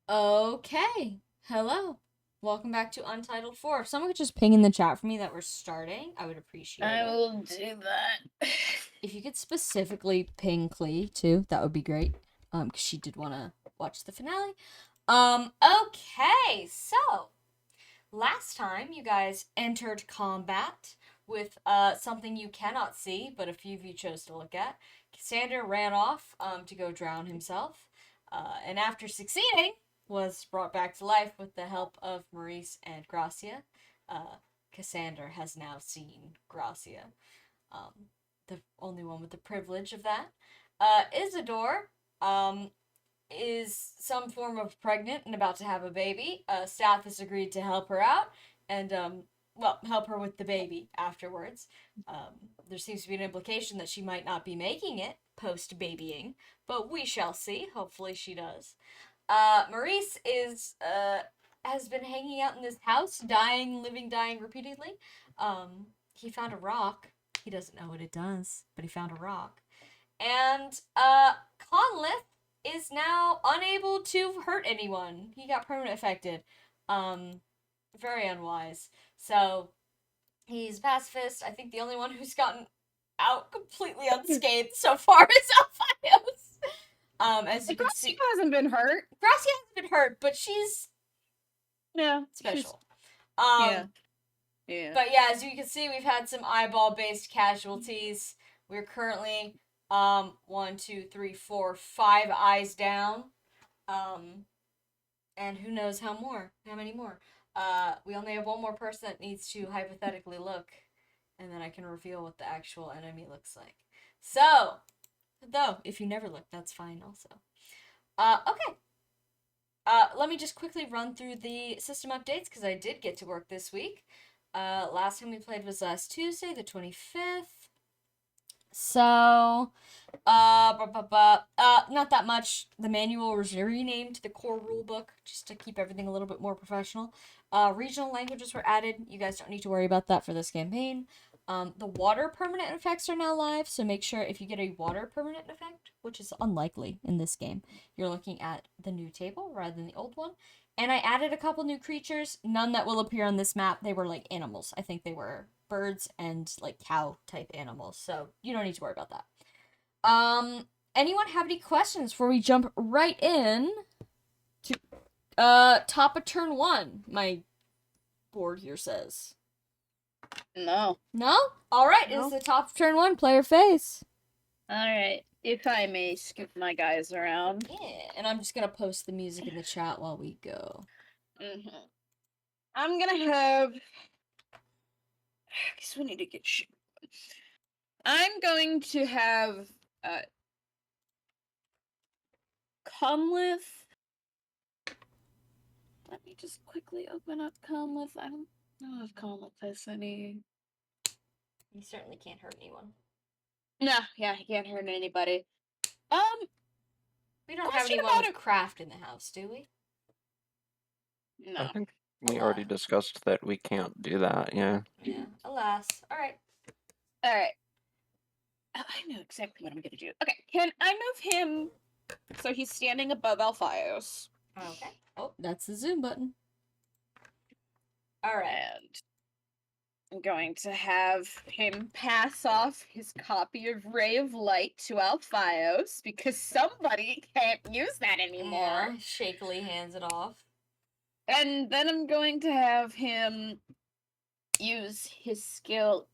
Okay. Hello. Welcome back to Untitled 4. If someone could just ping in the chat for me that we're starting, I would appreciate I it. will do that. If you could specifically ping Klee, too, that would be great. Because she did want to watch the finale. Okay. So, last time you guys entered combat with something you cannot see, but a few of you chose to look at. Cassander ran off to go drown himself, and after succeeding, was brought back to life with the help of Maurice and Gracia. Cassander has now seen Gracia, the only one with the privilege of that. Isidore um, is some form of pregnant and about to have a baby. Staff has agreed to help her out and, help her with the baby afterwards. There seems to be an implication that she might not be making it post babying, but we shall see. Hopefully, she does. Maurice has been hanging out in this house, dying repeatedly. He found a rock. He doesn't know what it does, but he found a rock. And Conleth is now unable to hurt anyone. He got permanent affected. Very unwise. So he's a pacifist. I think the only one who's gotten out completely unscathed so far is Alphios. As you can see, hasn't been hurt. Gracia hasn't been hurt, but she's special. Yeah. But yeah, as you can see, we've had some eyeball-based casualties. We're currently 1, 2, 3, 4, 5 eyes down. And who knows how many more. We only have one more person that needs to hypothetically look, and then I can reveal what the actual enemy looks like. So, though, if you never look, that's fine also. Okay. Let me just quickly run through the system updates, because I did get to work this week. Last time we played was last Tuesday, the 25th. So, not that much. The manual was renamed to the core rulebook just to keep everything a little bit more professional. Regional languages were added. You guys don't need to worry about that for this campaign. The water permanent effects are now live, so make sure if you get a water permanent effect, which is unlikely in this game, you're looking at the new table rather than the old one. And I added a couple new creatures, none that will appear on this map. They were like animals. I think they were birds and like cow type animals, so you don't need to worry about that. Anyone have any questions before we jump right in to top of turn 1? My board here says. No. No? Alright, No. it's the top of turn 1, player face. Alright. If I may scoop my guys around. Yeah, and I'm just gonna post the music in the chat while we go. I'm gonna have... I guess we need to get shit. I'm going to have Conleth. Let me just quickly open up Conleth. I don't know if Conleth has any. You certainly can't hurt anyone. No, yeah, he can't hurt anybody. We don't have anyone with craft in the house, do we? No. I think we already discussed that we can't do that, yeah. Yeah, alas. Alright. Alright. I know exactly what I'm gonna do. Okay, can I move him so he's standing above Alphios? Okay. Oh, that's the zoom button. Alright. And I'm going to have him pass off his copy of Ray of Light to Alphios because somebody can't use that anymore. Yeah, shakily hands it off. And then I'm going to have him use his skill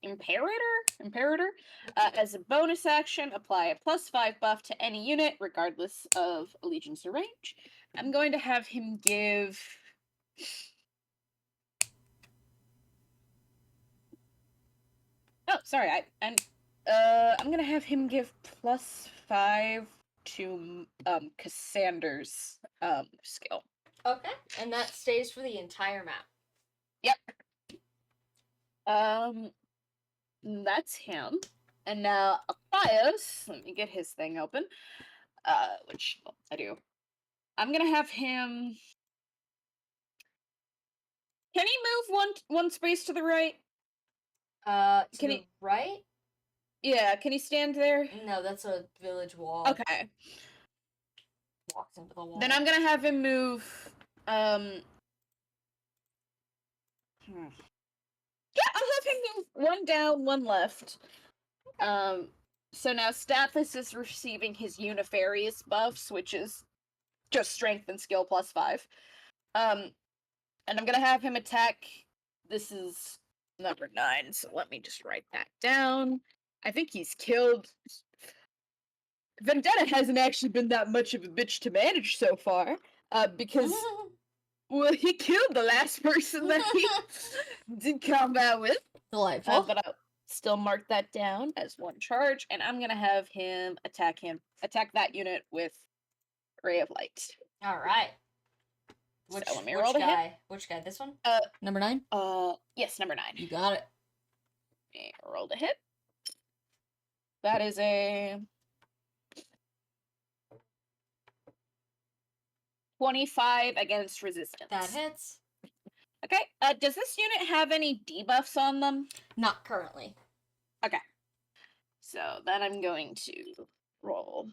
Imperator as a bonus action, apply a +5 buff to any unit, regardless of allegiance or range. I'm going to have him give... Oh, sorry, I'm gonna have him give +5 to Cassander's skill. Okay, and that stays for the entire map. Yep. That's him. And now Alphios, let me get his thing open. Which I do. I'm gonna have him. Can he move one space to the right? Can he right? Yeah, can he stand there? No, that's a village wall. Okay. Walks into the wall. Then I'm gonna have him move. Yeah, I'll have him move one down, one left. So now Stathis is receiving his Unifarious buffs, which is just strength and skill plus 5. And I'm gonna have him attack. This is number 9, so let me just write that down. I think he's killed. Vendetta hasn't actually been that much of a bitch to manage so far, because well, he killed the last person that he did combat with. Delightful. But I'll still mark that down as one charge, and I'm gonna have him attack that unit with Ray of Light. All right. So let me roll to hit. Which guy? This one? Uh, Number 9? Yes, number 9. You got it. Let me roll to hit. That is a 25 against resistance. That hits. Okay. Does this unit have any debuffs on them? Not currently. Okay. So then I'm going to roll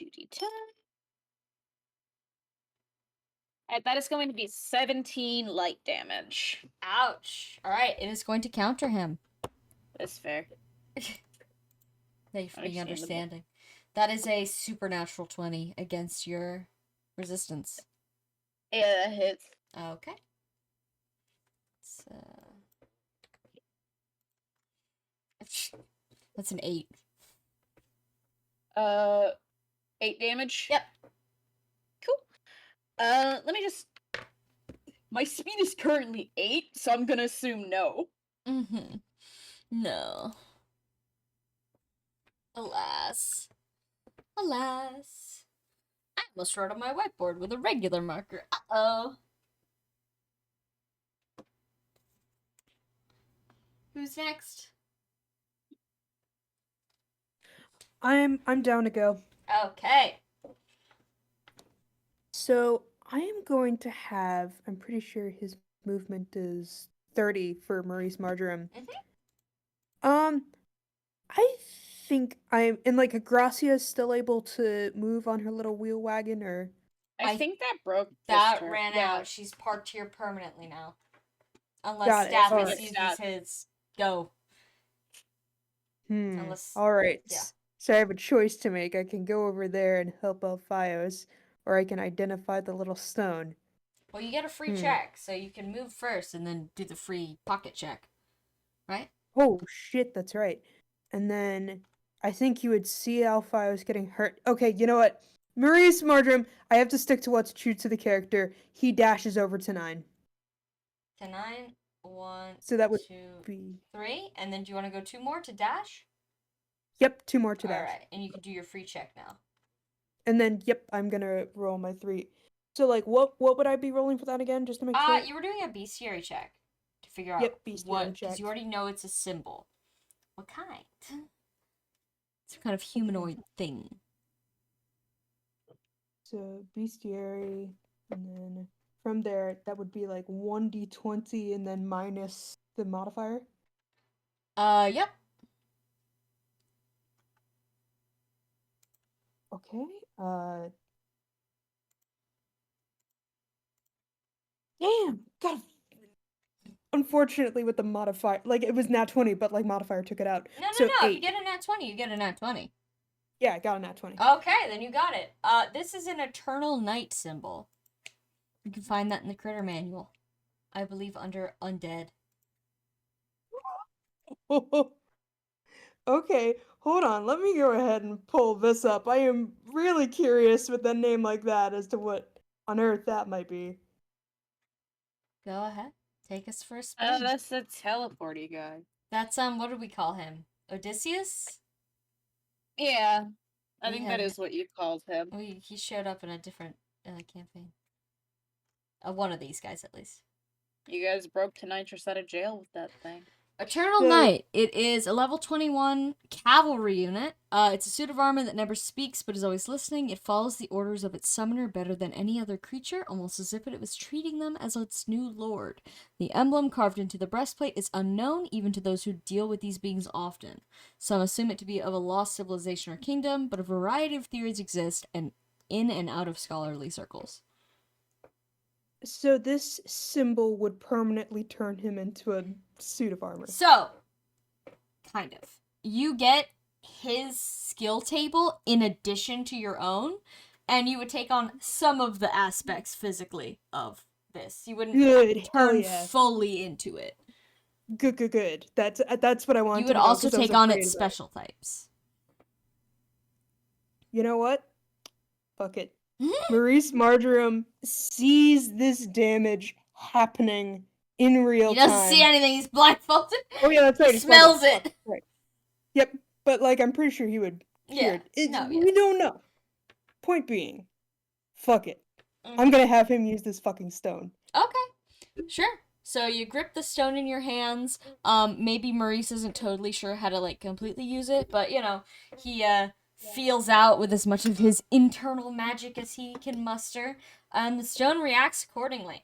2d10. And that is going to be 17 light damage. Ouch. All right, it is going to counter him. That's fair. Thank you for being Understandable. understanding. That is a supernatural 20 against your resistance. Yeah, that hits. Okay. That's an 8. 8 damage? Yep. Cool. Let me just... My speed is currently 8, so I'm gonna assume no. Mm-hmm. No. Alas. Alas. I almost wrote on my whiteboard with a regular marker. Uh-oh. Who's next? I'm down to go. Okay. So I am going to have, I'm pretty sure his movement is 30 for Maurice Marjoram. I think I'm, and like Gracia's still able to move on her little wheel wagon, or I think that broke this That turn. ran Yeah. out. She's parked here permanently now. Unless Got it. Stathis Alright. uses his go. Unless all right. yeah. So I have a choice to make. I can go over there and help Alphios, or I can identify the little stone. Well, you get a free check, so you can move first and then do the free pocket check. Right? Oh shit, that's right. And then I think you would see Alphios getting hurt. Okay, you know what? Maurice Marjoram, I have to stick to what's true to the character. He dashes over to 9. To 9, 1, So that would 2, be 3, and then do you want to go 2 more to dash? Yep, 2 more to dash. Alright, and you can do your free check now. And then yep, I'm gonna roll my 3. So like what would I be rolling for that again, just to make sure? You were doing a bestiary check to figure out Yep, bestiary what, check. because you already know it's a symbol. What kind? Some kind of humanoid thing. So bestiary, and then from there that would be like 1d20 and then minus the modifier. Yep. Okay. Damn. God. Unfortunately, with the modifier, like it was nat 20, but like modifier took it out. No. So If 8. you get a nat 20, you get a nat 20. Yeah, I got a nat 20. Okay, then you got it. This is an eternal night symbol. You can find that in the critter manual. I believe under undead. Okay, hold on. Let me go ahead and pull this up. I am really curious with a name like that as to what on earth that might be. Go ahead. Take us for a spin. Oh, that's the teleporty guy. That's, what do we call him? Odysseus? Yeah. I We think have that is what you called him. He showed up in a different campaign. One of these guys, at least. You guys broke Tonitrus out of jail with that thing. Eternal So- Knight. It is a level 21 cavalry unit. It's a suit of armor that never speaks but is always listening. It follows the orders of its summoner better than any other creature, almost as if it was treating them as its new lord. The emblem carved into the breastplate is unknown even to those who deal with these beings often. Some assume it to be of a lost civilization or kingdom, but a variety of theories exist and in and out of scholarly circles. So this symbol would permanently turn him into a suit of armor. So, kind of. You get his skill table in addition to your own, and you would take on some of the aspects physically of this. You wouldn't Good. Hell turn yeah. fully into it. Good. That's what I wanted You to would know, also 'cause I was take on afraid its about it. special types. You know what? Fuck it. Maurice Marjoram sees this damage happening in real He time. doesn't see anything, he's blindfolded. Oh yeah, that's right. He he's blinded. smells it. Fuck, right. Yep, but like I'm pretty sure he would hear Yeah. it. No, We don't know. Point being, fuck it. Mhm. I'm gonna have him use this fucking stone. Okay, sure. So you grip the stone in your hands. Maybe Maurice isn't totally sure how to like completely use it, but you know, he feels out with as much of his internal magic as he can muster, and the stone reacts accordingly.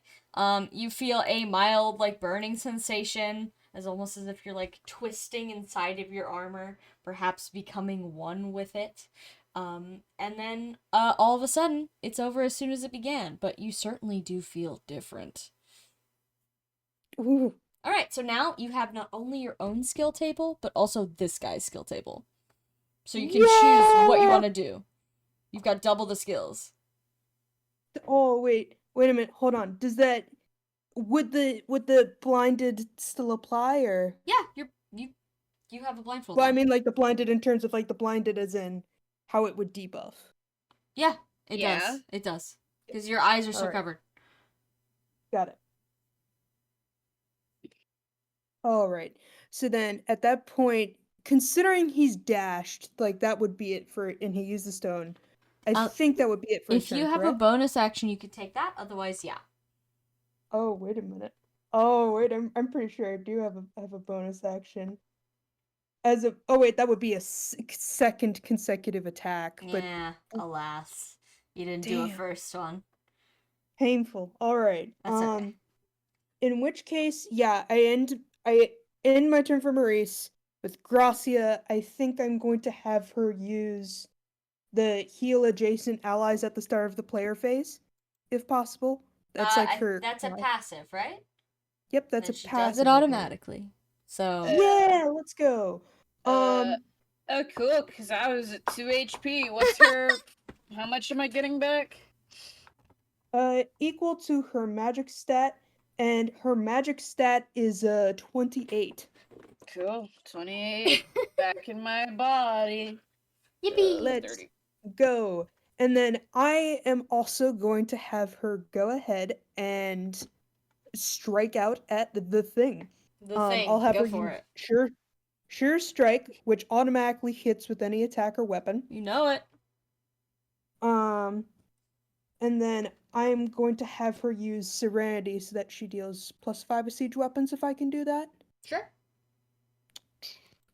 You feel a mild like burning sensation, as almost as if you're like twisting inside of your armor, perhaps becoming one with it. And then all of a sudden, it's over as soon as it began, but you certainly do feel different. Ooh. All right, so now you have not only your own skill table, but also this guy's skill table. So you can choose what you want to do. You've got double the skills. Oh wait a minute. Hold on. Does that would the blinded still apply or? Yeah, you have a blindfold Well, I on. mean like the blinded in terms of like the blinded as in how it would debuff. Yeah, it Yeah. does. It does. Because your eyes are still Alright. covered. Got it. All right. So then at that point, considering he's dashed, like that would be it for and he used the stone. I think that would be it for his If turn, you have a correct? bonus action, you could take that. Otherwise, yeah. Oh, wait a minute. Oh, wait, I'm pretty sure I do have a bonus action. Oh wait, that would be a second consecutive attack, but Yeah, alas. You didn't do a Damn. first one. painful. All right. That's okay. In which case, yeah, I end my turn for Maurice. With Gracia, I think I'm going to have her use the heal adjacent allies at the start of the player phase, if possible. That's like her. That's a passive, right? Yep, that's Then a she passive. does it I believe. automatically. So Yeah, let's go. Oh, cool, because I was at 2 HP. What's her... How much am I getting back? Equal to her magic stat, and her magic stat is 28. Cool. 28 back in my body. yippee! Let's 30. go. And then I am also going to have her go ahead and strike out at the thing. The thing. I'll have Go her for use it. sure strike, which automatically hits with any attack or weapon. You know it. And then I'm going to have her use Serenity so that she deals +5 with siege weapons if I can do that. Sure.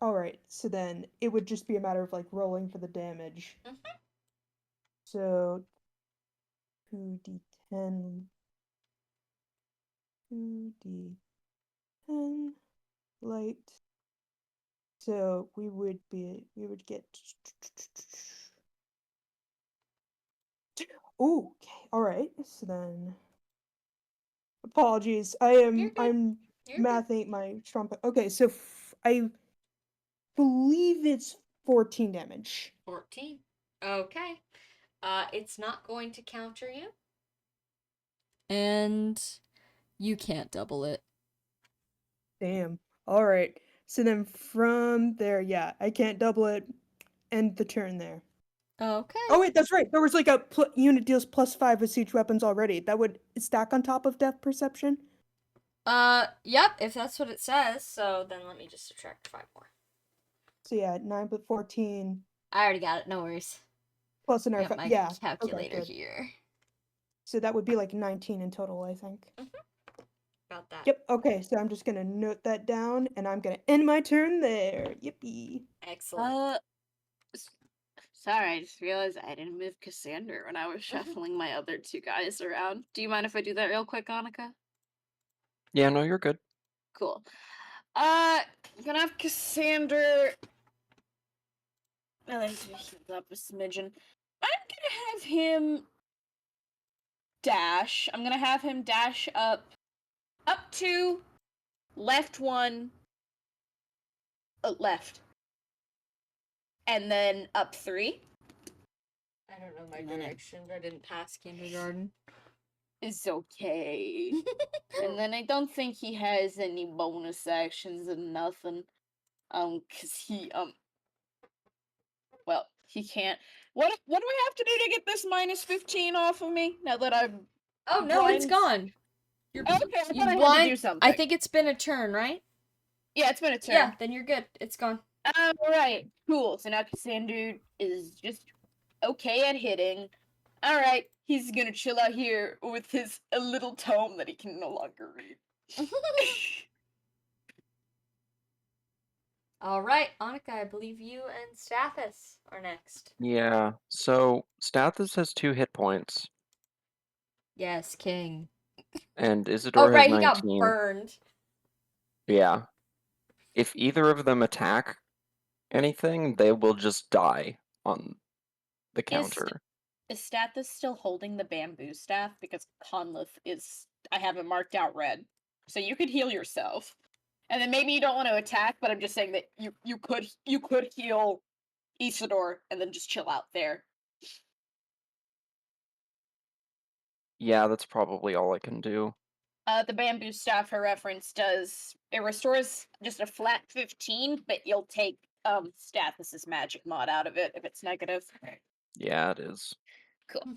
Alright, so then it would just be a matter of like rolling for the damage. Mhm. So 2d10 2d10 light. So we would get Ooh, okay, alright. So then apologies. You're good. I'm You're math ain't my strong point. Okay, so I believe it's 14 damage. 14. Okay. It's not going to counter you. And you can't double it. Damn. Alright. So then from there, yeah, I can't double it. End the turn there. Okay. Oh wait, that's right. There was like a unit deals +5 with siege weapons already. That would stack on top of Death Perception. Yep, if that's what it says. So then let me just subtract 5 more. So yeah, 9 but 14 I already got it, no worries. plus an I got arrow. my Yeah. calculator Okay, good. here. So that would be like 19 in total, I think. Got that. Yep. Okay, so I'm just gonna note that down, and I'm gonna end my turn there. Yippee. Excellent. Sorry, I just realized I didn't move Cassandra when I was shuffling my other two guys around. Do you mind if I do that real quick, Annika? Yeah, no, you're good. Cool. I'm gonna have Cassandra. Oh, let's heal up a smidgen. I'm gonna have him dash. I'm gonna have him dash up 2, left 1, left, and then up 3. I don't know my And then it- directions. I didn't pass kindergarten. Is okay. And then I don't think he has any bonus actions and nothing. Cause he well, he can't. What do I have to do to get this minus 15 off of me? Now that I'm Oh no, it's blind? gone. You're Okay, I thought you I had blind. to do something. I think it's been a turn, right? Yeah, it's been a turn. Yeah, then you're good. It's gone. Alright, cool. So now Cassandra is just okay at hitting. Alright, he's gonna chill out here with his a little tome that he can no longer read. All right, Annika, I believe you and Stathis are next. Yeah, so Stathis has 2 hit points, Yes, King. and Oh Isidore has right, he got 19. burned. Yeah. If either of them attack anything, they will just die on the counter. Is Stathis still holding the bamboo staff? Because Conleth is. I have it marked out red. So you could heal yourself. And then maybe you don't want to attack, but I'm just saying that you could heal Isidore and then just chill out there. Yeah, that's probably all I can do. The bamboo staff, for reference, it restores just a flat 15, but you'll take Stathis's magic mod out of it if it's negative. Yeah, it is. Cool.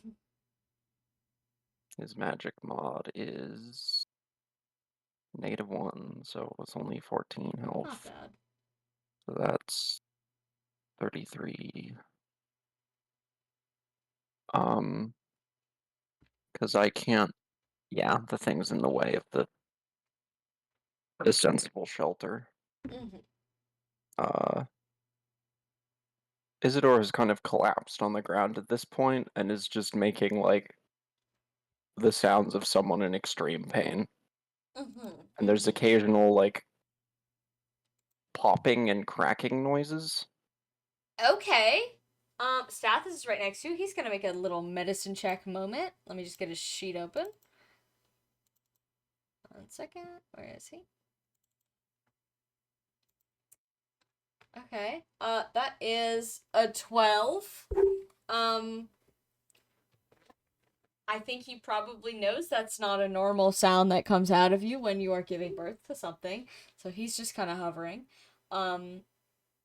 His magic mod is -1, so it's only 14 Not health. bad. So that's 33. Because I can't. Yeah, the thing's in the way of the sensible shelter. Mm-hmm. Isidore has kind of collapsed on the ground at this point and is just making like the sounds of someone in extreme pain. Mm-hmm. And there's occasional like popping and cracking noises. Okay. Stathis is right next to you. He's gonna make a little medicine check moment. Let me just get his sheet open. 1 second. Where is he? Okay. That is a 12. I think he probably knows that's not a normal sound that comes out of you when you are giving birth to something. So he's just kind of hovering. And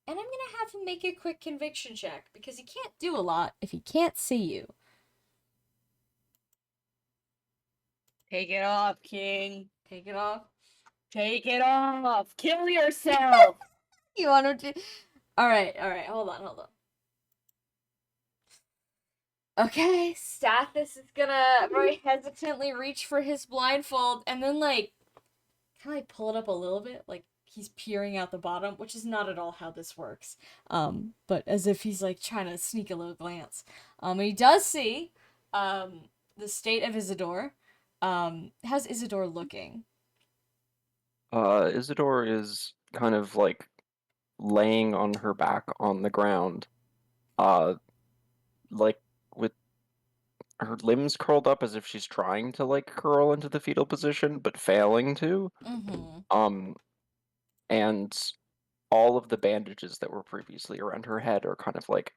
I'm gonna have him make a quick conviction check because he can't do a lot if he can't see you. Take it off, King. Take it off. Take it off. Kill yourself. You want him to? All right. Hold on. Okay, Stathis is gonna very hesitantly reach for his blindfold and then like kind of like pull it up a little bit, like he's peering out the bottom, which is not at all how this works. But as if he's like trying to sneak a little glance. And he does see the state of Isidore. How's Isidore looking? Isidore is kind of like laying on her back on the ground, like with her limbs curled up as if she's trying to like curl into the fetal position but failing to. Mm-hmm. And all of the bandages that were previously around her head are kind of like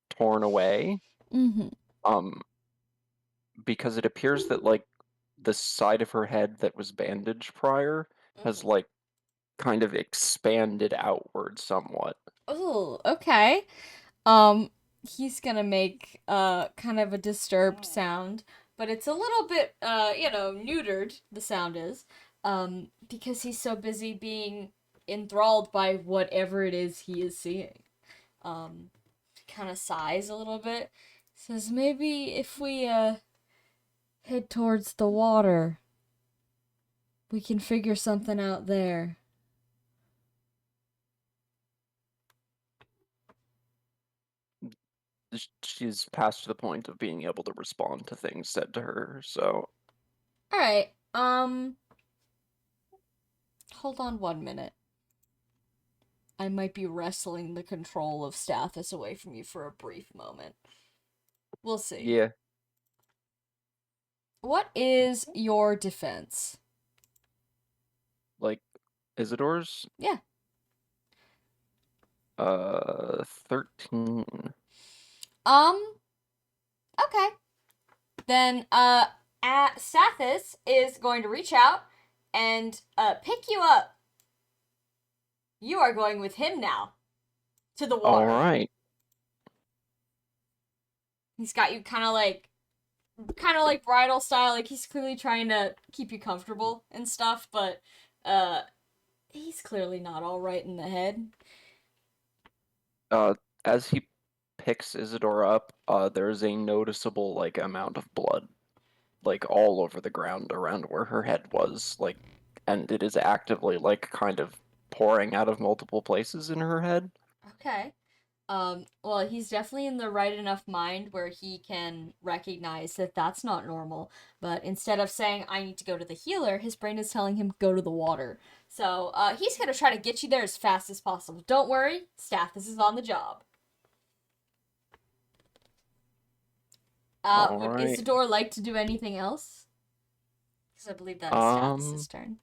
torn away. Mm-hmm. Because it appears that like the side of her head that was bandaged prior has like kind of expanded outward somewhat. Oh, okay. He's gonna make kind of a disturbed sound, but it's a little bit neutered, the sound is. Because he's so busy being enthralled by whatever it is he is seeing. Kind of sighs a little bit. Says maybe if we head towards the water. We can figure something out there. She's past the point of being able to respond to things said to her, so All right. Hold on 1 minute. I might be wrestling the control of Stathis away from you for a brief moment. We'll see. yeah. What is your defense? Like Isidore's? Yeah. 13. Okay. Then, Stathis is going to reach out and, pick you up. You are going with him now. To the water. Alright. He's got you kind of like bridal style. Like, he's clearly trying to keep you comfortable and stuff, but, he's clearly not all right in the head. As he picks Isidore up, there's a noticeable, like, amount of blood, like, all over the ground around where her head was, like, and it is actively, like, kind of pouring out of multiple places in her head. Okay. Well, he's definitely in the right enough mind where he can recognize that that's not normal. But instead of saying, I need to go to the healer, his brain is telling him, go to the water. So, he's gonna try to get you there as fast as possible. Don't worry, Stathis is on the job. Would Alright. Isidore like to do anything else? Because I believe that's Stathis' turn.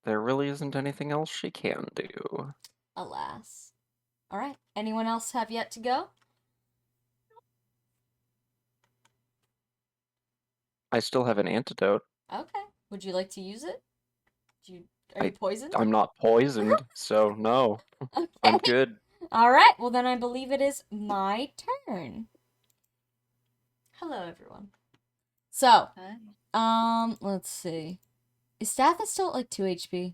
There really isn't anything else she can do. Alas. Alright, anyone else have yet to go? I still have an antidote. Okay. Would you like to use it? Are you poisoned? I'm not poisoned, so no. Okay. I'm good. Alright, well then I believe it is my turn. Hello, everyone. So, let's see. Is Stathis still at like 2 HP?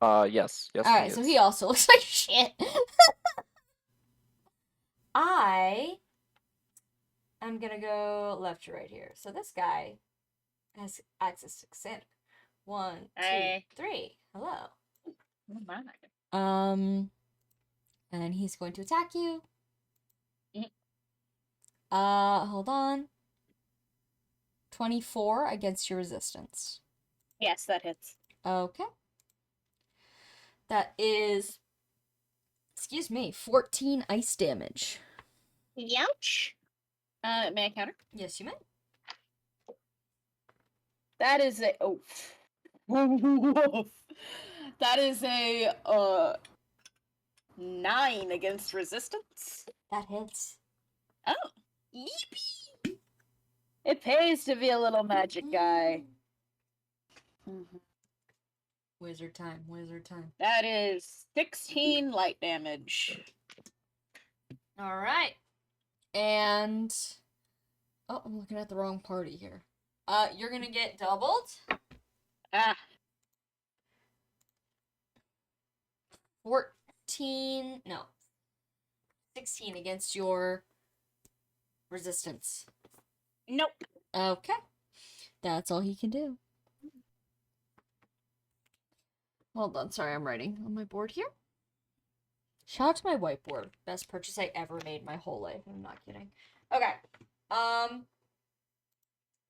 Yes. Yes, Alright, so he also looks like shit. I am gonna go left to right here. So this guy has access to Cassandra. 1, 2, Hey. 3. Hello. Oh my. And he's going to attack you. Mhm. Hold on. 24 against your resistance. Yes, that hits. Okay. That is, 14 ice damage. Youch. May I counter? Yes, you may. That is a that is a 9 against resistance. That hits. Oh, yippee! It pays to be a little magic guy. Wizard time, wizard time. That is 16 light damage. All right. And oh, I'm looking at the wrong party here. You're gonna get doubled. Ah, 14, no, 16 against your resistance. nope. Okay. That's all he can do. Hold on, sorry, I'm writing on my board here. Shout out to my whiteboard. Best purchase I ever made my whole life. I'm not kidding. Okay.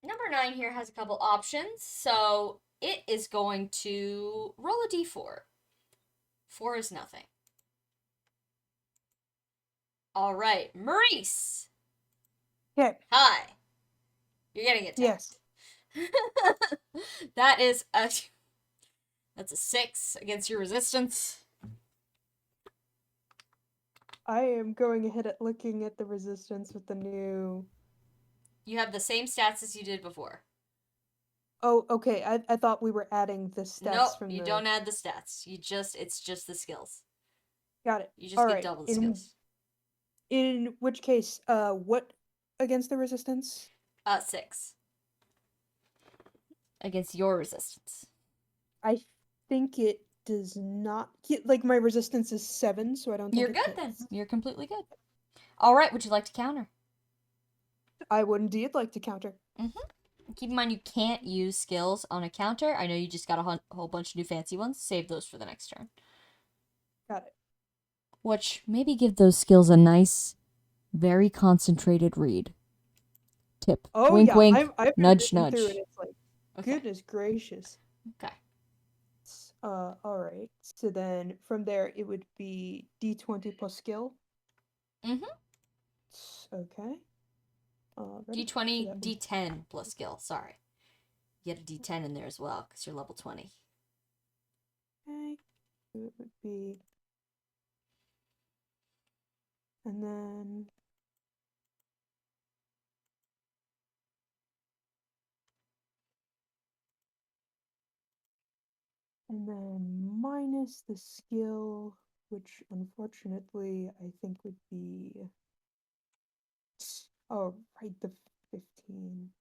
Number 9 here has a couple options. So it is going to roll a d4. 4 is nothing. All right, Maurice. Okay. Hi. You're getting attacked. Yes. That's a 6 against your resistance. I am going ahead at looking at the resistance with the new. You have the same stats as you did before. Oh, okay. I thought we were adding the stats Nope, from you the. don't add the stats. It's just the skills. Got it. You just All get right. double the In skills. in which case, what against the resistance? 6 against your resistance. I think it does not. Like my resistance is 7, so I don't think You're it good then. hits. You're completely good. All right. Would you like to counter? I would indeed like to counter. Keep in mind you can't use skills on a counter. I know you just got a whole bunch of new fancy ones. Save those for the next turn. Got it. Which maybe give those skills a nice, very concentrated read. Tip. Oh Wink, yeah, wink. I've been Nudge, reading through nudge. and it's like, Okay. goodness gracious. Okay. All right. So then from there it would be D20 plus skill. Mhm. Okay. Ready? So D20, that would- D10 plus skill. Sorry. You get a D10 in there as well because you're level 20. Okay. So it would be, and then minus the skill, which unfortunately I think would be, oh right, the 15.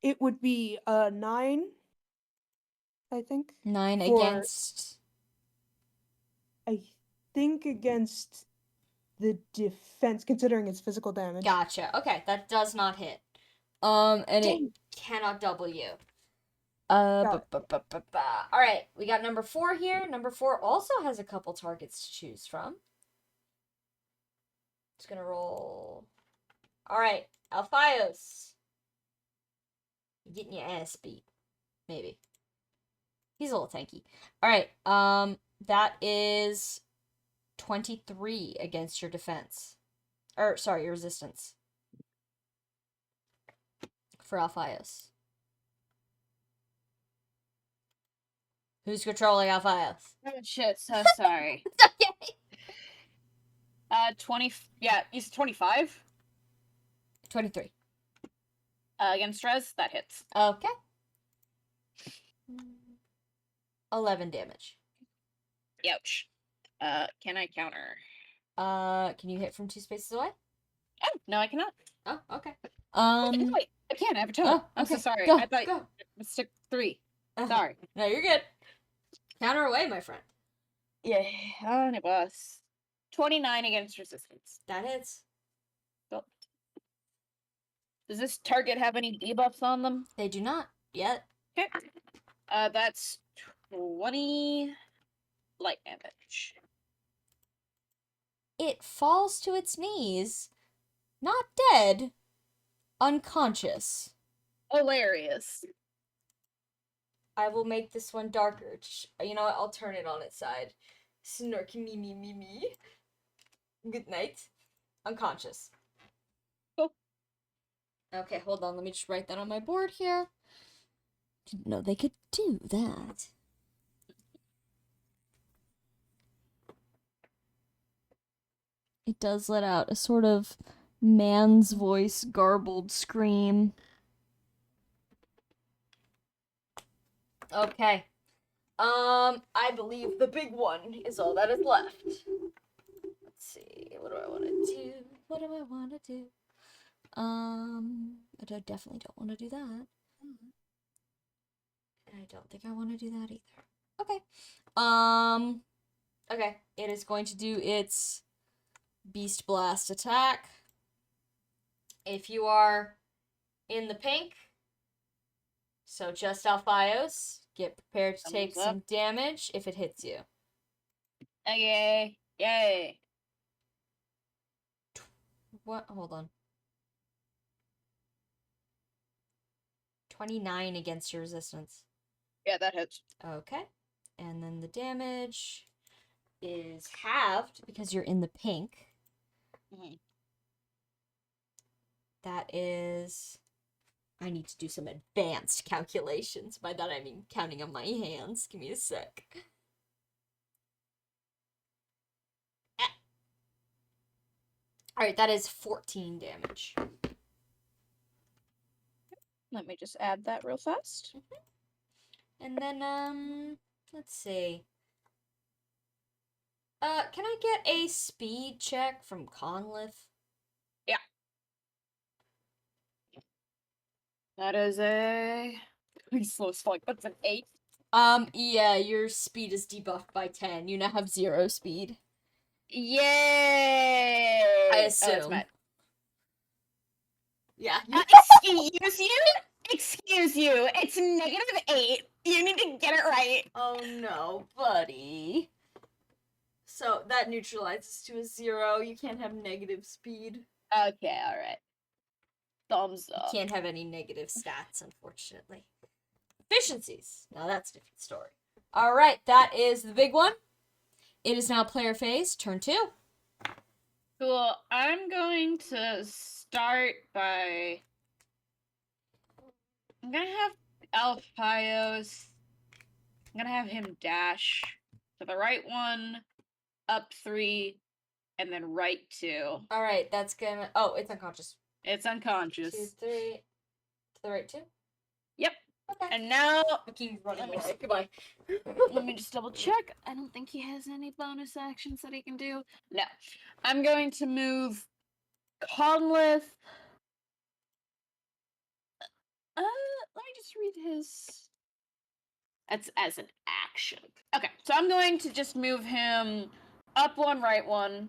It would be 9, I think. 9 For- against. I think against the defense, considering its physical damage. Gotcha. Okay, that does not hit. And it Dang. cannot double you. Got All right, we got number 4 here. Number 4 also has a couple targets to choose from. Just gonna roll. All right, Alphios. You're getting your ass beat. Maybe. He's a little tanky. All right, that is 23 against your defense. Or, sorry, your resistance. For Alphios. Who's controlling Alphios? Oh shit, so sorry. Okay. 20, yeah, you said 25? 23. Against Rez, that hits. Okay. 11 damage. Ouch. Can I counter? Can you hit from 2 spaces away? Oh, no, I cannot. Oh, okay. Wait, I can, I have a toad. Oh, I'm so okay. sorry. Go, I thought go. it took 3. Uh-huh. Sorry. No, you're good. Counter away, my friend. Yeah, on it was. 29 against resistance. That hits. Does this target have any debuffs on them? They do not yet. Okay. That's 20 light damage. It falls to its knees, not dead, unconscious. Hilarious. I will make this one darker. You know what? I'll turn it on its side. Snarky me. Good night. Unconscious. Cool. Okay, hold on. Let me just write that on my board here. Didn't know they could do that. It does let out a sort of man's voice garbled scream. Okay. I believe the big one is all that is left. Let's see. What do I want to do? What do I want to do? I definitely don't want to do that. And I don't think I want to do that either. Okay. Okay. It is going to do its Beast Blast attack. If you are in the pink, so just Alphios, get prepared to take Thumbs up. some damage if it hits you. Okay. Yay. What? Hold on. 29 against your resistance. Yeah, that hits. Okay. And then the damage is halved because you're in the pink. Mhm. That is... I need to do some advanced calculations. By that I mean counting on my hands. Give me a sec. Alright, that is 14 damage. Let me just add that real fast. And then, let's see. Can I get a speed check from Conlith? That is a... He's slow as fuck. That's an 8. Yeah, your speed is debuffed by 10. You now have 0 speed. Yay! I Oh, that's assume. mad. Yeah. Excuse you? Excuse you. It's -8. You need to get it right. Oh no, buddy. So that neutralizes to a 0. You can't have negative speed. Okay, alright. Thumbs You up. can't have any negative stats, unfortunately. Efficiencies. Now that's a different story. Alright, that is the big one. It is now player phase, turn 2. Cool. I'm going to start by... I'm gonna have Alphaios. I'm gonna have him dash to the right 1, up 3, and then right 2. Alright, that's gonna. Oh, it's unconscious. It's 2, unconscious. 3. To the right 2? Yep. Okay. And now, I'll keep running Let me away. just- Goodbye. let me just double check. I don't think he has any bonus actions that he can do. No. I'm going to move Conleth. Let me just read his. That's as an action. Okay, so I'm going to just move him up 1, right 1.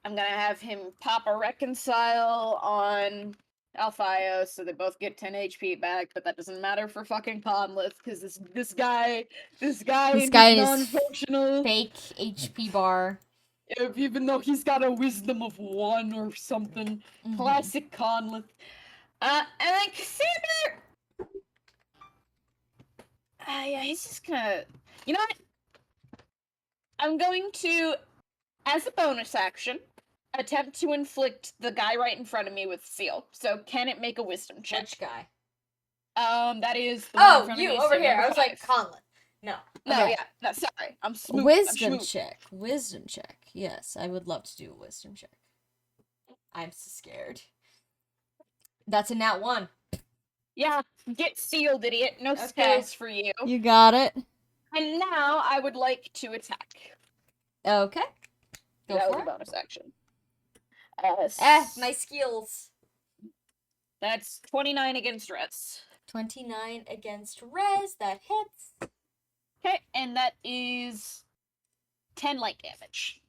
I'm gonna have him pop a reconcile on Alphaios so they both get 10 HP back, but that doesn't matter for fucking Conleth because this guy This is non-functional. Fake HP bar. Even though he's got a wisdom of 1 or something. Mhm. Classic Conleth. And then Cassandra. Yeah, he's just gonna. You know what? I'm going to, as a bonus action, attempt to inflict the guy right in front of me with seal. So can it make a wisdom check? Which guy? That is the one in Oh, front you of me. over so here. number I was like, 5. Conleth. No. No, Okay. yeah, no, sorry. I'm smooth. Wisdom check. Wisdom check. Yes, I would love to do a wisdom check. I'm so scared. That's a nat 1. Yeah, get sealed, idiot. No Okay. skills for you. You got it. And now I would like to attack. Okay. Go that for was it. a bonus action. My skills. That's 29 against res. 29 against res. That hits. Okay, and that is 10 light damage.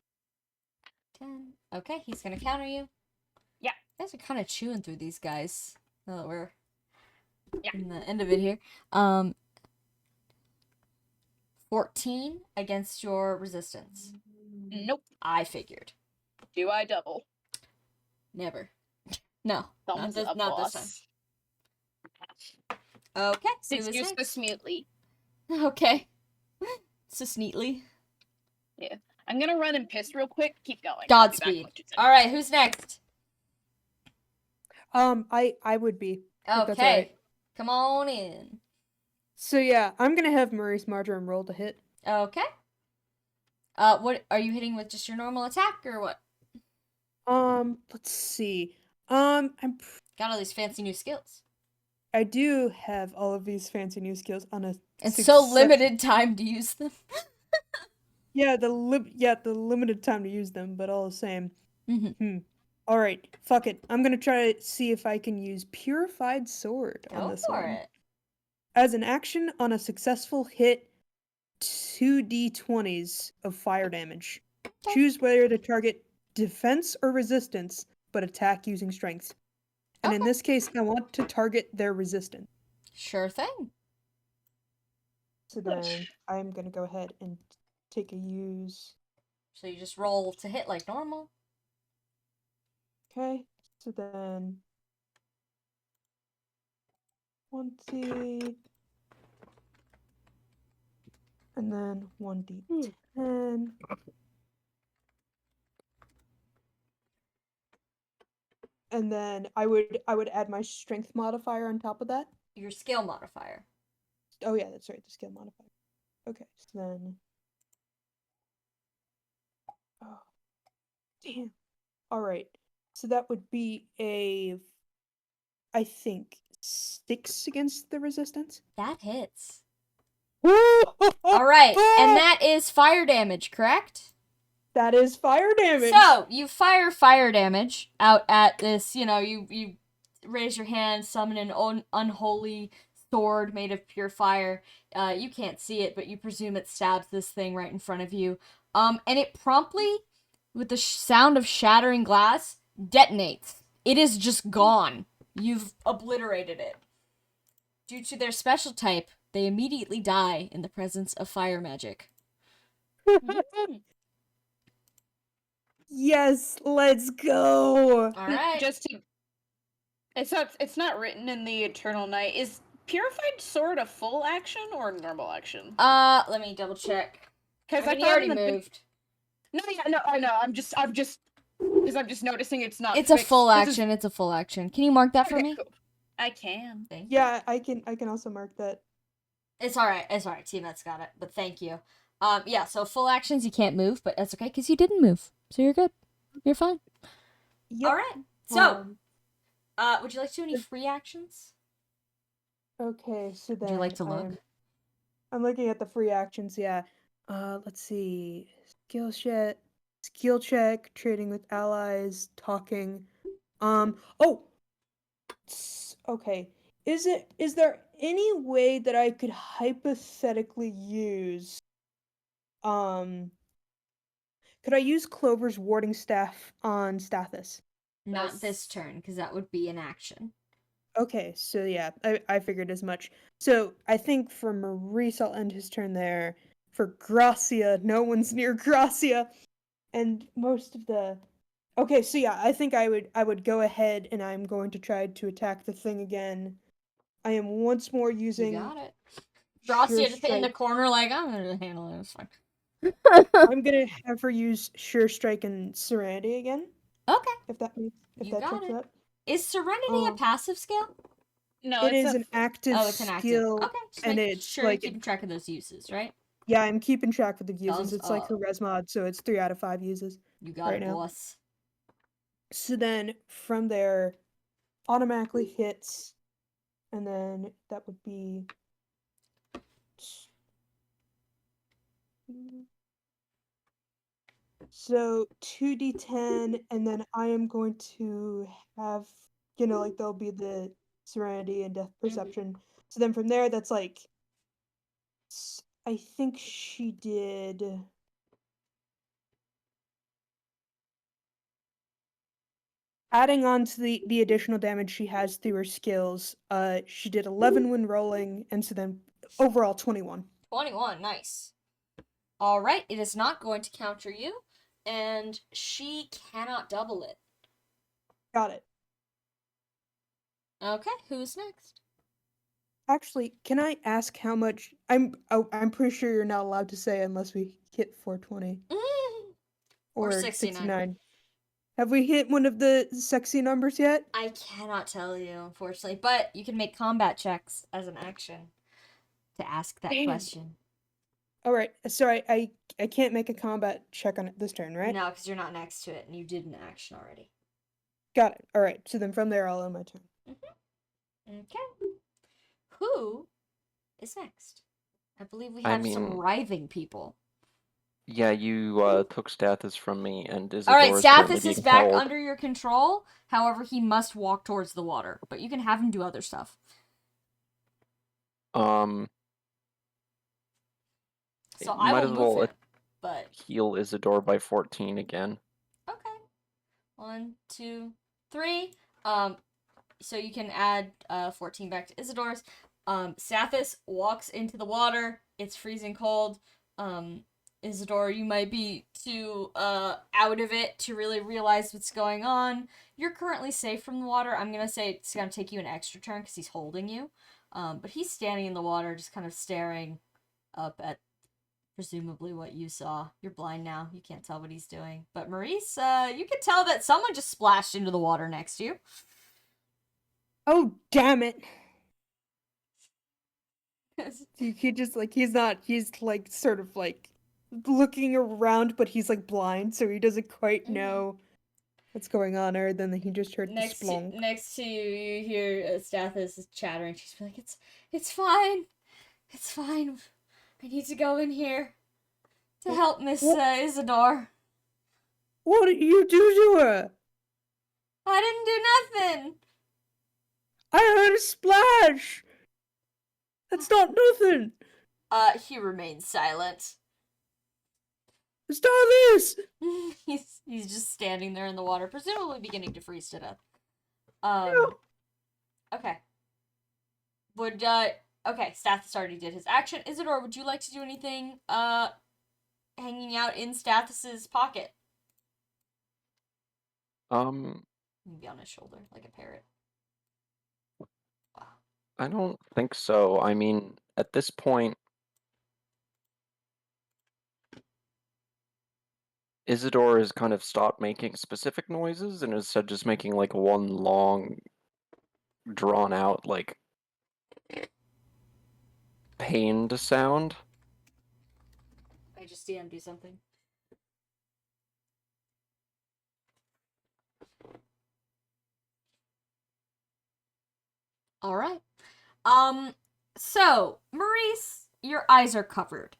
10. Okay, he's gonna counter you. Yeah. You guys are kind of chewing through these guys. Now that we're Yeah. in the end of it here. 14 against your resistance. Nope. I figured. Do I double? Never. No. Thumbs up, not boss. this time. Okay. Since who is you're so next? smoothly. Okay. So neatly. I'm gonna run and piss real quick. Keep going. I'll be back in Godspeed. like 2 seconds. All right. Who's next? I would be. if that's Okay. alright. Come on in. So yeah, I'm gonna have Maurice Marjoram roll to hit. Okay. What are you hitting with? Just your normal attack or what? Let's see. Got all these fancy new skills. I do have all of these fancy new skills on a. And so success- limited time to use them. Yeah, the limited time to use them, but all the same. Mm-hmm. All right, fuck it. I'm gonna try to see if I can use Purified Sword on Go this for one. it. As an action on a successful hit, 2d20s of fire damage. Okay. Choose whether to target defense or resistance, but attack using strength. And in Okay. this case, I want to target their resistance. Sure thing. So then I'm gonna go ahead and take a use. So you just roll to hit like normal. Okay, so then 20, and then 1d10. And then I would add my strength modifier on top of that. Your skill modifier. Oh yeah, that's right, the skill modifier. Okay, so then. Oh, damn. All right, so that would be I think 6 against the resistance. That hits. All All right, and that is fire damage, correct? That is fire damage. So you fire damage out at this. You raise your hand, summon an unholy sword made of pure fire. You can't see it, but you presume it stabs this thing right in front of you. And it promptly with the sound of shattering glass, detonates. It is just gone. You've obliterated it. Due to their special type, they immediately die in the presence of fire magic. Yes, let's go. All right. Just to, it's not written in the Eternal Night. Is Purified Sword a full action or normal action? Let me double check. Because I mean, he thought already in the moved. No, yeah, no, I know. I'm just because I'm just noticing it's not. It's a fixed. full This is- action. It's a full action. Can you mark that for Okay, me? cool. I can. Thank you. Yeah, I can also mark that. It's alright. It's alright. T-Met's got it. But thank you. Yeah, so full actions you can't move, but that's okay because you didn't move. So you're good. You're fine. Yep. Alright. So, Um, would you like to do any free actions? okay, so then Would you like to look? I'm looking at the free actions, yeah. Let's see. Skill check, trading with allies, talking. Oh, okay. Is there any way that I could hypothetically use could I use Clover's warding staff on Stathis? Not this turn, because that would be an action. Okay, so yeah, I figured as much. So I think for Maurice, I'll end his turn there. For Gracia, no one's near Gracia, and most of the. Okay, so yeah, I think I would go ahead and I'm going to try to attack the thing again. I am once more You using. got it. Sure Gracia just in the Strike. corner like, I'm gonna handle it. It's fine. I'm gonna have her use Sure Strike and Serenity again, Okay. if that You got checks it. out. Is Serenity a passive skill? No, It it's is a an active Oh, it's an active. skill, Okay, just and make it's sure you're like keeping track of those uses, right? yeah, I'm keeping track with the uses. Thumbs It's like her up. res mod, so it's 3 out of 5 uses You got right it, now. boss. So then from there, automatically hits, and then that would be. So 2d10, and then I am going to have, like there'll be the Serenity and Death Perception. So then from there, that's like, I think she did. Adding on to the additional damage she has through her skills, she did 11 when rolling, and so then overall 21. 21, nice. Alright, it is not going to counter you, and she cannot double it. Got it. Okay, who's next? Actually, can I ask how much? I'm pretty sure you're not allowed to say unless we hit 420 Or or 69. 69. Have we hit one of the sexy numbers yet? I cannot tell you, unfortunately, but you can make combat checks as an action to ask that Damn. question. All right. So I can't make a combat check on it this turn, right? No, because you're not next to it, and you did an action already. Got it. All right. So then from there, I'll end my turn. Okay. Who is next? I believe we I have some mean- writhing people. Yeah, you took Stathis from me, and Isidore Alright, is currently Stathis is being back held. under your control. However, he must walk towards the water. But you can have him do other stuff. So I might will as move well him. But heal Isidore by 14 again. okay. 1, 2, 3. So you can add 14 back to Isidore's. Sathis walks into the water. It's freezing cold. Isidore, you might be too out of it to really realize what's going on. You're currently safe from the water. I'm gonna say it's gonna take you an extra turn because he's holding you. But he's standing in the water, just kind of staring up at presumably what you saw. You're blind now. You can't tell what he's doing. But Maurice, you can tell that someone just splashed into the water next to you. Oh, damn it. He just he's like sort of like looking around, but he's like blind, so he doesn't quite know what's going on, or then he just heard the next splonk. next to you, you hear Stathis is chattering. She's like, it's fine. It's fine. I need to go in here to help Miss Isidore. What did you do to her? I didn't do nothing. I heard a splash. That's not nothing. He remains silent. Stop this! He's just standing there in the water, presumably beginning to freeze to death. No. Okay. Would okay, Stathis already did his action. Isidore, would you like to do anything hanging out in Stathis's pocket? Maybe on his shoulder, like a parrot. Wow. I don't think so. I mean, at this point, Isidore has kind of stopped making specific noises and instead just making like one long, drawn out, like pained sound. I just DM'd you something. Alright. So, Maurice, your eyes are covered.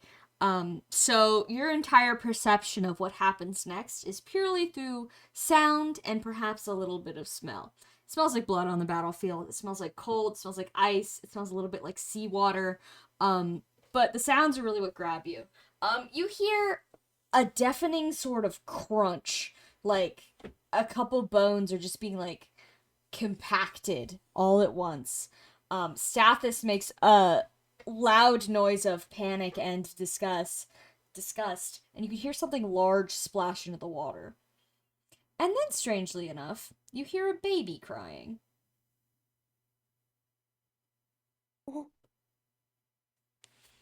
So your entire perception of what happens next is purely through sound and perhaps a little bit of smell. It smells like blood on the battlefield. It smells like cold. It smells like ice. It smells a little bit like seawater. But the sounds are really what grab you. You hear a deafening sort of crunch, like a couple bones are just being like compacted all at once. Stathis makes a loud noise of panic and disgust, and you can hear something large splash into the water. And then, strangely enough, you hear a baby crying. Oh.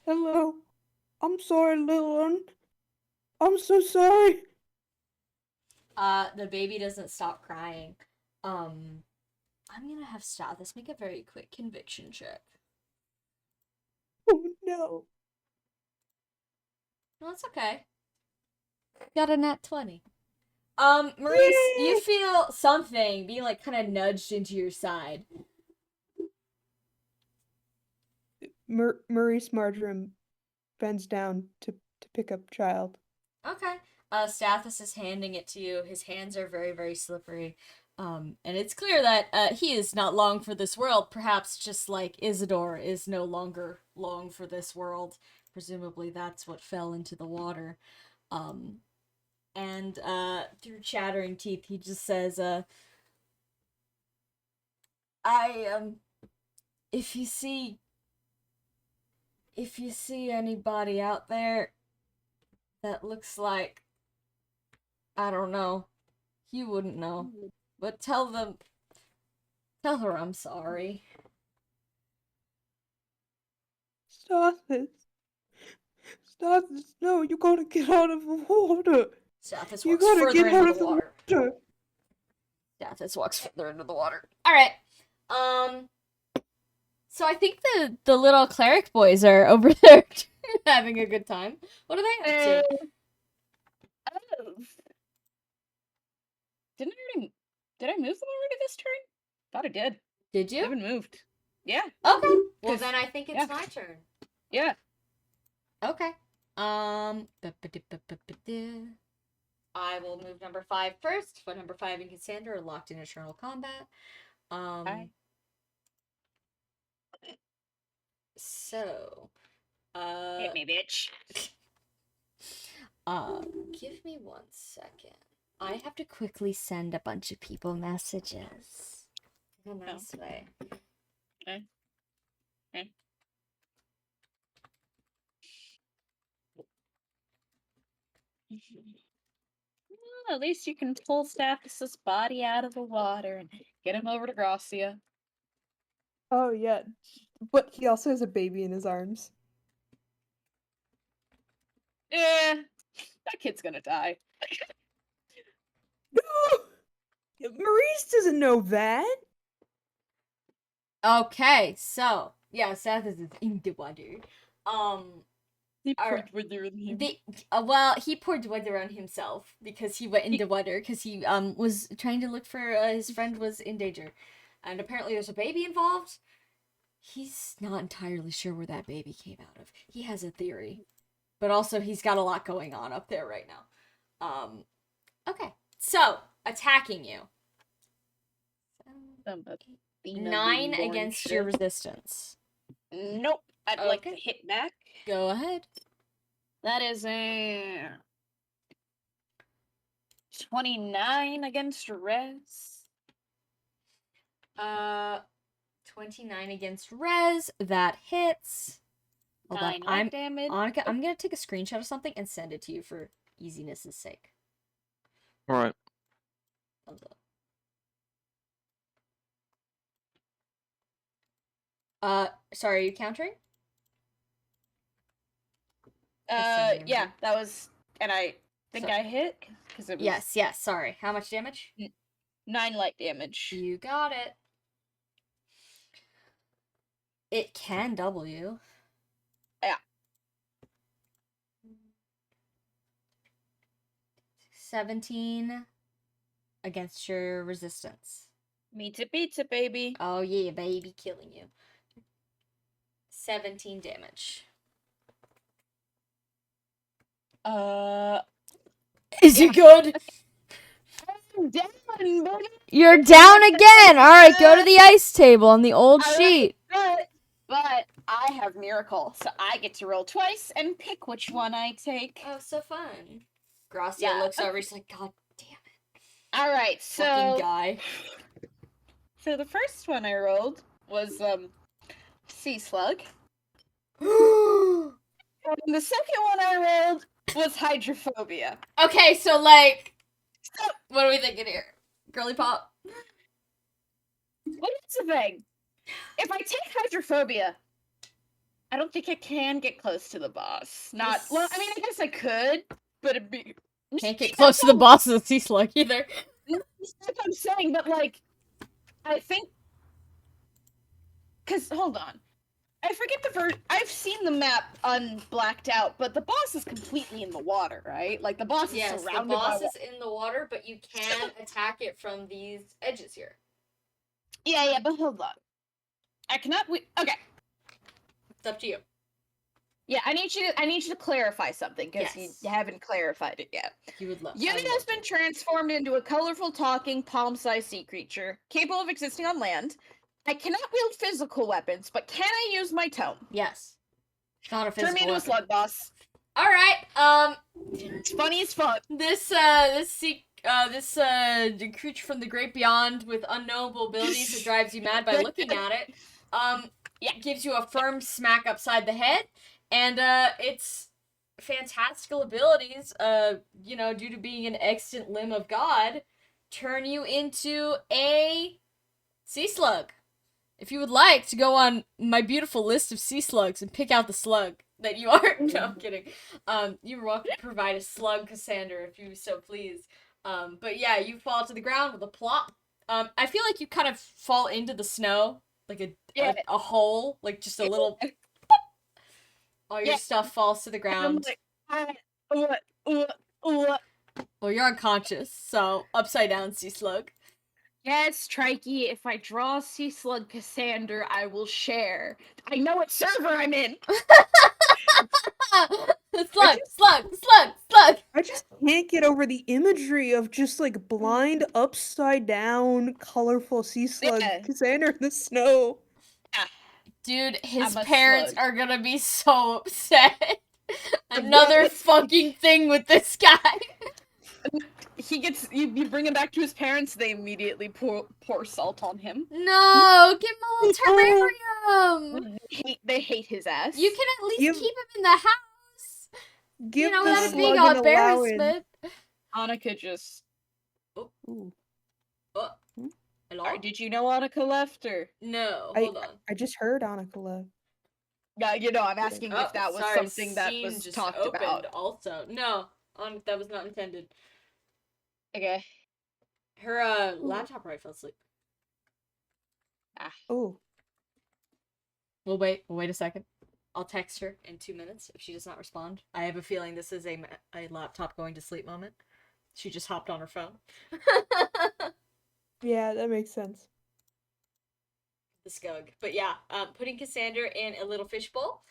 Hello. I'm sorry, little one. I'm so sorry. The baby doesn't stop crying. I'm gonna have Stathis make a very quick conviction check. Oh no. No, it's okay. Got a nat 20. Maurice, you feel something being like kind of nudged into your side. Maurice Marjoram bends down to pick up child. Okay. Stathis is handing it to you. His hands are very, very slippery. And it's clear that he is not long for this world, perhaps just like Isidore is no longer long for this world. Presumably that's what fell into the water. And through chattering teeth, he just says, if you see anybody out there that looks like, I don't know, you wouldn't know, but tell her I'm sorry. Stathis. Stathis, no, you gotta get out of the water. Stathis You walks gotta further get into out the of the water. water. Stathis walks further into the water. Alright. So I think the little cleric boys are over there having a good time. What are they up to? Oh. Did I move them already this turn? Thought I did. Did They you? haven't moved. Yeah. Okay. Well, 'Cause- then I think it's yeah. my turn. Yeah. Okay. I will move number 5 first. But number 5 and Cassandra are locked in eternal combat. Hi. So, Hit me, bitch. give me 1 second. I have to quickly send a bunch of people messages. In a nice way. Okay. Well, at least you can pull Stathis' body out of the water and get him over to Gracia. Oh yeah, but he also has a baby in his arms. Yeah, that kid's gonna die. No, Maurice doesn't know that. Okay, so yeah, Seth is in the water. He Are- poured water on him. Well, he poured water on himself because he went in the water because he was trying to look for his friend was in danger, and apparently there's a baby involved. He's not entirely sure where that baby came out of. He has a theory, but also he's got a lot going on up there right now. Okay, so attacking you. 9 against your resistance. Nope. I'd like to Okay. hit back. Go ahead. That is a 29 against res. 29 against res. That hits. Hold on. 9 light damage. Annika, I'm gonna take a screenshot of something and send it to you for easiness' sake. All right. Thumbs up. Sorry, are you countering? Yeah, that was, and I think So- I hit because it was Yes, sorry. How much damage? 9 light damage. You got it. It can double you. Yeah. 17 against your resistance. Meet it beats it, baby. Oh yeah, baby, killing you. 17 damage. Is it good? I'm down, baby. You're down again. All right, go to the ice table on the old sheet. But I have miracle, so I get to roll twice and pick which one I take. Oh, so fun. Gracia Yeah. looks over. She's like, God damn it, All right, fucking so guy. so the first one I rolled was sea slug, and the second one I rolled was hydrophobia. Okay, so like, what are we thinking here? Girly pop. What is the thing? If I take hydrophobia, I don't think I can get close to the boss. Not well. I mean, I guess I could, but it'd be Can't get close to the boss of the sea slug either. That's what I'm saying, but like, I think, cause hold on, I forget the version. I've seen the map unblacked out, but the boss is completely in the water, right? Like the boss is Yes, the surrounded boss by. is in the water, but you can attack it from these edges here. Yeah, but hold on. I cannot. Okay. It's up to you. Yeah, I need you to clarify something because Yes. you haven't clarified it yet. You would love. Unit has been transformed into a colorful, talking, palm-sized sea creature capable of existing on land. I cannot wield physical weapons, but can I use my tome? Yes. It's not a Turn me physical into a weapon. slug boss. All right. It's funny as fuck. This creature from the great beyond with unknowable abilities that drives you mad by looking at it. Gives you a firm smack upside the head, and its fantastical abilities, due to being an extant limb of God, turn you into a sea slug. If you would like to go on my beautiful list of sea slugs and pick out the slug that you are, no, I'm kidding. You were welcome to provide a slug, Cassandra, if you so please. But yeah, you fall to the ground with a plop. I feel like you kind of fall into the snow, like a hole, like just a little. All your stuff falls to the ground. Well, you're unconscious, so upside down sea slug. Yes, Trikey, if I draw Sea Slug Cassander, I will share. I know what server I'm in! Slug! I just can't get over the imagery of just like blind, upside down, colorful sea slug Yeah. Cassandra in the snow. Dude, his I'm a parents slug. are gonna be so upset. Another fucking thing with this guy. He gets you bring him back to his parents, they immediately pour salt on him. No, give him a little terrarium. They hate his ass. You can at least Give- keep him in the house. Give the without a big slug an allowance. embarrassment. Annika just. Ooh. Hello? Sorry, did you know Annika left or? No, hold on. I just heard Annika left. I'm asking if that was sorry, something that scene was just talked opened about. Also, no, that was not intended. Okay. Her laptop probably fell asleep. Oh. We'll wait a second. I'll text her in 2 minutes if she does not respond. I have a feeling this is a laptop going to sleep moment. She just hopped on her phone. Yeah, that makes sense. The skug. But yeah, putting Cassandra in a little fishbowl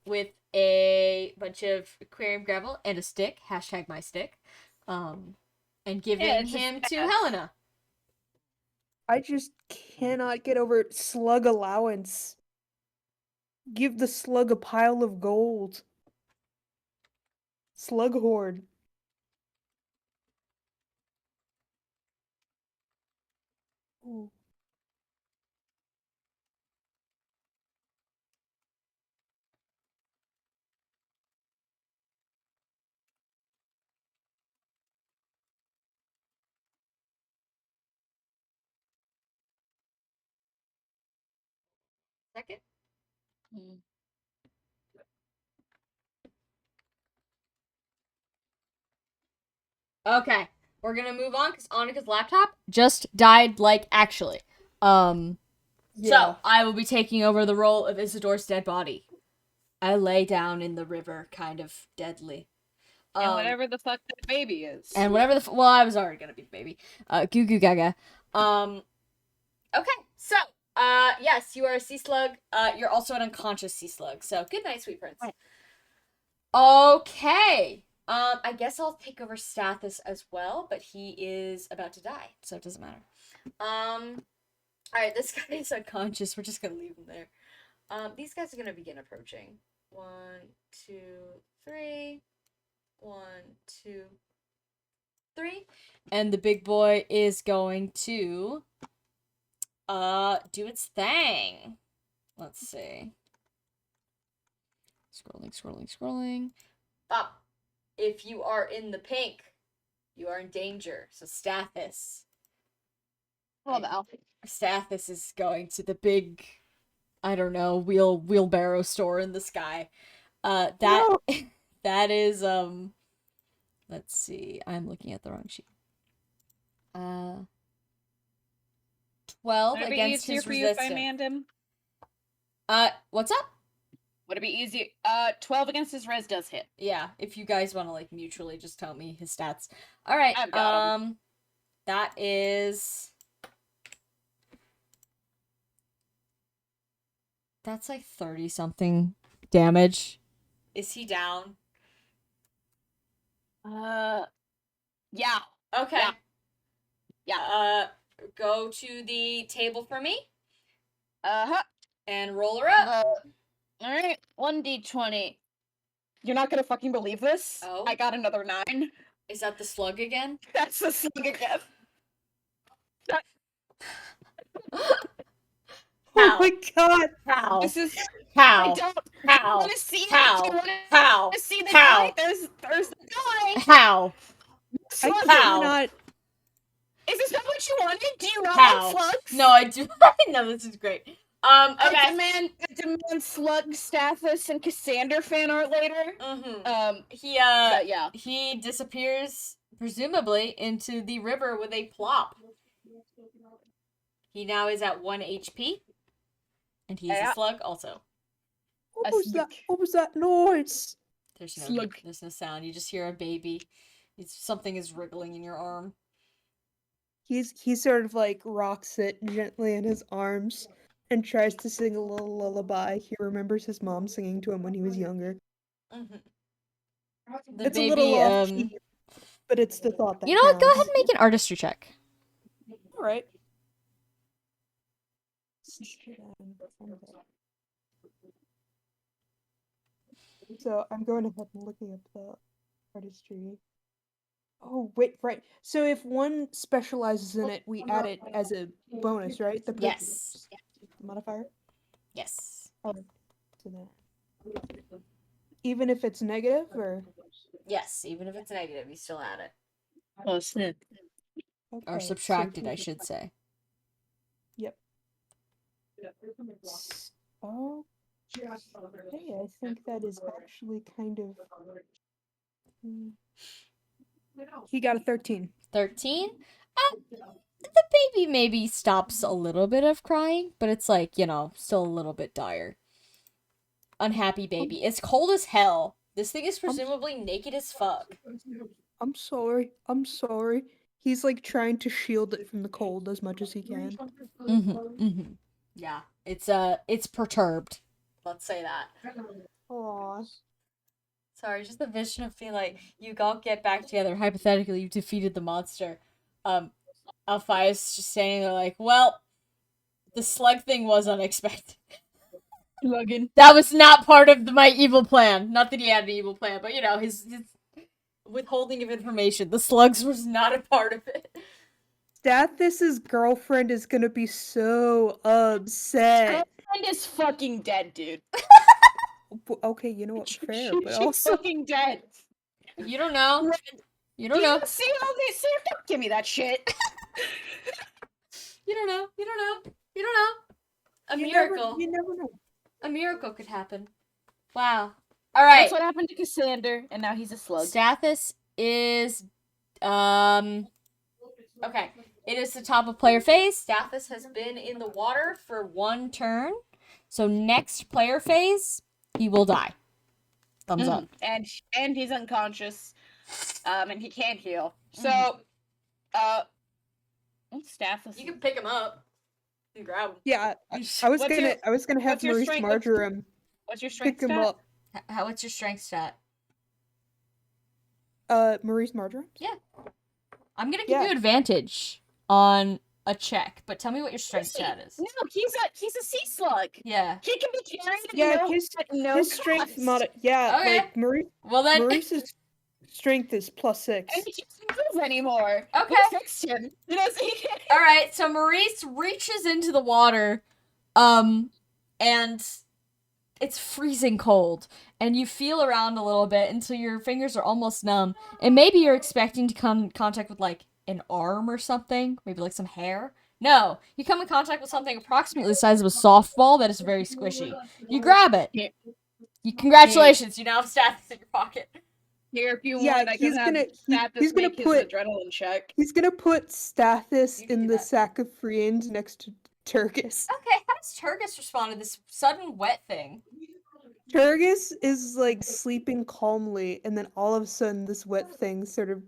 with a bunch of aquarium gravel and a stick, #mystick, and giving him to Helena. I just cannot get over slug allowance. Give the slug a pile of gold. Slug hoard. Ooh. Second. Okay, we're gonna move on because Annika's laptop just died. Like actually, Yeah. So I will be taking over the role of Isidore's dead body. I lay down in the river, kind of deadly. And whatever the fuck that baby is. And whatever the well, I was already gonna be the baby. Goo goo gaga. Okay, so yes, you are a sea slug. You're also an unconscious sea slug. So good night, sweet prince. Right. Okay. I guess I'll take over Stathis as well, but he is about to die, so it doesn't matter. Alright, this guy is unconscious. We're just gonna leave him there. These guys are gonna begin approaching. 1, 2, 3. 1, 2, 3. And the big boy is going to do its thing. Let's see. Scrolling. Up. If you are in the pink, you are in danger. So Stathis. Well, now. Stathis is going to the big, I don't know, wheelbarrow store in the sky. That that is let's see. I'm looking at the wrong sheet. 12 Would it be against easier his for you if I resistance. manned him? What's up? Would it be easy? 12 against his res does hit. Yeah, if you guys want to like mutually just tell me his stats. All right. I've got that is that's like 30 something damage. Is he down? Yeah. Okay. Yeah. Go to the table for me Uh-huh. and roll her up. Alright, 1d20. You're not gonna fucking believe this. Oh. I got another 9. Is that the slug again? That's the slug again. Oh my god! How? This is How? I don't How? want to see How? it. I want How? to see the How? guy. There's the guy. How? Slug. I How? cannot. Is this not what you wanted? Do you not How? want slugs? No, I do. No, this is great. Okay. I demand slug, Stathis, and Cassander fan art later. Mm-hmm. But yeah. He disappears presumably into the river with a plop. He now is at 1 HP, and he's a slug also. What was that? What was that noise? There's Slug. no sound. You just hear a baby. Something is wriggling in your arm. He sort of like rocks it gently in his arms and tries to sing a little lullaby. He remembers his mom singing to him when he was younger. Mm-hmm. It's a little off key, but it's the thought that you know what? Go counts. ahead and make an artistry check. All right. So I'm going ahead and looking up the artistry. Oh, wait, right. So if one specializes in it, we add it as a bonus, right? Yes. The modifier? Yes. Oh, to that. Even if it's negative, or? Yes, even if it's negative, you still add it. Oh, snap. Okay, Or so subtracted, I should say. Yep. Oh. Hey, I think that is actually kind of... He got a 13. 13? The baby maybe stops a little bit of crying, but it's like, still a little bit dire. Unhappy baby. It's cold as hell. This thing is presumably naked as fuck. I'm sorry. He's like trying to shield it from the cold as much as he can. Yeah, it's perturbed. Let's say that. Aww. Sorry, just the vision of feeling like you all get back together. Hypothetically, you defeated the monster. Alphia's just standing there like, well, the slug thing was unexpected. Slugging. That was not part of my evil plan. Not that he had an evil plan, but his withholding of information. The slugs was not a part of it. Stathis's girlfriend is gonna be so upset. Girlfriend is fucking dead, dude. Okay, you know what? Fair, but She's also fucking dead. You don't know. You don't Do know. you see all this? Don't give me that shit. You don't know. You don't know. You don't know. A you miracle. you never know. A miracle could happen. Wow. All right. That's what happened to Cassander, and now he's a slug. Stathis is okay. It is the top of player phase. Stathis has been in the water for 1 turn. So next player phase, he will die. Thumbs up. And he's unconscious. And he can't heal. So Stathis. You can pick him up and grab him. Yeah, I was What's gonna your- I was gonna have what's your Maurice strength- Marjoram What's your strength pick him stat? up. What's your strength stat? Maurice Marjoram? I'm gonna give Yeah. you advantage on a check, but tell me what your strength stat is. No, he's a sea slug. Yeah. He can be carried at Yeah, no his strength cost. yeah, Okay. like Well then. Maurice's strength is +6. And he can't move anymore. Okay. We fixed him. He doesn't. All right. So Maurice reaches into the water, and it's freezing cold, and you feel around a little bit until your fingers are almost numb, and maybe you're expecting to come in contact with like an arm or something, maybe like some hair. No, you come in contact with something approximately the size of a softball that is very squishy. You grab it. Yeah. Congratulations, you now have Stathis in your pocket. Here, if you Yeah, want, I he's can gonna- have he- Stathis he's gonna make his put- adrenaline check. He's gonna put Stathis You can in do the that. sack of friends next to Turgis. Okay, how does Turgis respond to this sudden wet thing? Turgis is like sleeping calmly, and then all of a sudden, this wet thing sort of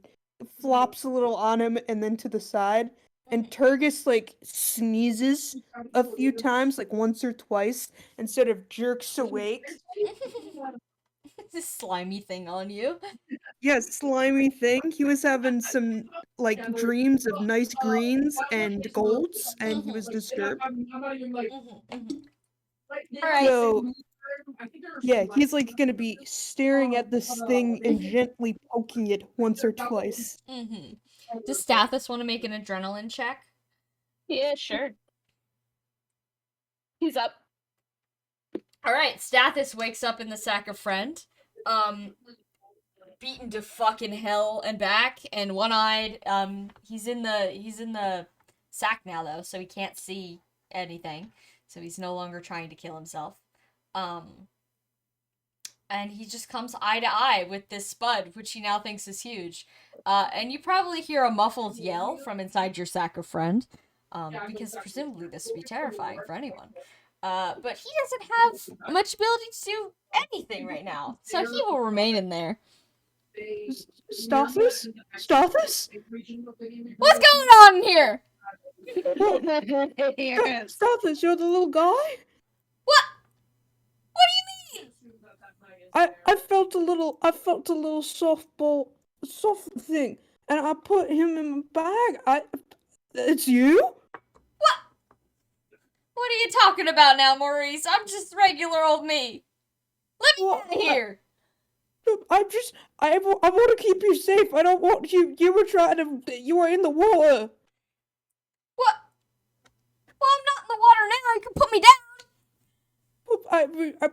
flops a little on him and then to the side. And Turgis like sneezes a few times, like once or twice, and sort of jerks awake. This slimy thing on you. Yeah, slimy thing. He was having some like dreams of nice greens and golds, and he was disturbed. Alright. So yeah, he's like gonna be staring at this thing and gently poking it once or twice. Does Stathis want to make an adrenaline check? Yeah, sure. He's up. Alright, Stathis wakes up in the sack of friend. Beaten to fucking hell and back, and one-eyed. He's in the sack now though, so he can't see anything. So he's no longer trying to kill himself. And he just comes eye to eye with this spud, which he now thinks is huge. And you probably hear a muffled yell from inside your sack of friend, because presumably this would be terrifying for anyone. But he doesn't have much ability to do anything right now, so he will remain in there. Stathis? Stathis? What's going on in here? Stathis, you're the little guy? What? What do you mean? I felt a little soft thing, and I put him in my bag. It's you? What are you talking about now, Maurice? I'm just regular old me. Let me out of here. I want to keep you safe. I don't want you. You were in the water. What? Well, I'm not in the water now. You can put me down.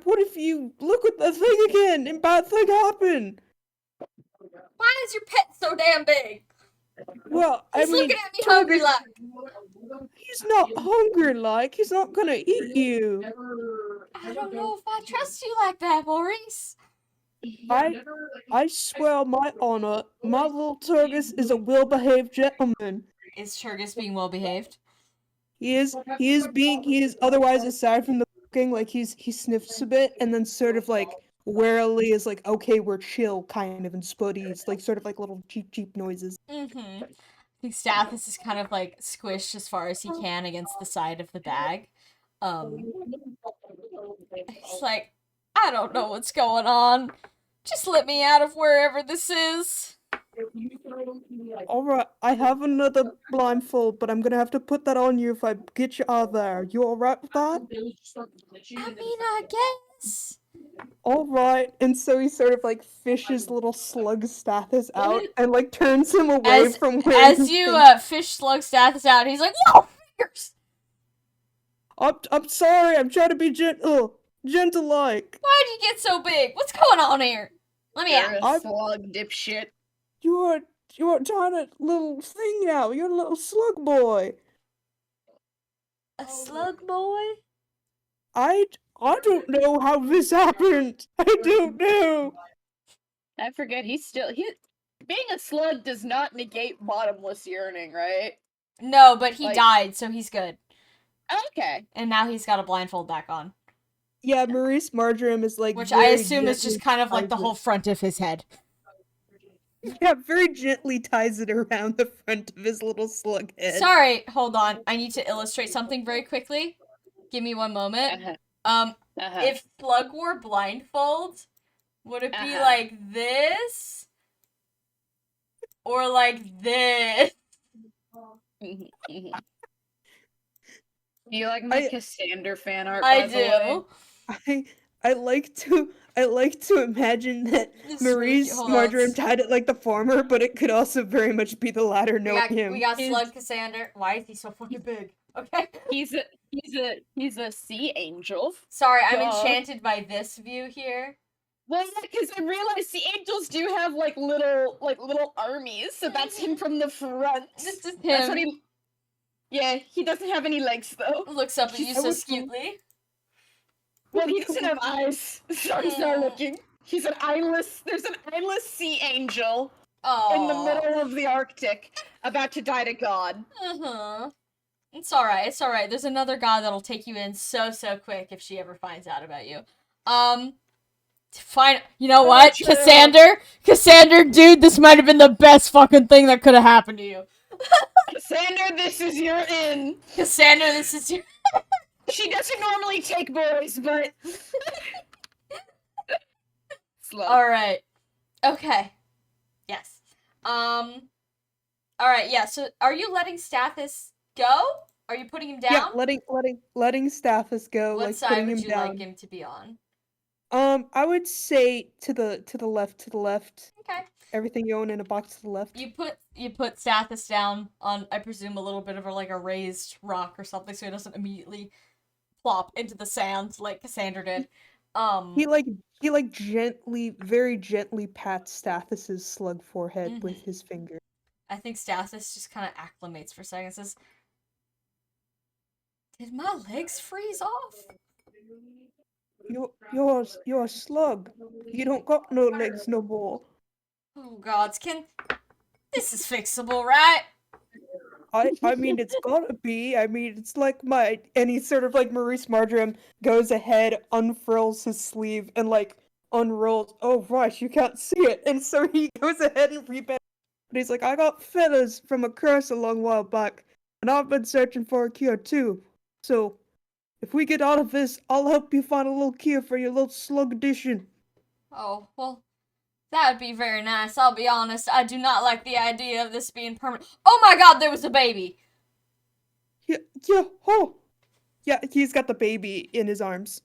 What if you look at the thing again and bad thing happen? Why is your pet so damn big? Well, He's looking at me hungry like. He's not hungry like. He's not gonna eat you. I don't know if I trust you like that, Maurice. I swear on my honor, my little Turgis is a well-behaved gentleman. Is Turgis being well behaved? He is otherwise, aside from the cooking, like he sniffs a bit and then sort of like warily is like, okay, we're chill kind of, and spuddies, like sort of like little cheap noises. I think Stathis is kind of like squished as far as he can against the side of the bag. He's like, I don't know what's going on. Just let me out of wherever this is. Alright, I have another blindfold, but I'm gonna have to put that on you if I get you out of there. You alright with that? I mean, I guess. all right. And so he sort of like fishes little slug Stathis out and like turns him away As from where as he you thinks- fish slug Stathis out, he's like, "Whoa, fingers! I'm sorry. I'm trying to be gentle-like. Why'd you get so big? What's going on here? Let me You're out." a I'm- slug dipshit. You're a tiny little thing now. You're a little slug boy. A slug boy? I don't know how this happened. I don't know. I forget he being a slug does not negate bottomless yearning, right? No, but he Like- died, so he's good. Okay. And now he's got a blindfold back on. Yeah, Maurice Marjoram is like Which I very assume is just gently kind of like the ties whole front of his head. Yeah, very gently ties it around the front of his little slug head. Sorry, hold on. I need to illustrate something very quickly. Give me one moment. Uh-huh. If Slug wore blindfold, would it be Uh-huh. like this? Or like this? Mhm, mhm. Do you like my I- Cassander fan art? I by the way? do. I like to imagine that This is really Maurice cute. Hold on, Marjoram let's- tied it like the former, but it could also very much be the latter. We Knowing got, him. we got He's- Slug Cassander. Why is he so fucking big? Okay. He's a sea angel. Sorry, I'm Duh. enchanted by this view here. Well, because I realized sea angels do have like little armies, so that's him from the front. This is That's what him. he. Yeah, he doesn't have any legs though. Looks up at you I so would- cutely. Well, he doesn't have eyes, so he's not looking. He's an eyeless. There's an eyeless sea angel Oh. in the middle of the Arctic, about to die to God. Uh-huh. It's alright, it's alright. There's another god that'll take you in so quick if she ever finds out about you. Fine. You know what? true. Cassander, dude, this might have been the best fucking thing that could have happened to you. Cassander, this is your in. Cassander, this is your... She doesn't normally take boys, but. Slow. Alright. Okay. Yes. Alright, yeah, so are you letting Stathis go? Are you putting him down? Yeah, letting Stathis go, What like side putting would him you down. like him to be on? I would say to the left. Okay. Everything you own in a box to the left. You put Stathis down on, I presume, a little bit of a raised rock or something, so he doesn't immediately plop into the sand like Cassander did. He gently, very gently pats Stathis's slug forehead with his finger. I think Stathis just kind of acclimates for a second. Says, "Did my legs freeze off?" You're a slug. You don't got no legs no more. Oh gods, this is fixable, right? I mean, it's gotta be. I mean, it's like and he sort of like Maurice Marjoram goes ahead, unfurls his sleeve, and like unrolls. Oh, right, you can't see it. And so he goes ahead and rebends. But he's like, I got feathers from a curse a long while back, and I've been searching for a cure too. So, if we get out of this, I'll help you find a little cure for your little slug addition. Oh, well, that would be very nice. I'll be honest, I do not like the idea of this being permanent. Oh my god, there was a baby! Yeah, oh. Yeah, he's got the baby in his arms.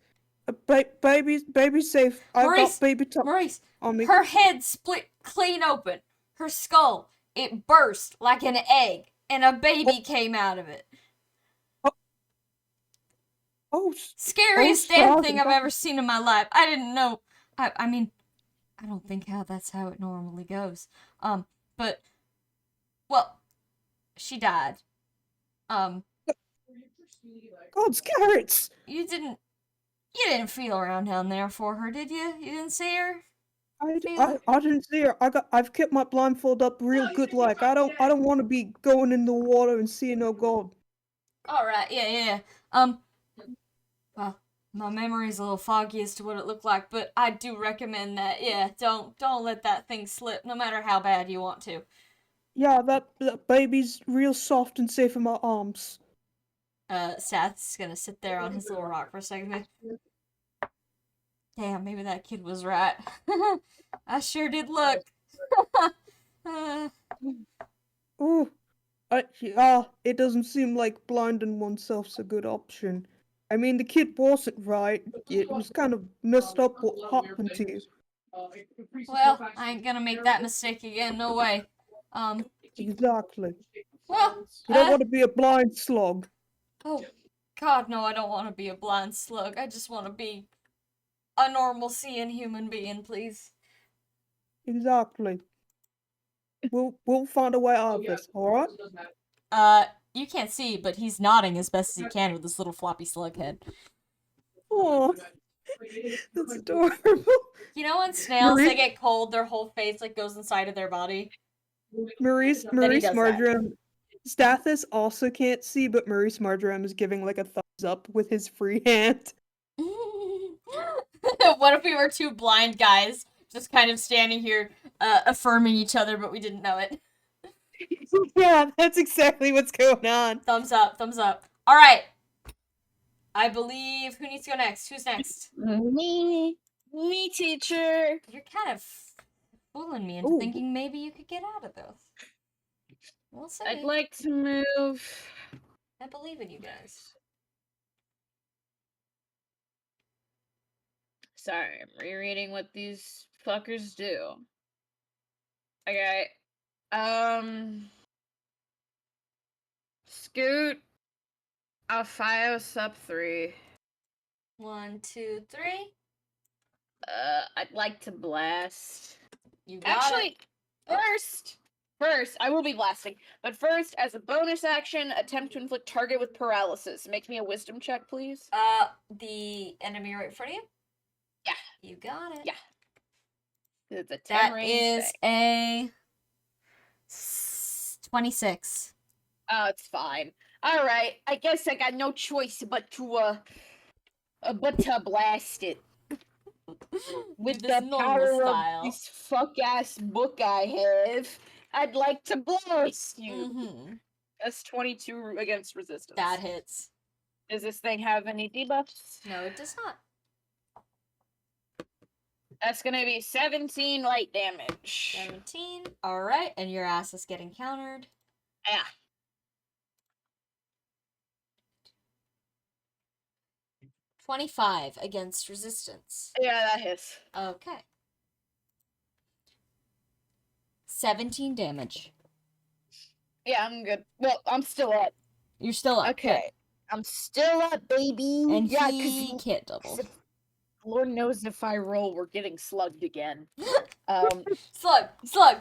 Baby's safe. I've Maurice, got baby top Maurice, on me. her head split clean open. Her skull, it burst like an egg, and a baby came out of it. Scariest damn thing I've ever seen in my life. I didn't know. I mean, I don't think that's how it normally goes. But, well, she died. God's carrots! You didn't feel around down there for her, did you? You didn't see her? I didn't see her. I've kept my blindfold up real good like. I don't want to be going in the water and seeing no God. Alright, yeah. Well, my memory's a little foggy as to what it looked like, but I do recommend that, yeah, don't let that thing slip, no matter how bad you want to. Yeah, that baby's real soft and safe in my arms. Seth's gonna sit there on his little rock for a second. Damn, maybe that kid was right. I sure did look. Ooh. It doesn't seem like blinding oneself's a good option. I mean, the kid wasn't right. It was kind of messed up what happened to you. Well, I ain't gonna make that mistake again. No way. Exactly. Well, You don't want to be a blind slug. oh, God, no, I don't want to be a blind slug. I just want to be a normal seeing human being, please. Exactly. We'll find a way out of this, alright? You can't see, but he's nodding as best as he can with his little floppy slug head. Oh, that's adorable. You know when snails, Marie- they get cold, their whole face, like, goes inside of their body? Maurice Then he does that. Marjoram. Stathis also can't see, but Maurice Marjoram is giving like a thumbs up with his free hand. What if we were two blind guys just kind of standing here affirming each other, but we didn't know it? Yeah, that's exactly what's going on. Thumbs up, thumbs up. All right. I believe, who needs to go next? Who's next? Me, teacher. You're kind of fooling me into Ooh. thinking maybe you could get out of this. We'll see. I'd like to move. I believe in you guys. Sorry, I'm rereading what these fuckers do. Okay. Scoot. Alfio sub 3. 1, 2, 3. I'd like to blast. You got Actually, it. first, I will be blasting. But first, as a bonus action, attempt to inflict target with paralysis. Make me a wisdom check, please. The enemy right in front of you? Yeah. You got it. Yeah. It's a 10 That range is thing. a 26. Oh, it's fine. Alright, I guess I got no choice but to blast it. With Do this the normal power style. of this fuck-ass book I have, I'd like to blast you. Mm-hmm. That's 22 against resistance. That hits. Does this thing have any debuffs? No, it does not. That's gonna be 17 light damage. 17. Alright, and your ass is getting countered. Yeah. $25 against resistance. Yeah, that hits. Okay. 17 damage. Yeah, I'm good. Well, I'm still up. You're still up. Okay. Good. I'm still up, baby. And yeah, he can't double. Lord knows if I roll, we're getting slugged again. Slug. Sorry,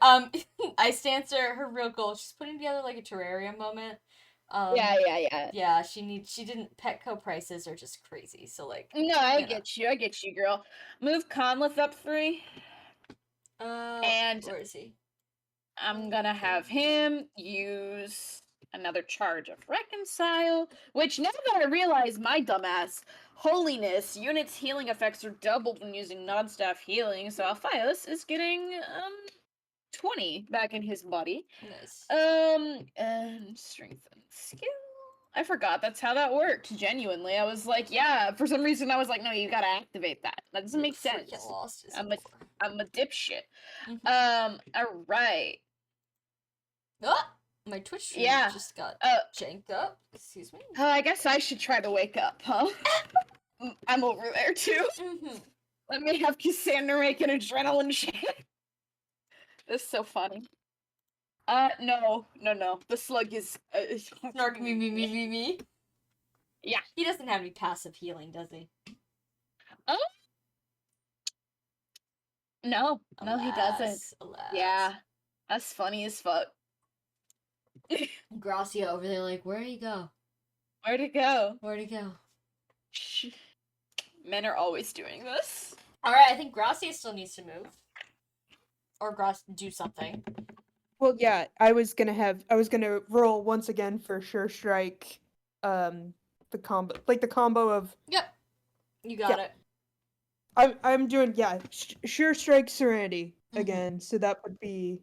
I stance her real goal. She's putting together like a terrarium moment. Yeah. Yeah, she didn't, Petco prices are just crazy. So like. No, I get you, girl. Move Conleth up 3. And where is he? I'm gonna have him use another charge of Reconcile, which now that I realize my dumbass, Holiness, units healing effects are doubled when using non-staff healing, so Alphios is getting 20 back in his body. Nice. Strength and skill. I forgot that's how that worked, genuinely. I was like, yeah, for some reason I was like, no, you gotta activate that. That doesn't make sense. Freaking lost his I'm a dipshit. Mhm. Alright. Oh, my Twitch stream Yeah. just got janked up. Excuse me. I guess I should try to wake up, huh? I'm over there too. Mm-hmm. Let me have Cassandra make an adrenaline check. This is so funny. No. The slug is Snark me. Yeah. He doesn't have any passive healing, does he? No, he doesn't. Alas. Yeah, that's funny as fuck. Gracia over there, like, where'd he go? Where'd it go? Men are always doing this. Alright, I think Gracia still needs to move. Or do something. Well, yeah, I was gonna roll once again for Sure Strike, the combo of. Yep. You got it. I'm doing Sure Strike Serenity again, so that would be.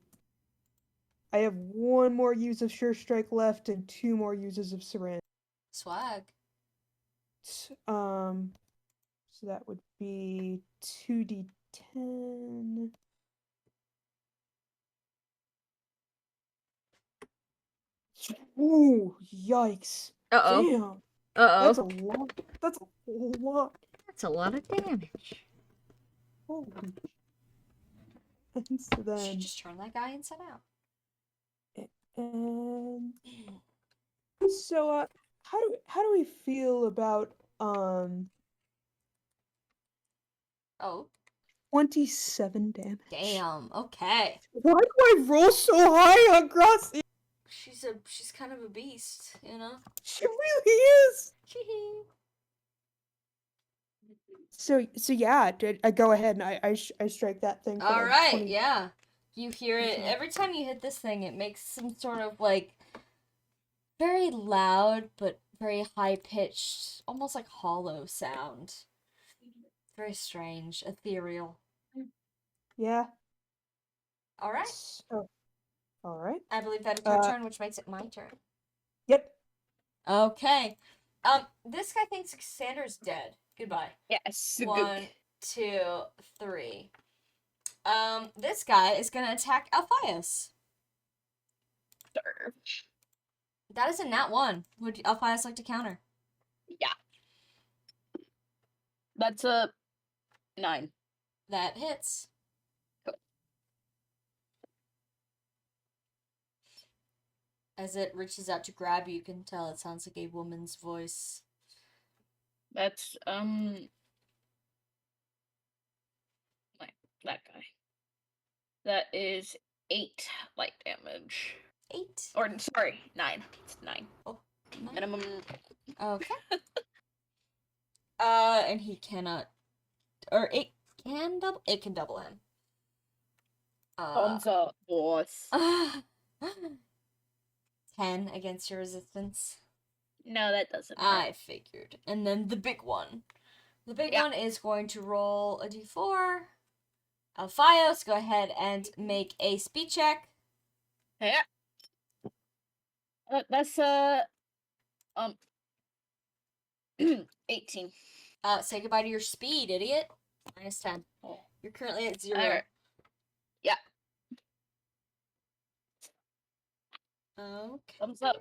I have one more use of Sure Strike left and 2 more uses of Serenity. Swag. So that would be 2d10. Ooh, yikes. Uh-oh. Damn. That's a Uh-oh. lot. That's a whole lot. That's a lot of damage. Holy. And so Should then, just turn that guy inside out. and so how do we feel about Oh, 27 damage? damn. Okay. Why do I roll so high on Gracia? She's kind of a beast, you know? She really is. So yeah, I go ahead and I strike that thing for All like right, 20. yeah. You hear it Okay. every time you hit this thing. It makes some sort of like very loud but very high pitched, almost like hollow sound. Very strange, ethereal. Yeah. All right. So, all right. I believe that is your turn, which makes it my turn. Yep. Okay. This guy thinks Xander's dead. Goodbye. Yes. 1, 2, 3. This guy is gonna attack Alphias. Sure. That is a nat 1. Would Alphias like to counter? Yeah. That's a 9. That hits. Cool. As it reaches out to grab you, you can tell it sounds like a woman's voice. That's that guy. That is 8 light damage. 8. Or sorry, 9. It's 9. Oh, 9. Minimum. Okay. And he cannot, or it can double. It can double him. Thumbs up, boss. 10 against your resistance. No, that doesn't. I figured. And then the big one. The big one is going to roll a d4. Alphios, go ahead and make a speed check. Yeah. That's 18. Say goodbye to your speed, idiot. -10. Oh. You're currently at 0. Alright. Yeah. Okay. Thumbs up.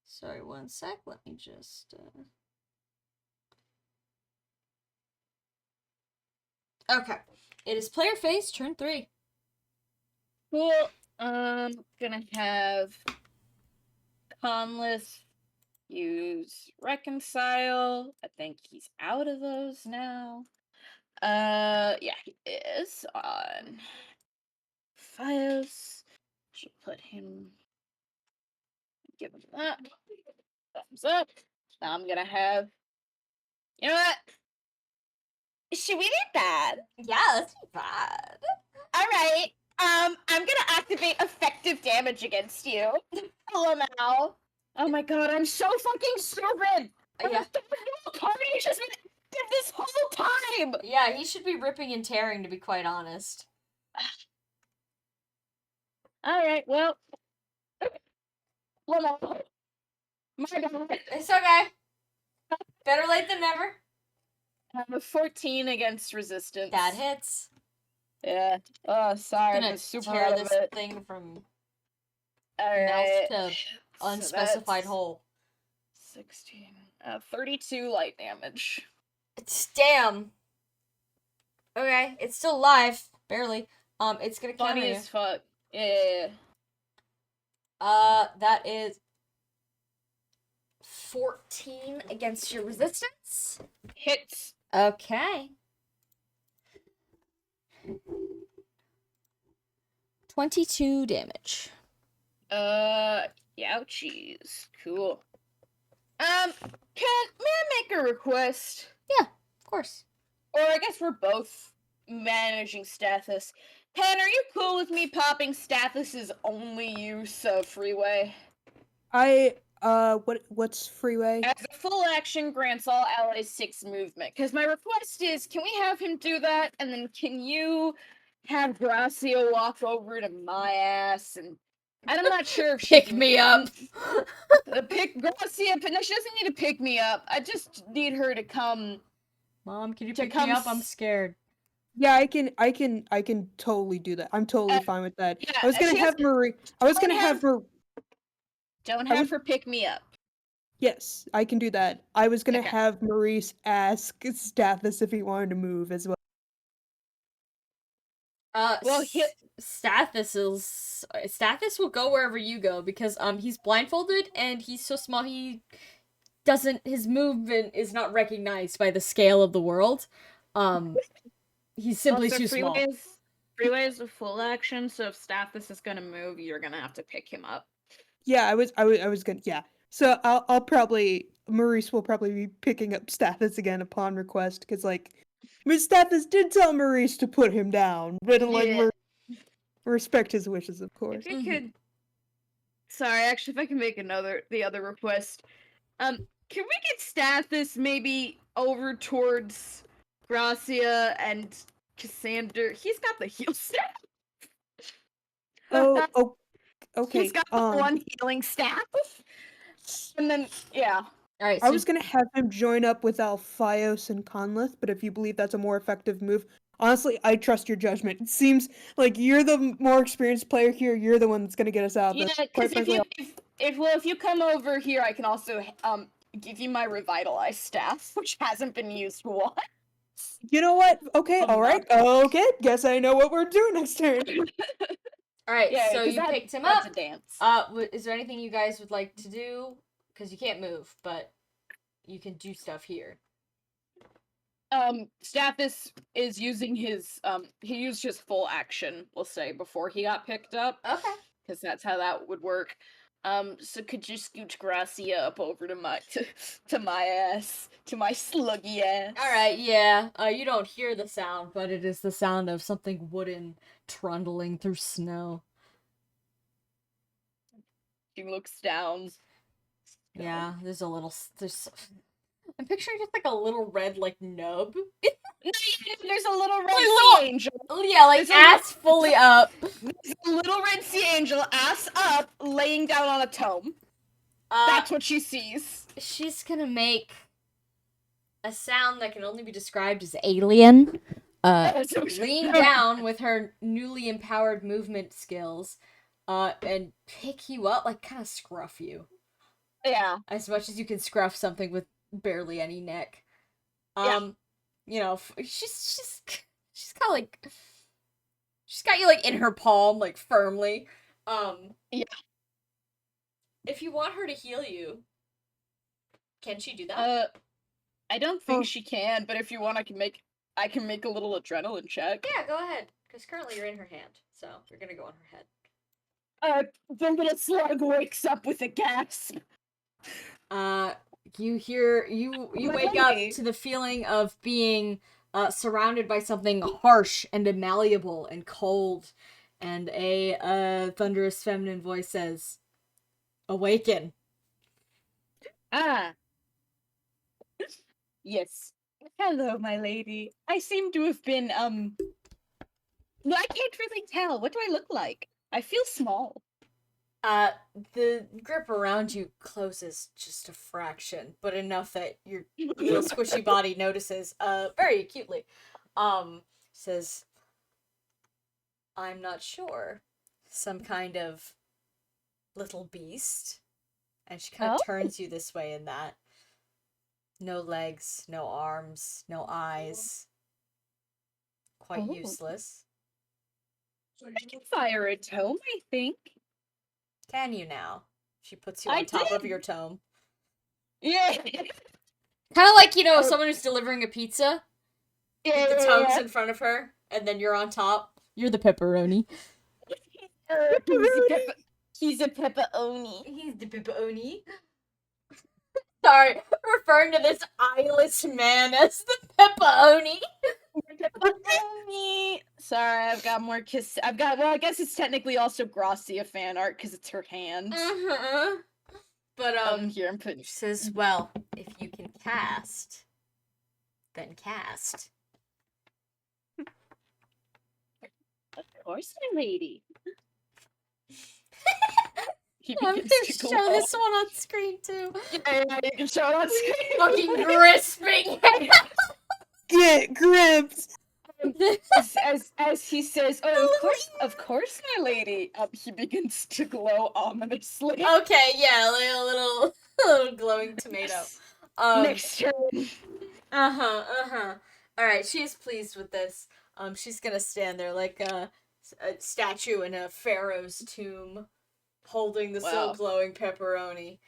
Sorry, one sec. Let me just. Okay. It is player phase, turn 3. Cool. Gonna have Conless use reconcile. I think he's out of those now. Yeah, he is on Fios. Should put him. Give him that. Thumbs up. Now I'm gonna have. You know what? Should we be bad? Yeah, that's not bad. Alright. I'm gonna activate effective damage against you. LMAO. Oh my god, I'm so fucking stupid! Yeah. The whole party's just been active this whole time! Yeah, he should be ripping and tearing, to be quite honest. Alright, well. LMAO. My bad. It's okay. Better late than never. I'm a 14 against resistance. That hits. Yeah. Oh, sorry, Gonna I'm super tear out this of it. thing from Alright. mouth to unspecified hole. 16. 32 light damage. Damn. Okay, it's still alive, barely. It's gonna counter Funny you. as fuck. Yeah. That is 14 against your resistance. Hits. Okay. 22 damage. Ouchies. Cool. May I make a request? Yeah, of course. Or I guess we're both managing Stathis. Pen, are you cool with me popping Stathis's only use of freeway? What's freeway? As a full action grants all allies 6 movement. Because my request is, can we have him do that? And then can you have Gracia walk over to my ass? And I'm not sure if she Pick me up. Pick Gracia, but no, she doesn't need to pick me up. I just need her to come. Mom, can you To pick me come up? I'm scared. Yeah, I can totally do that. I'm totally fine with that. yeah, I was gonna she have has- Marie. I was gonna have her. Don't I have would- her pick me up. Yes, I can do that. I was gonna Okay. have Maurice ask Stathis if he wanted to move as well. Well, Stathis will go wherever you go because he's blindfolded and he's so small his movement is not recognized by the scale of the world. He's simply also, too small. Freeway is a full action, so if Stathis is gonna move, you're gonna have to pick him up. Yeah, I was gonna. Yeah, so I'll probably Maurice will probably be picking up Stathis again upon request because like Miss Stathis did tell Maurice to put him down, but like Yeah. respect his wishes, of course. If you could, sorry, actually, if I can make the other request, can we get Stathis maybe over towards Gracia and Cassander? He's got the heal staff. Oh, okay. He's got the one healing staff. And then, yeah. All right, I so was gonna have him join up with Alphios and Conleth, but if you believe that's a more effective move, honestly, I trust your judgment. It seems like you're the more experienced player here. You're the one that's gonna get us out. Yeah, Quite because frankly, if you come over here, I can also give you my revitalized staff, which hasn't been used once. you know what? Okay, all right. Okay, guess I know what we're doing next turn. all right, Yeah, so 'cause you picked him that's up. a dance. Is there anything you guys would like to do? Because you can't move, but you can do stuff here. Stathis is using his he used his full action, we'll say, before he got picked up. Okay. Because that's how that would work. So could you scooch Gracia up over to my to my sluggy ass? All right, yeah. You don't hear the sound, but it is the sound of something wooden trundling through snow. He looks down. Yeah, there's. I'm picturing just like a little red like nub. There's a little red Like sea little- angel. Yeah, like There's a ass fully up. There's a little red sea angel, ass up, laying down on a tome. That's what she sees. She's gonna make a sound that can only be described as alien. Lean down with her newly empowered movement skills, and pick you up, like kind of scruff you. Yeah. As much as you can scruff something with barely any neck. You know, she's got like she's got you like in her palm, like firmly. Yeah. If you want her to heal you, can she do that? I don't think she can, but if you want, I can make a little adrenaline check. Yeah, go ahead. Because currently you're in her hand, so you're gonna go on her head. The little slug wakes up with a gasp. You wake up to the feeling of being surrounded by something harsh and malleable and cold, and a thunderous feminine voice says, "Awaken." Ah. Yes. Hello, my lady. I seem to have been, I can't really tell. What do I look like? I feel small. The grip around you closes just a fraction, but enough that your little squishy body notices, very acutely. Says, "I'm not sure. Some kind of little beast." And she kind of turns you this way and that. No legs, no arms, no eyes. Quite useless. I can fire a tome, I think. Can you now? She puts you on top of your tome. Yeah. Kind of like, someone who's delivering a pizza. Yeah, The tome's in front of her, and then you're on top. You're the pepperoni. He's a pepperoni. He's the pepperoni. Sorry, referring to this eyeless man as the pepperoni. Sorry, I've got more kiss. Well, I guess it's technically also Gracia fan art because it's her hand. But here I'm putting. She says, "Well, if you can cast, then cast." Of course, my lady. I'm gonna show this one on screen too. Yeah, you can show it on screen. Fucking grisping. Get gripped. as he says, "Oh, of course, my lady." He begins to glow ominously. Okay, yeah, like a little, a little glowing tomato. Next turn. All right, she's pleased with this. She's gonna stand there like a statue in a pharaoh's tomb, holding the still Wow. glowing pepperoni.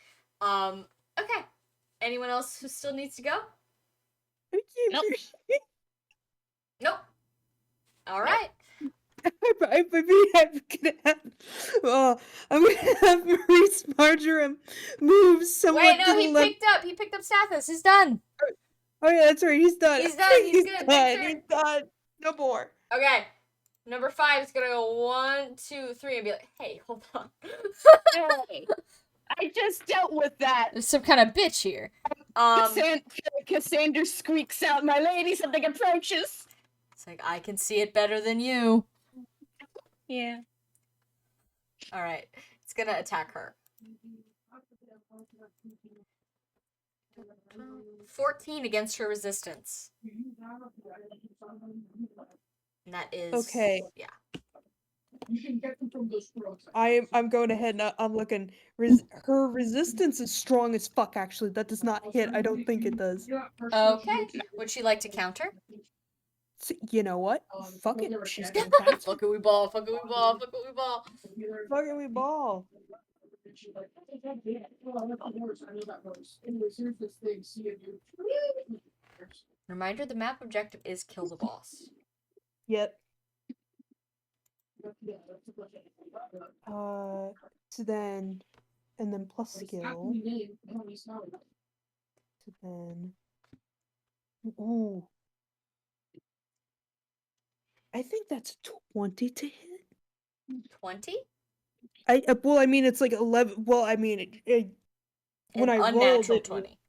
Okay. Anyone else who still needs to go? Nope. Nope. All right. I'm gonna have, oh, I'm gonna have Maurice Marjoram move somewhat Wait, no, to the left. he picked up Stathis. He's done. Oh yeah, that's right. He's done. He's done. He's good. done. Next turn. He's done. No more. Okay. Number 5 is gonna go 1, 2, 3, and be like, "Hey, hold on." Hey, I just dealt with that. There's some kind of bitch here. Cassandra squeaks out, "My lady, something approaches." It's like, I can see it better than you. Yeah. All right, it's gonna attack her. 14 against her resistance. And that is Okay. Yeah. I'm going ahead and I'm looking. Her resistance is strong as fuck. Actually, that does not hit. I don't think it does. Okay. Would she like to counter? You know what? Fuck it. She's gonna counter. Fuck it, we ball. Fuck it, we ball. Fuck it, we ball. Fucking we ball. Reminder: the map objective is kill the boss. Yep. So then, and then plus skill. So then, ooh. I think that's 20 to hit. 20? Well, I mean, it's like 11. Well, I mean, when I rolled unnatural it, 20.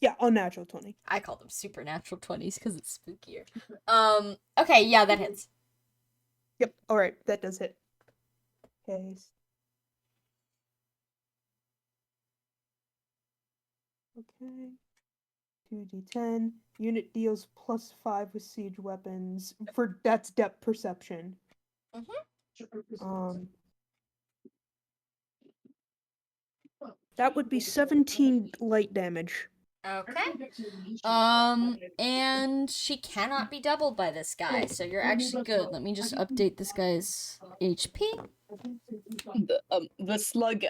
Yeah, unnatural 20. I call them supernatural 20s because it's spookier. Okay, yeah, that hits. Yep. All right, that does hit. Okay. Okay. 2d10. Unit deals +5 with siege weapons. That's depth perception. That would be 17 light damage. Okay. And she cannot be doubled by this guy, so you're actually good. Let me just update this guy's HP. The slug,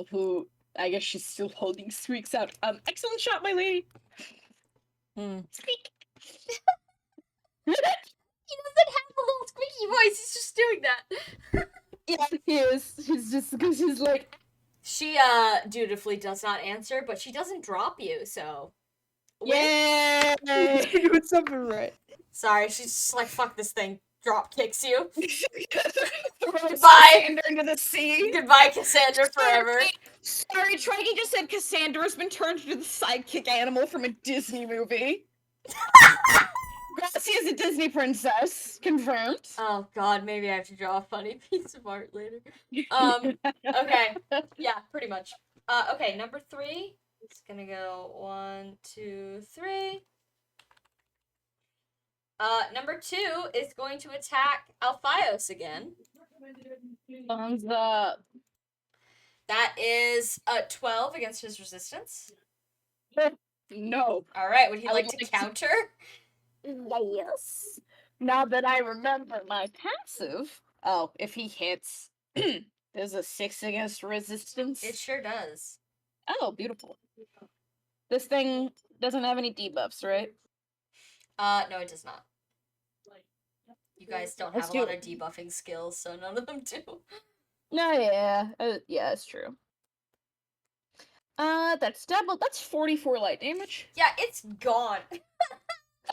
who I guess she's still holding, squeaks out, "Excellent shot, my lady." He Squeak. doesn't have a little squeaky voice, he's just doing that. Yeah, he is. He's just because he's like. She dutifully does not answer, but she doesn't drop you, so Yay! You're doing something right. sorry, she's just like, fuck this thing. Drop kicks you. Goodbye. Goodbye. Into the sea. Goodbye, Cassandra, forever. Sorry, Treggy just said Cassandra's been turned into the sidekick animal from a Disney movie. Gracie is a Disney princess. Confirmed. Oh god, maybe I have to draw a funny piece of art later. Okay. Yeah, pretty much. Okay, number 3. It's gonna go 1, 2, 3. Number 2 is going to attack Alphios again. Thumbs up. That is 12 against his resistance. No. Alright, would he I like would to like to- counter? Yes. Now that I remember my passive. Oh, if he hits, there's a 6 against resistance. It sure does. Oh, beautiful. This thing doesn't have any debuffs, right? No, it does not. You guys don't Let's have a do lot it. of debuffing skills, so none of them do. No, yeah. Yeah, that's true. That's double. That's 44 light damage. Yeah, it's gone.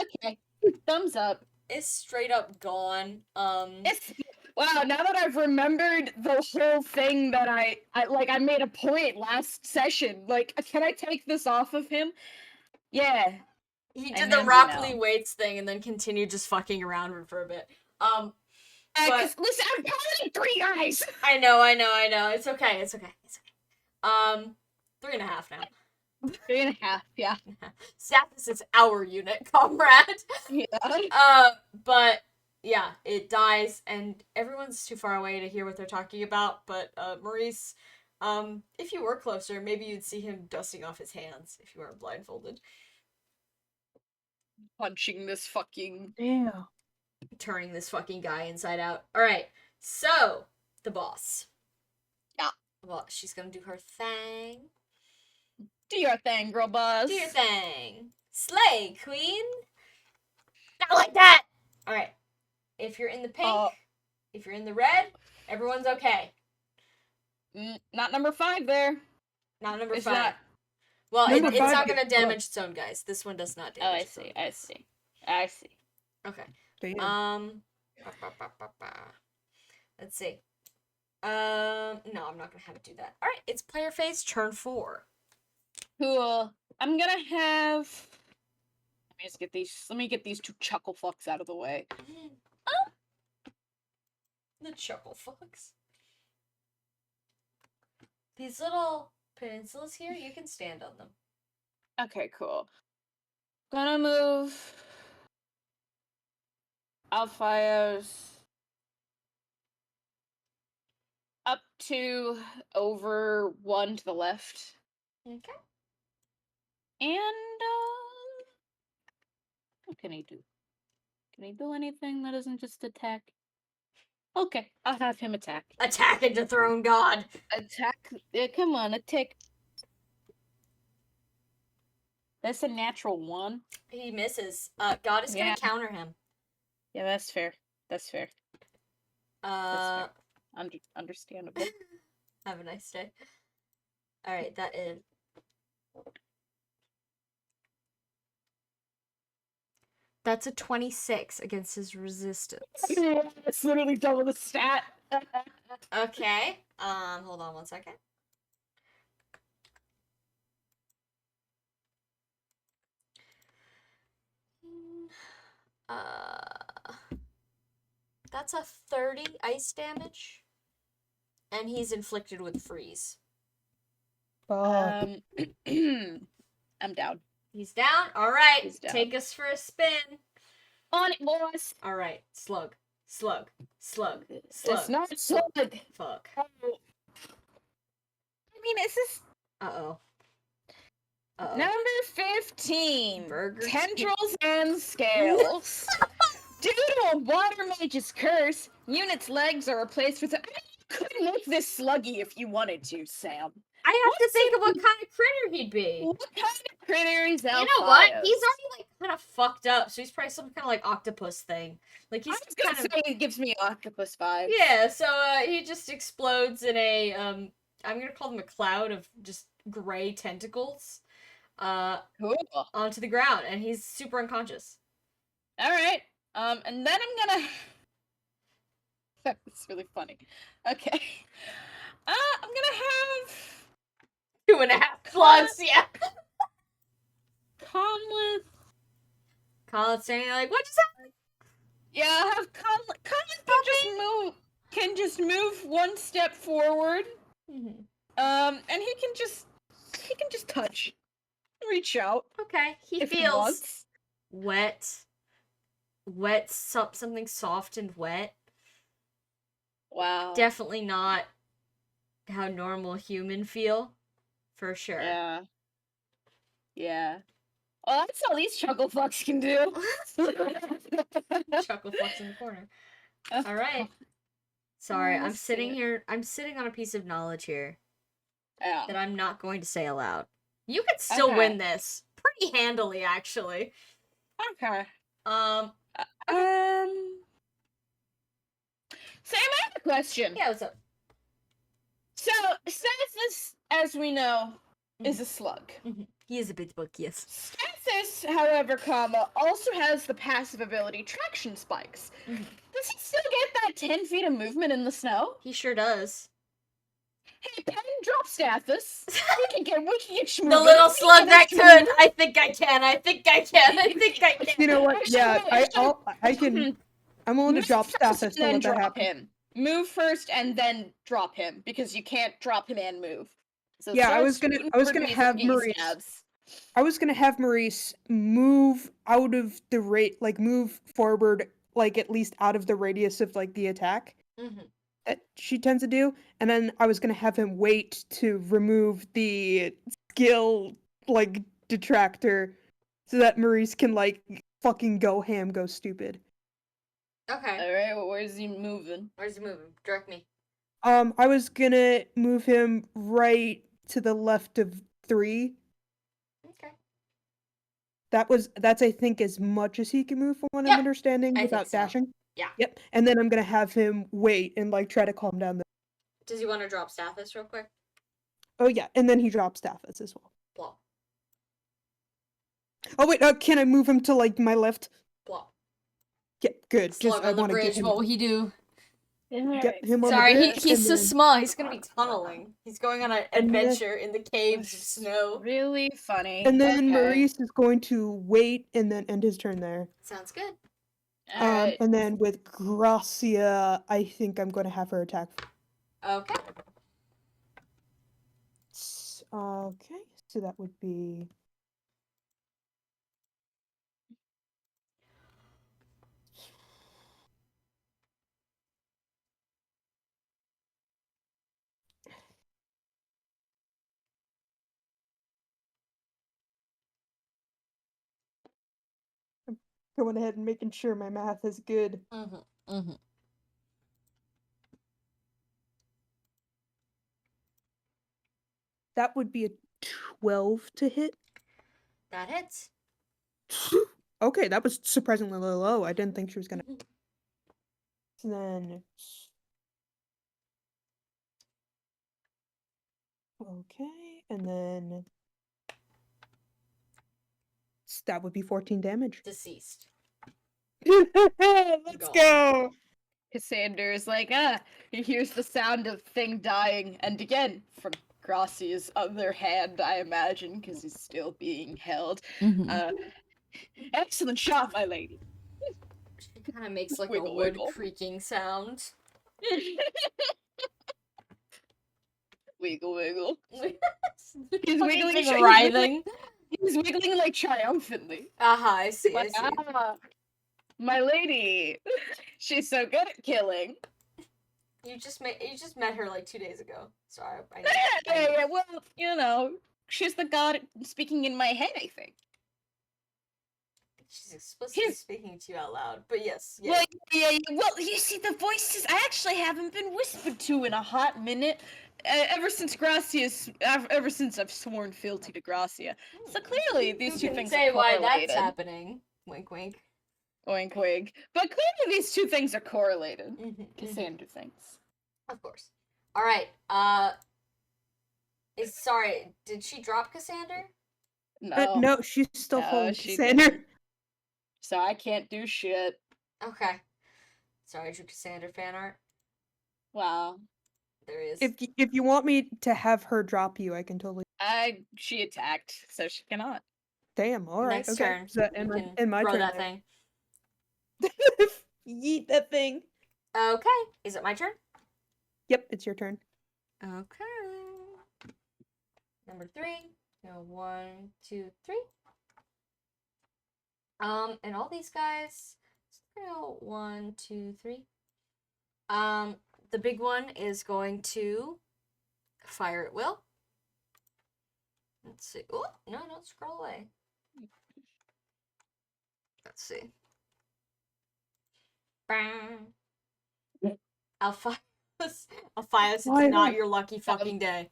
Okay. Thumbs up. It's straight up gone. It's wow, now that I've remembered the whole thing that I made a point last session. Like, can I take this off of him? Yeah. He I did the remember Rock now. Lee Waits thing and then continued just fucking around for a bit. But- 'Cause listen, I'm calling 3 guys! I know. It's okay. 3.5 now. 3.5, yeah. Stathis is our unit, comrade. Yeah. But yeah, it dies, and everyone's too far away to hear what they're talking about. But Maurice, if you were closer, maybe you'd see him dusting off his hands if you weren't blindfolded, Punching this fucking... Yeah. turning this fucking guy inside out. All right, so the boss. Yeah. Well, she's gonna do her thing. Do your thing, girl boss. Do your thing. Slay, queen. Not like that. All right. If you're in the pink, if you're in the red, everyone's okay. Not number 5 there. Not number It's 5. not. Well, Number it's five not gets going to damage its own guys. This one does not Oh, damage I its own see, guys. I see. Okay. Damn. Let's see. No, I'm not going to have it do that. All right, it's player phase, turn 4. Cool. I'm gonna have... Let me get these 2 chuckle fucks out of the way. The chuckle fucks. These little peninsulas here, you can stand on them. Okay, cool. Gonna move... Alphaios up to over 1 to the left. Okay. And, what can he do? Can he do anything that isn't just attack? Okay, I'll have him attack. Attack into Throne God. Attack? Come on, attack. That's a natural 1. He misses. God is going to counter him. Yeah, that's fair. That's fair. Understandable. Have a nice day. Alright, that is. That's a 26 against his resistance. It's literally double the stat. Okay. Hold on one second. That's a 30 ice damage. And he's inflicted with freeze. Oh. I'm down. He's down? Alright. He's down. Take us for a spin. On it, boys. Alright. Slug. Slug. Slug. It's Slug. not slug. Fuck. I mean, is this Uh-oh. Uh-oh. number 15? Burgers. Tendrils and scales. Due to a water mage's curse, unit's legs are replaced with. I mean, you could make this sluggy if you wanted to, Sam. I have to think of what kind of critter he'd be. What kind of critter is You know what? He's already like kind of fucked up, so he's probably some kind of like octopus thing. Like I he's was gonna kind of say it gives me octopus vibes. yeah. So he just explodes in a I'm gonna call them a cloud of just gray tentacles, Cool. onto the ground, and he's super unconscious. All right. And then I'm gonna. That's really funny. Okay. I'm gonna have 2.5 slugs. Yeah. Conleth. Colin's saying like, what just happened? Yeah, I'll have Conleth can just move 1 step forward. Mm-hmm. And he can just touch, reach out Okay, he if he feels wants. wet, something soft and wet. Wow. Definitely not how normal human feel, for sure. Yeah. Yeah. Well, that's all these chuckle fucks can do. Chuckle fucks in the corner. All right. Sorry, I'm Let's sitting see. here. I'm sitting on a piece of knowledge here Yeah. that I'm not going to say aloud. You could still Okay. win this pretty handily, actually. Okay. Um. Sam, I have a question. Yeah. What's up? So, Stathis, as we know, is a slug. He is a bit book, yes. Stathis, however, also has the passive ability Traction Spikes. Mhm. Does he still get that 10 feet of movement in the snow? He sure does. Hey, pen drop Stathis. We can get schmoovin'. The little We slug can that get could. schmoovin'. I think I can. I think I can. I think I can. You know what? Actually, Yeah, actually- I can. I'm willing to Move drop first Stathis and to then let that drop happen. him. Move first and then drop him because you can't drop him and move. So Yeah, I was start gonna shooting have getting Maurice. stabs. I was gonna have Maurice move out of the move forward, like at least out of the radius of like the attack Mm-hmm. that she tends to do, and then I was gonna have him wait to remove the skill like detractor, so that Maurice can like fucking go ham, go stupid. Okay. Alright, well, where's he moving? Where's he moving? Direct me. I was gonna move him right to the left of 3. Okay. That's I think as much as he can move from what Yep, I'm understanding I think without so. dashing. Yeah. Yep. And then I'm gonna have him wait and like try to calm down the. Does he want to drop Stathis real quick? Oh yeah, and then he drops Staffus as well. Blow. Oh wait, can I move him to like my left? Blow. Yep, good. Slug I on the want to get bridge. him. What will he do? Get him on Sorry, the bridge. he's and so then- small. He's gonna be tunneling. He's going on an And then- adventure in the caves of snow. Really funny. And then okay. Maurice is going to wait and then end his turn there. Sounds good. Alright. And then with Gracia, I think I'm going to have her attack. Okay. Okay, so that would be. I'm going ahead and making sure my math is good. Mm-hmm. Mm-hmm. That would be a 12 to hit. That hits. Okay, that was surprisingly low. I didn't think she was gonna. And then. Okay, and then. That would be 14 damage. Deceased. Let's Gone. go! Cassandra's like, he hears the sound of thing dying, and again, from Gracia's other hand, I imagine, because he's still being held. Mm-hmm. Excellent shot, my lady. She kind of makes like Wiggle, a wood wiggle. creaking sound. Wiggle, wiggle. He's wiggling, he's writhing. He's wiggling like triumphantly. Aha, I see, I Like, see. my lady, she's so good at killing. You just met her like 2 days ago. Sorry, I Yeah, well, you know, she's the god speaking in my head, I think. She's explicitly He's- speaking to you out loud, but yes, yeah. Well, yeah, well, you see, the voices, I actually haven't been whispered to in a hot minute. Ever since I've sworn fealty to Gracia. So clearly, these You two can things say are why correlated. that's happening. Wink, wink. Oink, wink. But clearly, these two things are correlated. Mm-hmm. Cassandra thinks. Of course. All right. Sorry. Did she drop Cassander? No, No, she's still No, holding she Cassandra. didn't. So I can't do shit. Okay. Sorry, I drew Cassander fan art. Wow. There is. If you want me to have her drop you, I can totally. She attacked, so she cannot. Damn. All right. Next okay. turn, So you can in my throw turn. that then. thing. Yeet that thing. Okay. Is it my turn? Yep, it's your turn. Okay. Number 3. Go 1, 2, 3. And all these guys. Go 1, 2, 3. The big one is going to fire at will. Let's see. Oh, no, don't scroll away. Let's see. Bang. Alphios, it's not your lucky fucking day.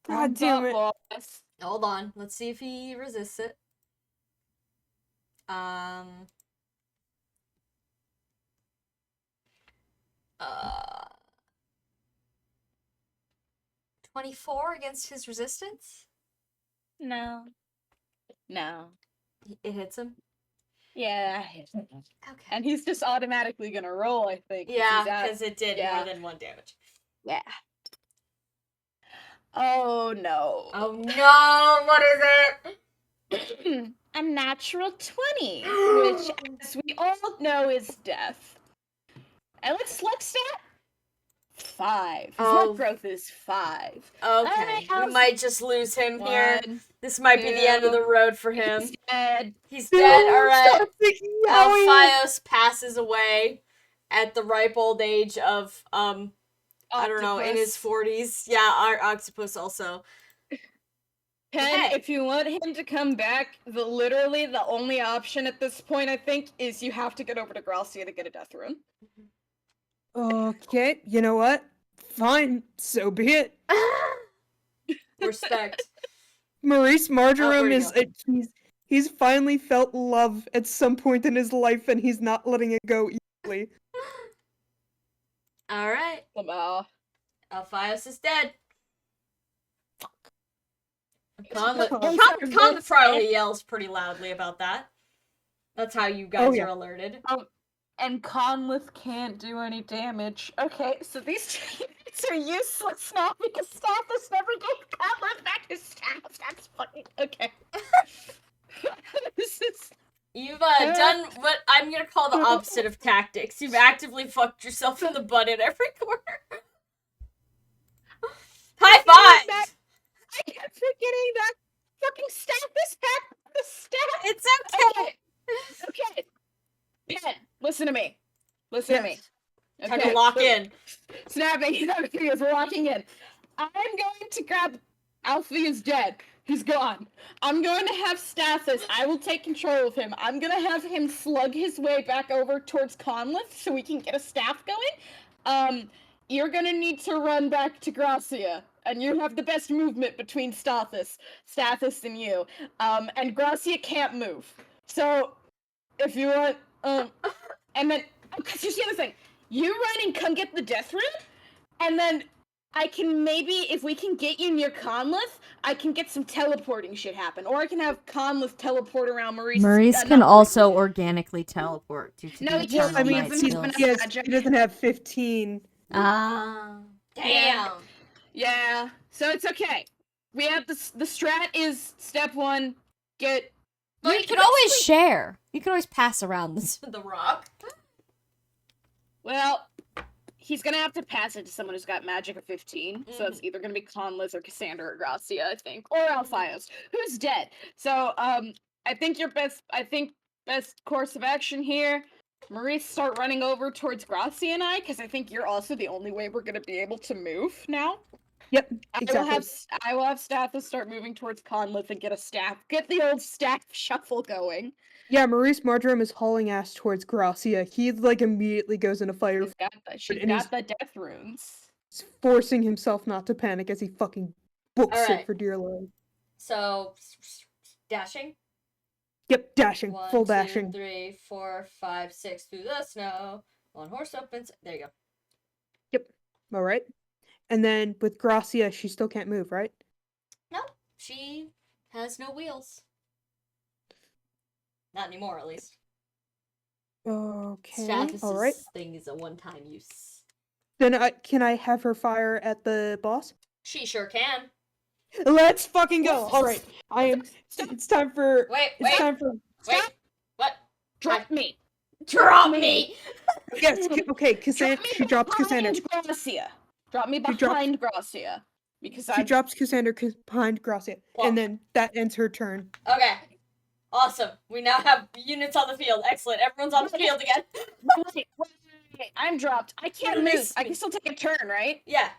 God damn it. Boss. Hold on. Let's see if he resists it. 24 against his resistance. No. No. It hits him. Yeah. Okay. And he's just automatically gonna roll, I think. Yeah, he's at- because it did yeah. more than 1 damage. Yeah. Oh no. Oh no! What is it? A natural 20, which, as we all know, is death. And let's stat. 5. His Oh. luck growth is 5. Okay, Alright, we how's- might just lose him here. 1, This might be the end of the road for him. He's dead. He's No, dead. All right. stop thinking Howie. Alphios passes away at the ripe old age of I don't know, in his Octopus. 40s. Yeah, our octopus also. Pen, Okay. if you want him to come back, literally the only option at this point, I think, is you have to get over to Gracia to get a death rune. Okay, you know what? Fine, so be it. Respect. Maurice Marjoram where'd is he's finally felt love at some point in his life, and he's not letting it go easily. All right. Somehow. Alphios is dead. Oh, Conleth probably yells pretty loudly about that. That's how you guys yeah. are alerted. And Conleth can't do any damage. Okay, so these teammates are useless now because Stathis never gave Conleth back his staff. That's fucking okay. This is You've done what I'm gonna call the opposite of tactics. You've actively fucked yourself in the butt in every corner. High five! I kept forgetting that fucking Stathis had the staff. It's okay. Okay. Pen, listen to me. Listen to me. Time to lock in. Snapping as we're locking in. I'm going to grab Alfie is dead. He's gone. I'm going to have Stathis. I will take control of him. I'm gonna have him slug his way back over towards Conleth so we can get a staff going. You're gonna need to run back to Gracia. And you have the best movement between Stathis and you. And Gracia can't move. So if you want, and then okay, here's the other thing. You run and come get the death rune, and then I can maybe, if we can get you near Conleth, I can get some teleporting shit happen. Or I can have Conleth teleport around Maurice. Maurice can also organically teleport due to No, the he can't. eternal I mean, light he doesn't skills. have- Yes, he doesn't have 15. Ah. Damn. Yeah, so it's okay. We have the strat is step 1, get... Well, you can always share. You can always pass around this. The rock. Well, he's gonna have to pass it to someone who's got magic of 15, so it's either gonna be Conleth or Cassandra or Gracia, I think. Or Alphios, who's dead. So, I think best course of action here, Maurice, start running over towards Gracia and I, because I think you're also the only way we're gonna be able to move now. Yep, exactly. I will have Stathis start moving towards Conleth and get the old staff shuffle going. Yeah, Maurice Marjoram is hauling ass towards Gracia. He immediately goes into fire. She's and got the death runes. He's forcing himself not to panic as he fucking books Alright. it for dear life. So, dashing. Yep, dashing, 1, full 2, dashing. 3, 4, 5, 6 through the snow. One horse opens. There you go. Yep. All right. And then with Gracia, she still can't move, right? No, she has no wheels. Not anymore, at least. Okay. Stathis' All right. thing is a one-time use. Then can I have her fire at the boss? She sure can. Let's fucking go. All right. It's time for. It's time for. Wait. What? Drop me. Drop me! Yes. Okay. Cassandra. She drops Cassandra. Gracia. Drop me She drops- behind Gracia. Because She drops Cassandra behind Gracia, Well- and then that ends her turn. Okay. Awesome. We now have units on the field. Excellent. Everyone's on the field again. Wait, I'm dropped. I can't move. I can still take a turn, right? Yeah.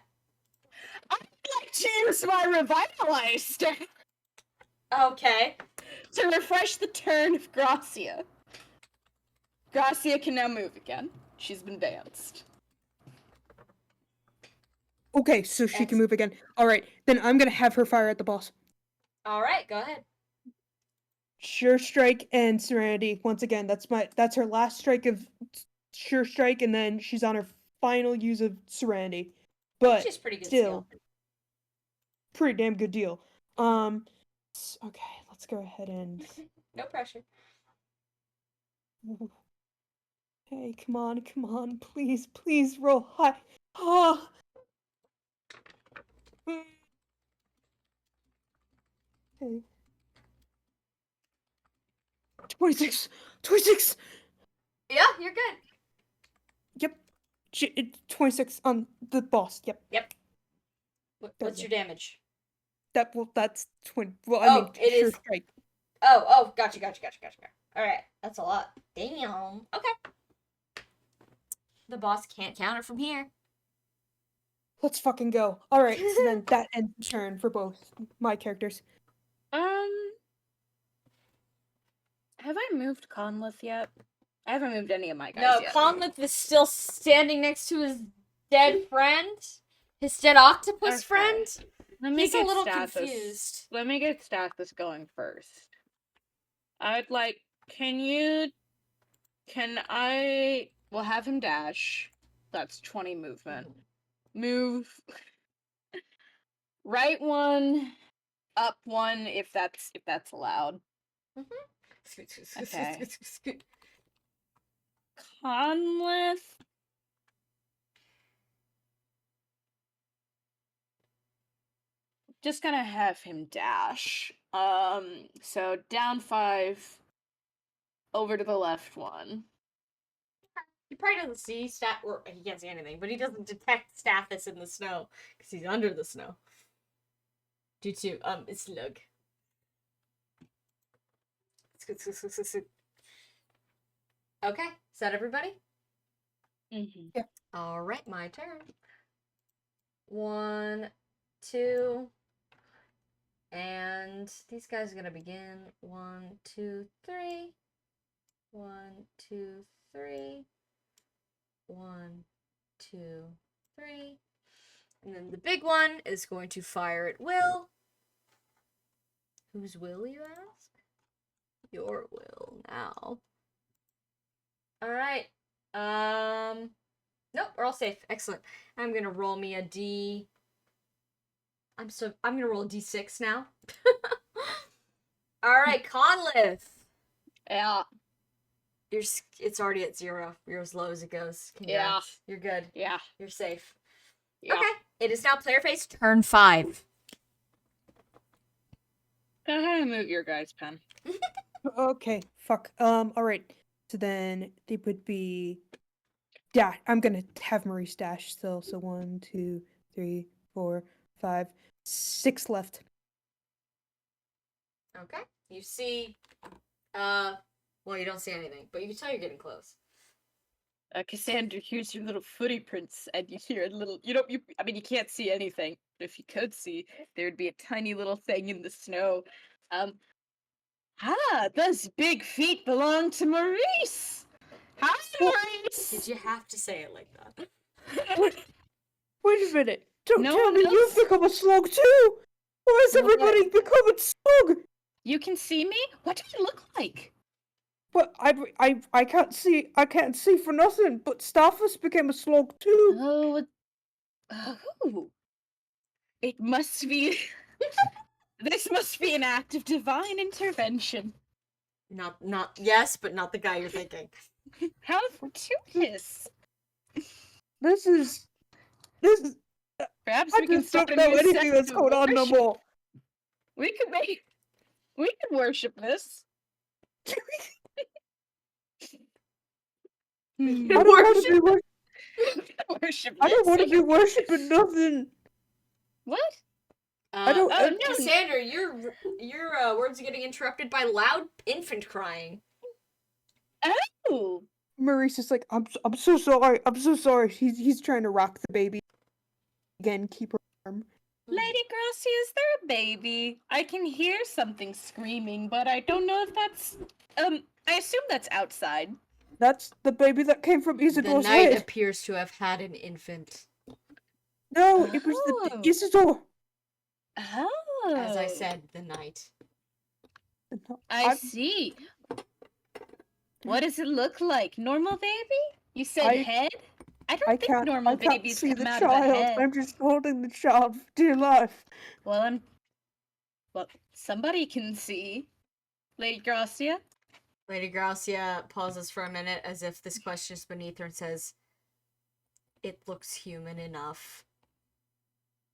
I'd like to use my revitalize stat Okay. to refresh the turn of Gracia. Gracia can now move again. She's been danced. Okay, so she can move again. All right, then I'm gonna have her fire at the boss. All right. Go ahead. Sure Strike and Serenity. Once again, that's her last strike of Sure Strike, and then she's on her final use of Serenity. But Which is pretty good still, skill. pretty damn good deal. Okay, let's go ahead and. No pressure. Hey, come on, please roll high. Oh. Okay. 26. Yeah, you're good. Yep. It's 26 on the boss. Yep. Yep. There What's we your damage? That's 20. Well, I mean, it sure is- strike. Oh, gotcha. All right, that's a lot. Damn. Okay. The boss can't count it from here. Let's fucking go. All right. So then that ends the turn for both my characters. Have I moved Conleth yet? I haven't moved any of my guys No, yet. Conleth is still standing next to his dead friend, his dead octopus Okay. friend. Let me He's a get little Stathis. confused. Let me get Stathis going first. I'd like. Can I? We'll have him dash. That's 20 movement. Move. Right one, up one, if that's allowed. Okay. Conleth. Just gonna have him dash. So down 5, over to the left one. He probably doesn't see or he can't see anything, but he doesn't detect Stathis in the snow because he's under the snow. Due to slug. Okay, is that everybody? Mm-hmm. All right, my turn. 1, 2, and these guys are gonna begin. 1, 2, 3. 1, 2, 3. 1, 2, 3. And then the big one is going to fire at will. Whose will, you ask? Your will now. Alright. Nope, we're all safe. Excellent. I'm gonna roll me a D. I'm gonna roll a D6 now. Alright, Conleth. Yeah. It's already at 0. You're as low as it goes. Congrats. You're good. Yeah. You're safe. Yeah. Okay. It is now player face Turn 5. Go ahead and move your guy's pen. Okay. Fuck. All right. So then they would be. Yeah, I'm gonna have Maurice dash still. So 1, 2, 3, 4, 5, 6 left. Okay. You see, well, you don't see anything, but you can tell you're getting close. Cassandra, here's your little footy prints, and you hear a little. I mean, you can't see anything, but if you could see, there would be a tiny little thing in the snow. Those big feet belong to Maurice. Hi, Maurice. Did you have to say it like that? Wait a minute. Don't No tell one me else- you've become a slug too. Why has What? everybody become a slug? You can see me? What do I look like? But I can't see. I can't see for nothing. But Staffus became a slug too. Oh, it must be. This must be an act of divine intervention. Yes, but not the guy you're thinking. How fortuitous! This is. Perhaps I we can just start don't a know new anything sect that's of going on no worship. more. We could worship this. I don't want to be. Worship I don't this. want to be worshiping nothing. What? I don't. Oh no! Cassandra, your words are getting interrupted by loud infant crying. Oh, Maurice is like, I'm so sorry. I'm so sorry. He's trying to rock the baby again. Keep her warm. Lady Gracia, is there a baby? I can hear something screaming, but I don't know if that's. I assume that's outside. That's the baby that came from The Isidor's knight head. appears to have had an infant. No, it was Oh. the Isidore. Oh. As I said, the knight. No, I see. What does it look like? Normal baby? You said I- head? I don't I think can't. normal I can't babies see come the out of a child. head. I'm just holding the child for dear life. Well, somebody can see. Lady Gracia? Lady Gracia pauses for a minute as if this question is beneath her and says, "It looks human enough."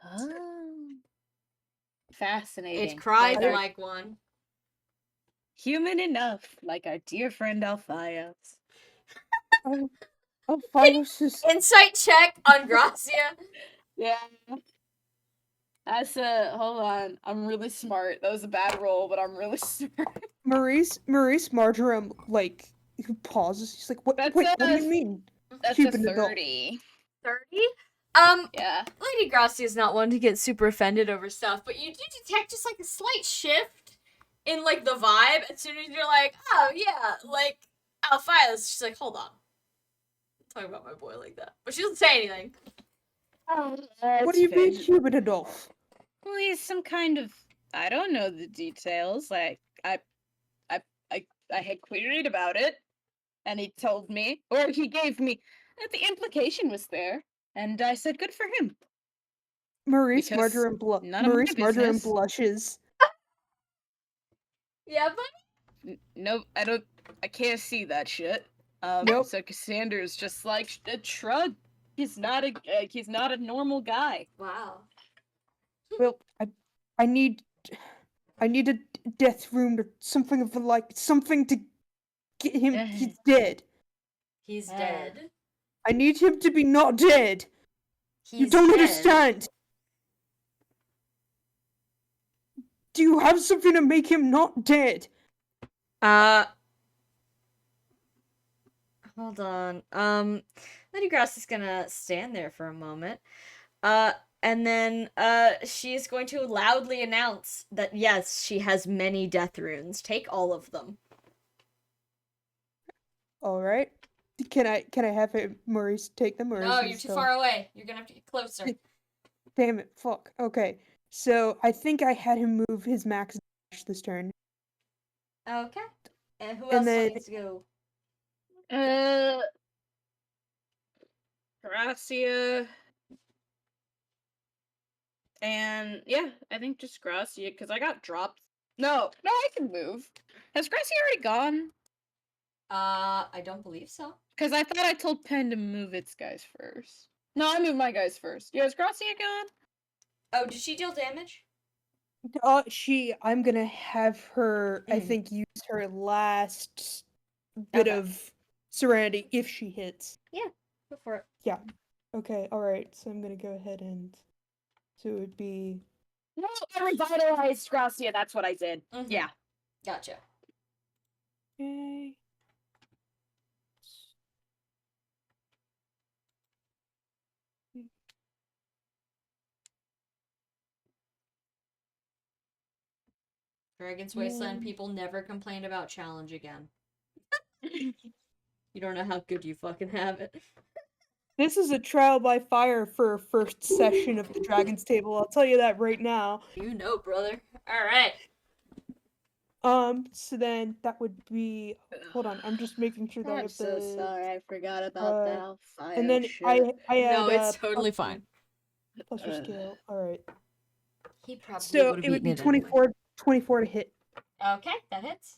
Oh. Fascinating. It cried Like our- like one. human enough, like our dear friend Alphias. I Alphaios is Insight check on Gracia. Yeah. That's hold on. I'm really smart. That was a bad roll, but I'm really smart. Maurice Marjoram like pauses. He's like, "What? That's Wait, what do a- you mean?" That's Keep a an adult. 30. 30? Yeah. Lady Gracia is not one to get super offended over stuff, but you do detect just like a slight shift in like the vibe as soon as you're like, oh yeah, like Alphias. She's like, hold on. Don't talk about my boy like that. But she doesn't say anything. Oh, What do you mean, Cuban Adolf? Well, he's some kind of I don't know the details. Like I had queried about it, and he told me, or he gave me that the implication was there, and I said, "Good for him." Maurice Because none of my business. blushes. Yeah, but No, I don't. I can't see that shit. Nope. So Cassandra's just like a shrug. He's not a normal guy. wow. Well, I need a death room or something of the like, something to get him. He's dead. He's dead. I need him to be not dead. He's You don't dead. understand. Do you have something to make him not dead? Hold on. Lady Grass is gonna stand there for a moment. And then, she is going to loudly announce that yes, she has many death runes. Take all of them. All right. Can I have him, Maurice take them, or No, is he you're too still... far away. You're gonna have to get closer. Damn it! Fuck. Okay. So I think I had him move his max dash this turn. Okay. And who And else then- needs to go? Gracia. And yeah, I think just Gracia, because I got dropped. No, I can move. Has Gracia already gone? I don't believe so. Because I thought I told Pen to move its guys first. No, I moved my guys first. Yeah, is Gracia gone? Oh, did she deal damage? I'm gonna have her, I Mm. think, use her last bit Okay. of serenity if she hits. Go for it. Yeah. Okay, alright, so I'm gonna go ahead and... So it would be... No, I revitalized Gracia. That's what I did. Mhm. Yeah. Gotcha. Okay. Dragon's Wasteland Yeah. people never complain about challenge again. You don't know how good you fucking have it. This is a trial by fire for a first session of the Dragon's Table, I'll tell you that right now. You know, brother. Alright. So then that would be... Hold on, I'm just making sure that I I'm have so the... sorry. I forgot about that. And then I had... No, it's totally fine. Plus your skill, alright. He probably So would have it would eaten be it anyway. 24 to hit. Okay, that hits.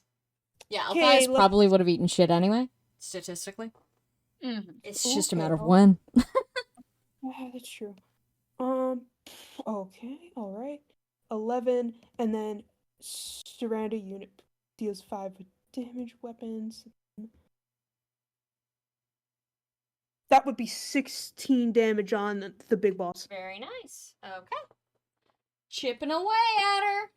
Yeah, Okay, Alphias let's- probably would have eaten shit anyway. statistically. Mm-hmm. It's It's just a Okay, matter of I'll- when. Yeah, that's true. Okay, alright. 11, and then surrounding unit deals 5 with damage weapons. That would be 16 damage on the big boss. Very nice. Okay. Chipping away at her.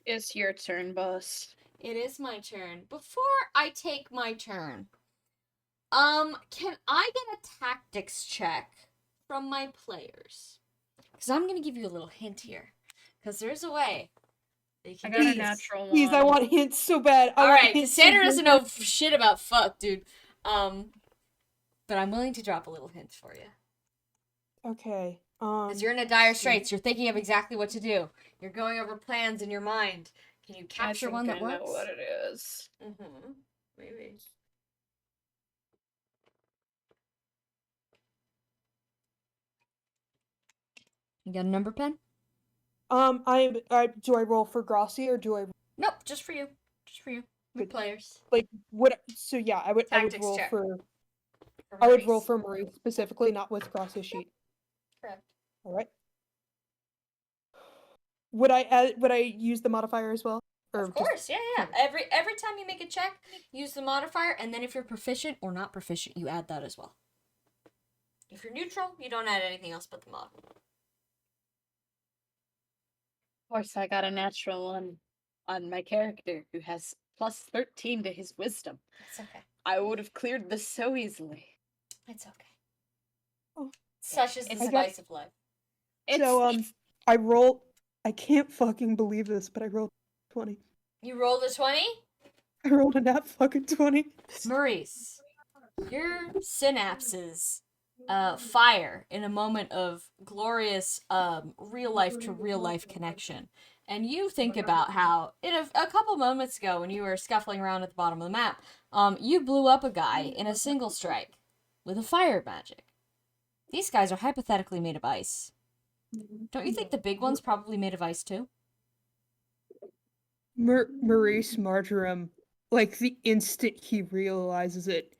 It's your turn, boss. It is my turn. Before I take my turn, can I get a tactics check from my players? Because I'm gonna give you a little hint here. Because there's a way. They I can got a use- natural one. Please, I want hints so bad. I want Alright, hints so Cassandra doesn't bad. know shit about fuck, dude. But I'm willing to drop a little hint for you. Okay. Because you're in a dire straits. You're thinking of exactly what to do. You're going over plans in your mind. Can you capture one that works? I know what it is. Mm-hmm. Maybe. You got a number pen? Do I roll for Grossi or do I Nope, just for you. Just for you. Good Good. players. So yeah, I would Tactics roll check. for For I would roll Maurice. for Marie specifically, not with Grossi's sheet. Correct. All right. Would I use the modifier as well? Or Of course, yeah. Every time you make a check, use the modifier, and then if you're proficient or not proficient, you add that as well. If you're neutral, you don't add anything else but the mod. Of course, I got a natural one on my character who has plus 13 to his wisdom. It's okay. I would have cleared this so easily. It's okay. Oh. Such is the It's- spice of life. I rolled. I can't fucking believe this, but I rolled 20. You rolled a 20? I rolled a nat fucking 20. Maurice, your synapses fire in a moment of glorious real life to real life connection. And you think about how, in a couple moments ago, when you were scuffling around at the bottom of the map, you blew up a guy in a single strike with a fire magic. These guys are hypothetically made of ice. Don't you think the big one's probably made of ice too? Maurice Marjoram, like the instant he realizes it,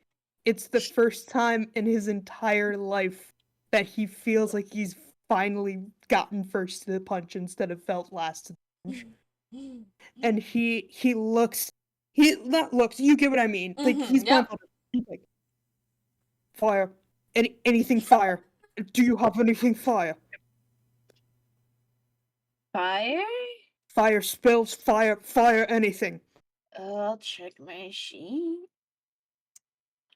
it's the first time in his entire life that he feels like he's finally gotten first to the punch instead of felt last to the punch. And he looks, you get what I mean. Like, he's yep. he's like, fire. Anything fire. Do you have anything fire? Fire? Fire spills, fire anything. I'll check my sheet.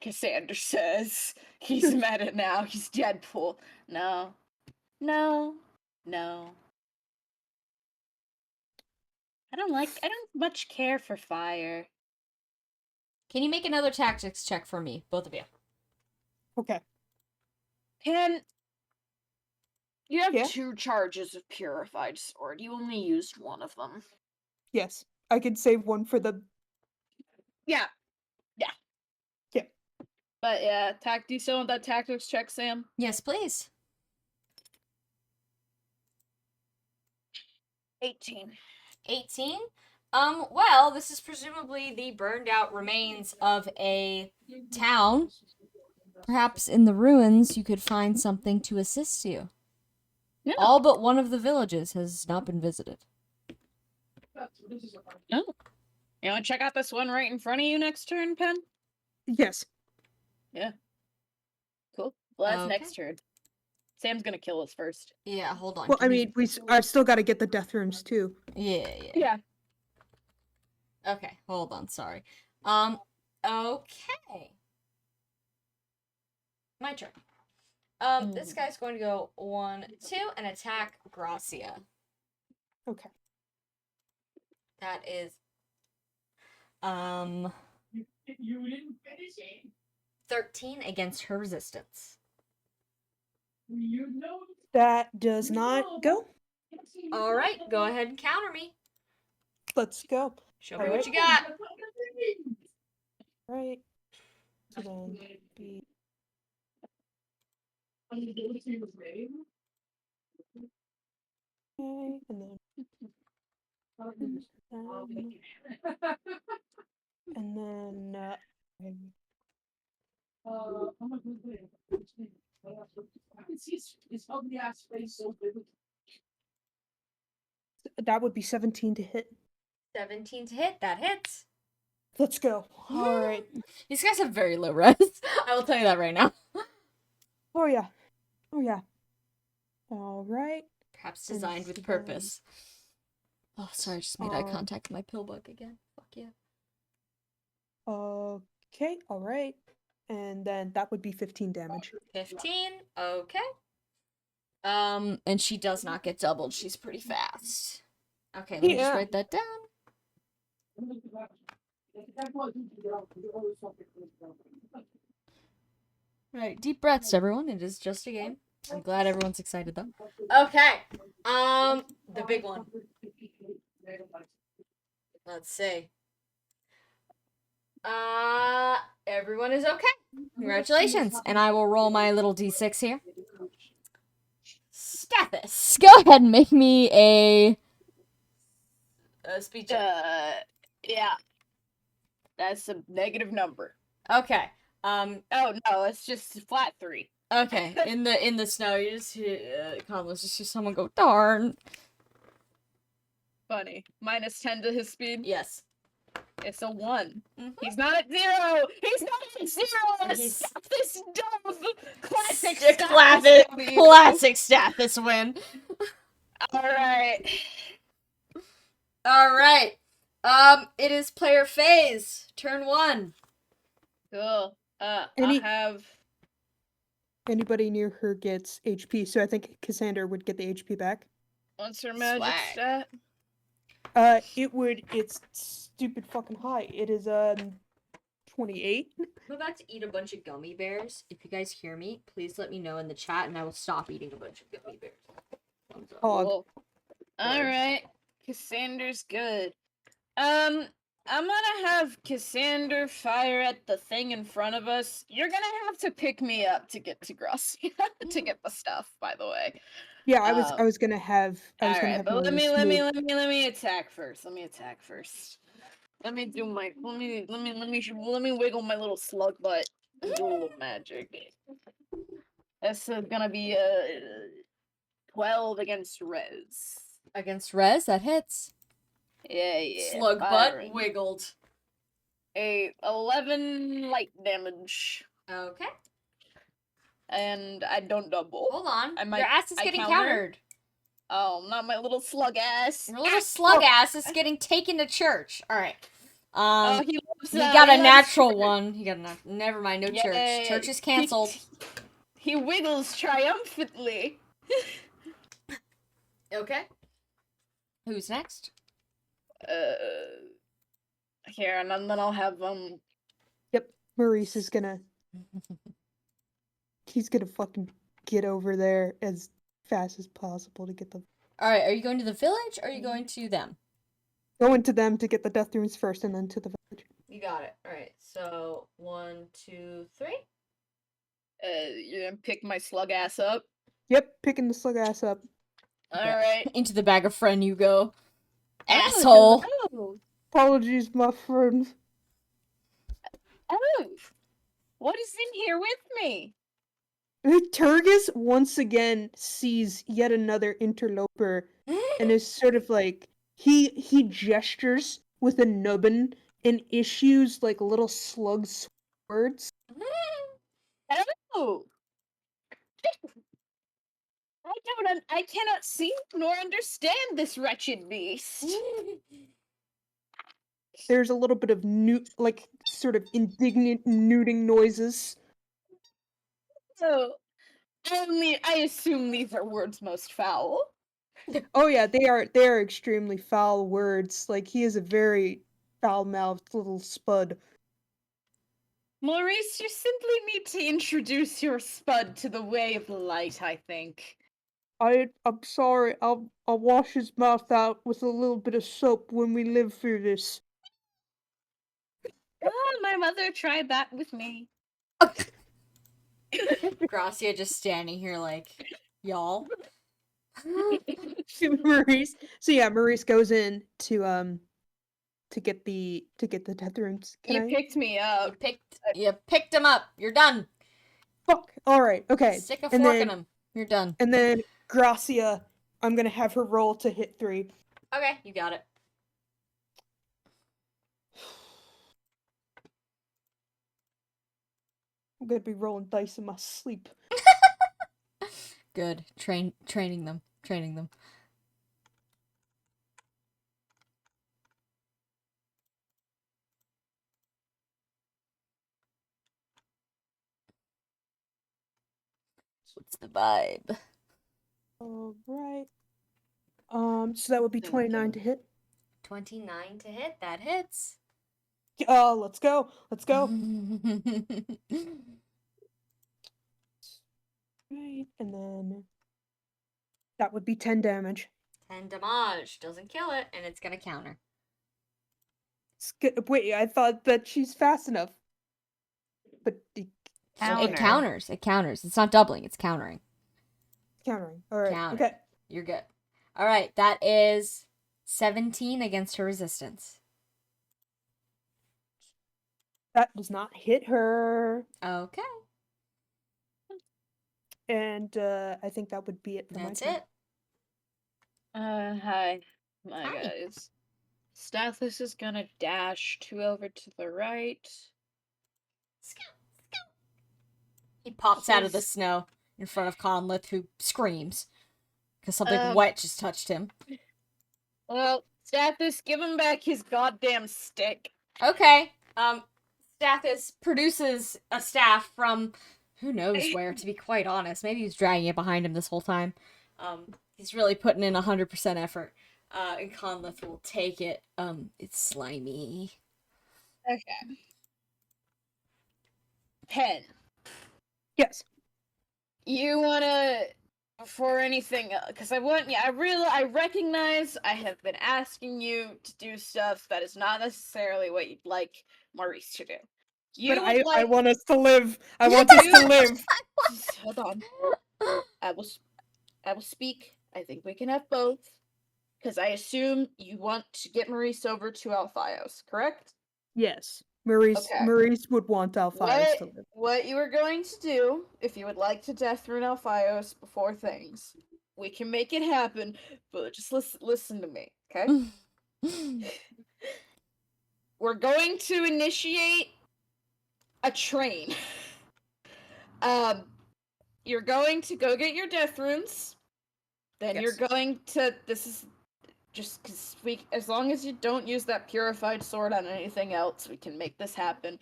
Cassandra says. He's meta now. He's Deadpool. No. No. No. I don't much care for fire. Can you make another tactics check for me, both of you? Okay. You have Yeah? 2 charges of purified sword. You only used one of them. Yes. I could save one for the Yeah. Yeah. But yeah, do you still want that tactics check, Sam? Yes, please. 18. 18? Well, this is presumably the burned out remains of a town. Perhaps in the ruins you could find something to assist you. Yeah. All but one of the villages has not been visited. No. You want to check out this one right in front of you next turn, Pen? Yes. Cool. Well, that's Okay. next turn. Sam's gonna kill us first. Yeah, hold on. Well, give I me- mean, I've still got to get the death rooms too. Yeah. Okay, hold on, sorry. Okay. My turn. This guy's going to go 1, 2, and attack Gracia. Okay. That is, 13 against her resistance. That does not go. All right, go ahead and counter me. Let's go. Show me All what right. you got. Right. So then be okay, and then that would be 17 to hit. 17 to hit. That hits. Let's go. All right. These guys have very low res. I will tell you that right now. Oh yeah. All right. Perhaps designed with purpose. Oh, sorry, I just made eye contact with my pill book again. Fuck yeah. Okay. All right. And then that would be 15 damage. 15. Okay. And she does not get doubled. She's pretty fast. Okay, let me just Yeah. write that down. Right, deep breaths, everyone. It is just a game. I'm glad everyone's excited though. Okay. The big one. Let's see. Everyone is okay. Congratulations. And I will roll my little d6 here. Stathis, go ahead and make me a speech. Yeah. That's a negative number. Okay. Oh no, it's just flat 3. Okay. In the snow, you just hear just hear someone go, darn. Funny. Minus 10 to his speed. Yes. It's a 1. Mhm. He's not at 0. He's not at 0. He's- Stop this dumb classic Classic Stathis Classic, W. classic Stathis win. Alright. All right. It is player phase. Turn 1. Cool. Any- I have... Anybody near her gets HP, so I think Cassandra would get the HP back. What's her magic Swag. stat? It's stupid fucking high. It is 28. I'm about to eat a bunch of gummy bears. If you guys hear me, please let me know in the chat and I will stop eating a bunch of gummy bears. Thumbs up. Hog. Cool. Alright. Cassandra's good. I'm gonna have Cassandra fire at the thing in front of us. You're gonna have to pick me up to get to Gracia to get the stuff, by the way. Yeah, I was gonna have. Alright, but let Maurice move. me attack first. Let me do my let me wiggle my little slug butt and do a little magic. That's gonna be 12 against Rez. Against Rez, that hits. Yeah. Slug firing. butt wiggled. A 11 light damage. Okay. And I don't double. Hold on. I might- Your ass is I getting counter? countered. Oh, not my little slug ass. Your little slug ass is getting taken to church. All right. Oh, he loves He that. got a He loves natural church. one. He got a never mind. No Yay. church. Church is canceled. He wiggles triumphantly. Okay. Who's next? Here, and then I'll have Maurice is gonna. He's gonna fucking get over there as fast as possible to get the. All right. Are you going to the village or are you going to them? Go into them to get the death runes first, and then to the village. You got it. All right. So 1, 2, 3. you're gonna pick my slug ass up. Yep, picking the slug ass up. Alright. Into the bag of friend you go. Oh, Asshole. hello. Apologies, my friend. Oh, what is in here with me? Turgis once again sees yet another interloper and is sort of like he gestures with a nubbin and issues like little slug words. Oh, I cannot see nor understand this wretched beast. There's a little bit of like sort of indignant nooting noises. So, I assume these are words most foul. Oh yeah, they are extremely foul words. Like he is a very foul-mouthed little spud. Maurice, you simply need to introduce your spud to the way of the light, I think. I'm sorry. I'll wash his mouth out with a little bit of soap when we live through this. Oh, my mother tried that with me. Gracia just standing here like, y'all. Maurice. So yeah, Maurice goes in to get the death runes. You picked me up. You picked him up. You're done. Fuck. All right. Okay. Stick a And fork then- in him. You're done. And then Gracia, I'm gonna have her roll to hit 3. Okay, you got it. I'm gonna be rolling dice in my sleep. Good. Training them. Training them. What's the vibe? All right. So that would be 29 to hit. 29 to hit. That hits. Let's go. Let's go. Right, and then that would be 10 damage. 10 damage. Doesn't kill it, and it's gonna counter. Wait, I thought that she's fast enough. But It counters. It counters. It's not doubling. It's countering. Countering. All right. Counter. Okay. You're good. All right. That is 17 against her resistance. That does not hit her. Okay. And I think that would be it for That's my turn. it. Hi. My Hi. guys. Stathis is gonna dash 2 over to the right. He pops out of the He's- snow. in front of Conleth, who screams because something Um, wet just touched him. Well, Stathis, give him back his goddamn stick. Okay. Stathis produces a staff from who knows where, to be quite honest. Maybe he's dragging it behind him this whole time. He's really putting in 100% effort. And Conleth will take it. It's slimy. Okay. Pen, Yes. you wanna before anything, because I recognize I have been asking you to do stuff that is not necessarily what you'd like Maurice to do. You But would I like want us to live. I want us to live. Just hold on. I will speak. I think we can have both. Because I assume you want to get Maurice over to Alphios, correct? Yes. Maurice Okay. Maurice would want Alphios to live. What you are going to do, if you would like to death rune Alphios before things, we can make it happen, but just listen to me, okay? We're going to initiate a train. You're going to go get your death runes. Then Yes. you're going to. This is just because as long as you don't use that purified sword on anything else, we can make this happen.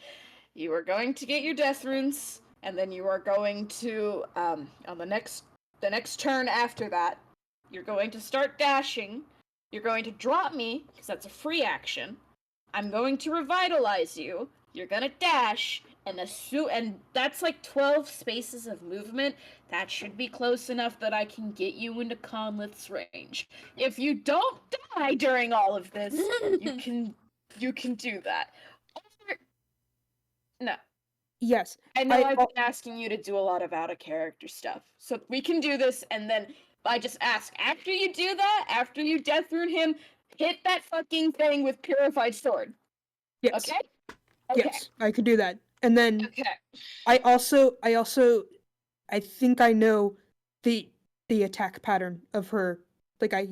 You are going to get your death runes, and then you are going to on the next turn after that, you're going to start dashing. You're going to drop me because that's a free action. I'm going to revitalize you. You're gonna dash, and that's like 12 spaces of movement. That should be close enough that I can get you into Conleth's range. If you don't die during all of this, you can do that. No, Yes. I know I I've been asking you to do a lot of out of character stuff, so we can do this, and then I just ask after you do that, after you death rune him, hit that fucking thing with purified sword. yes. Okay? Okay. Yes, I could do that. And then Okay. I think I know the attack pattern of her. Like I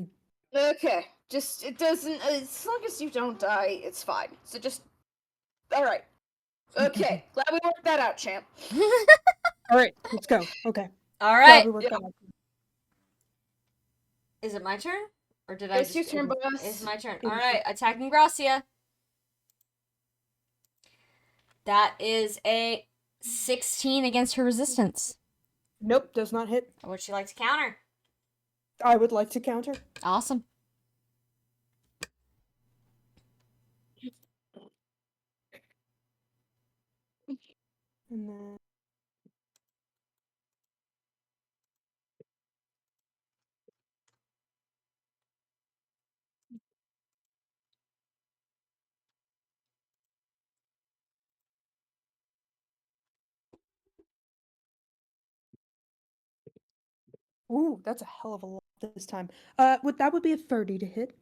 Okay. Just it doesn't as long as you don't die, it's fine. So just all right. Okay. Glad we worked that out, champ. All right, let's go. Okay. All Glad right. we worked Yeah. that out. Is it my turn? Or did It's I your just... turn, it boss. It's my turn. It is Alright, attacking Gracia. That is a 16 against her resistance. Nope, does not hit. Would she like to counter? I would like to counter. Awesome. And then ooh, that's a hell of a lot this time. That would be a 30 to hit.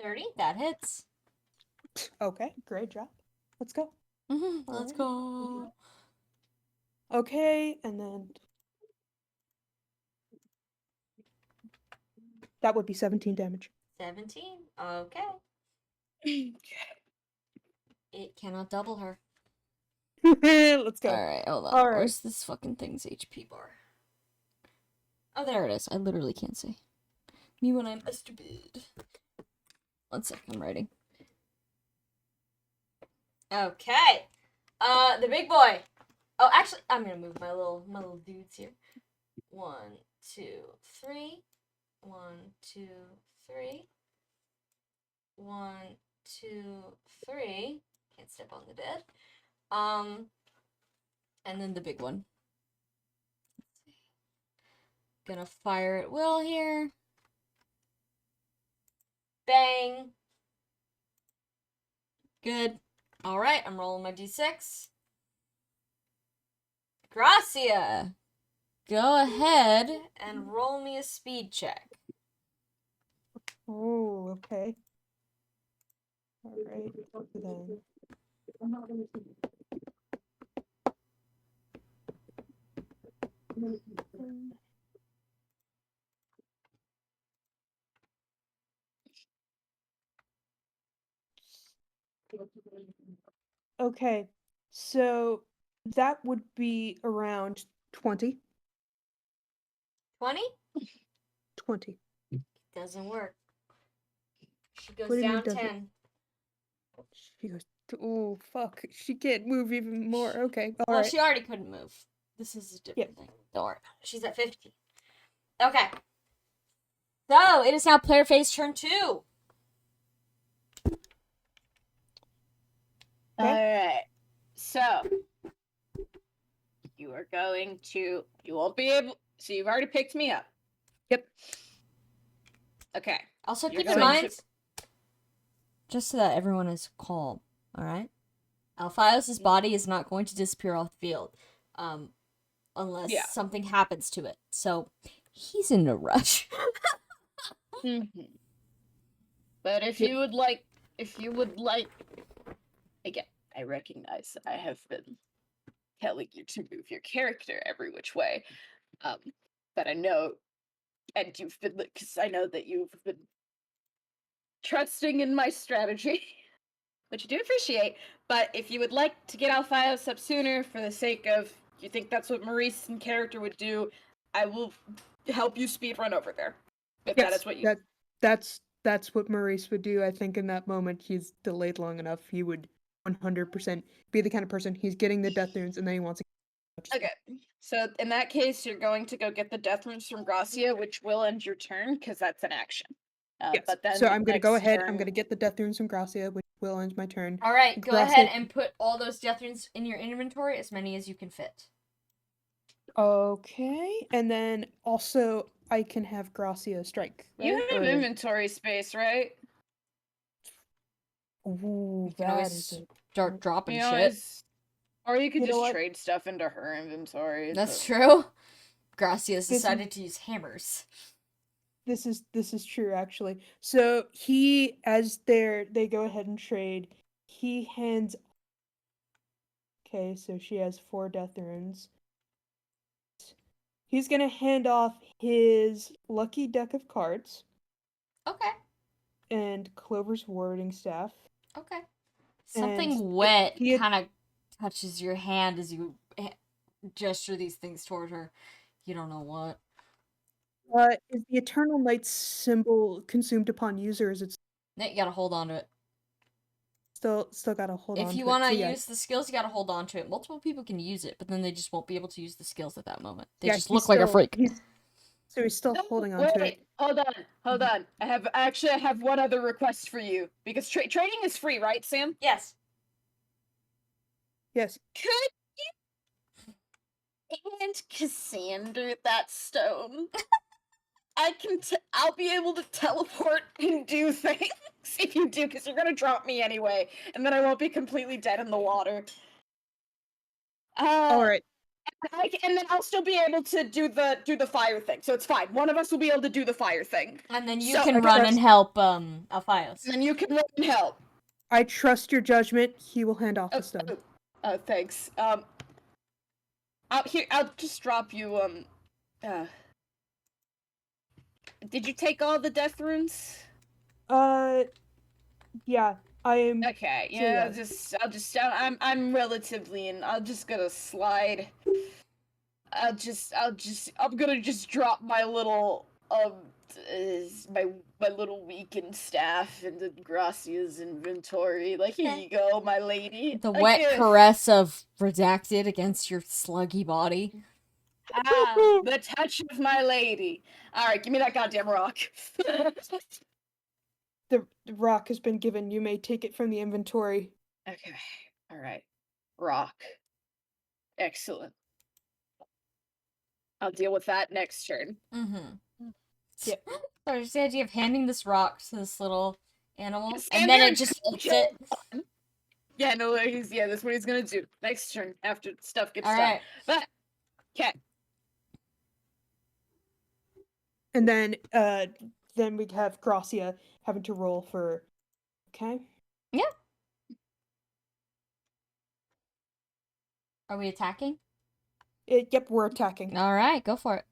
30, that hits. Okay, great job. Let's go. Let's Alright. go. Okay, and then that would be 17 damage. 17. Okay. It cannot double her. Let's go. Alright, hold on. All right. Where's this fucking thing's HP bar? Oh, there it is. I literally can't see. Me when I'm stupid. 1 second, I'm writing. Okay. The big boy. Oh, actually, I'm gonna move my little dudes here. 1, 2, 3. 1, 2, 3. 1, 2, 3. Can't step on the bed. And then the big one. Gonna fire at will here. Bang. Good. Alright, I'm rolling my d6. Gracia! Go ahead and roll me a speed check. Oh, okay. All right. Then. Okay, so that would be around 20. 20? 20. Doesn't work. She goes What do you mean down doesn't- 10. She goes, oh, fuck. She can't move even more. Okay, all Well, right. she already couldn't move. This is a different Yep. thing. Don't worry. She's at 50. Okay. So, it is now player phase turn 2. Okay. Alright. So you are going to you won't be able so you've already picked me up. Yep. Okay. Also, You're keep in going mind, just so that everyone is calm, alright? Alphios' body is not going to disappear off the field unless Yeah. something happens to it. So, he's in no rush. Mhm. But if Yep. you would like again, I recognize I have been telling you to move your character every which way. But I know and you've been because I know that you've been trusting in my strategy, which I do appreciate. But if you would like to get Alphios up sooner for the sake of you think that's what Maurice and character would do, I will help you speed run over there. If that Yes, is what you that's what Maurice would do. I think in that moment he's delayed long enough. He would 100% be the kind of person he's getting the death runes and then he wants to. Okay. So in that case, you're going to go get the death runes from Gracia, which will end your turn because that's an action. Yes. But then So I'm gonna go next ahead. I'm turn- gonna get the death runes from Gracia, which will end my turn. Alright, go Gracia- ahead and put all those death runes in your inventory, as many as you can fit. Okay, and then also I can have Gracia strike. Right? You have Or- inventory space, right? Ooh, You can that always is a- start dropping You shit. always, or you could You know just what? trade stuff into her inventory. That's but- true. Gracia's This is- decided to use hammers. This is true actually. So he, as they go ahead and trade, he hands. Okay, so she has 4 death runes. He's gonna hand off his lucky deck of cards Okay, and Clover's warding staff. okay. Something And wet he had- kind of touches your hand as you gesture these things toward her. You don't know what. Is the Eternal Night symbol consumed upon user? Is it You gotta hold on to it. still gotta hold on If to you it? want to So yeah, use the skills, you gotta hold on to it. Multiple people can use it, but then they just won't be able to use the skills at that moment. They yeah, just he's look like a still- freak. he's still No, holding on to it. wait, hold on. I have one other request for you because trading is free, right, Sam? Yes. Yes. Could you hand Cassandra that stone? I'll be able to teleport and do things if you do, because you're gonna drop me anyway, and then I won't be completely dead in the water. All right. And then I'll still be able to do the fire thing, so it's fine. One of us will be able to do the fire thing, And then you So- can okay, run that's- and help Alphios. and then you can run and help. I trust your judgment. He will hand off the stone. Thanks. I'll just drop you. Did you take all the death runes? Yeah, I am. Okay, So, yeah. yeah. I'm relatively in. I'm just gonna slide. I'm gonna just drop my little my little weakened staff into Gracia's inventory. Like, here Okay. you go, my lady. The Like, wet eh, caress of redacted against your sluggy body. the touch of my lady. All right, give me that goddamn rock. The rock has been given. You may take it from the inventory. Okay. All right. Rock. Excellent. I'll deal with that next turn. Mm-hmm. Yep. So just the idea of handing this rock to this little animal, Yes, and and then they're it just eats chill. it. Yeah, no, that's what he's gonna do. Next turn, after stuff gets All done. right. But, okay. And then we have Gracia having to roll for. Okay. Are we attacking? Yep, we're attacking. All right, go for it.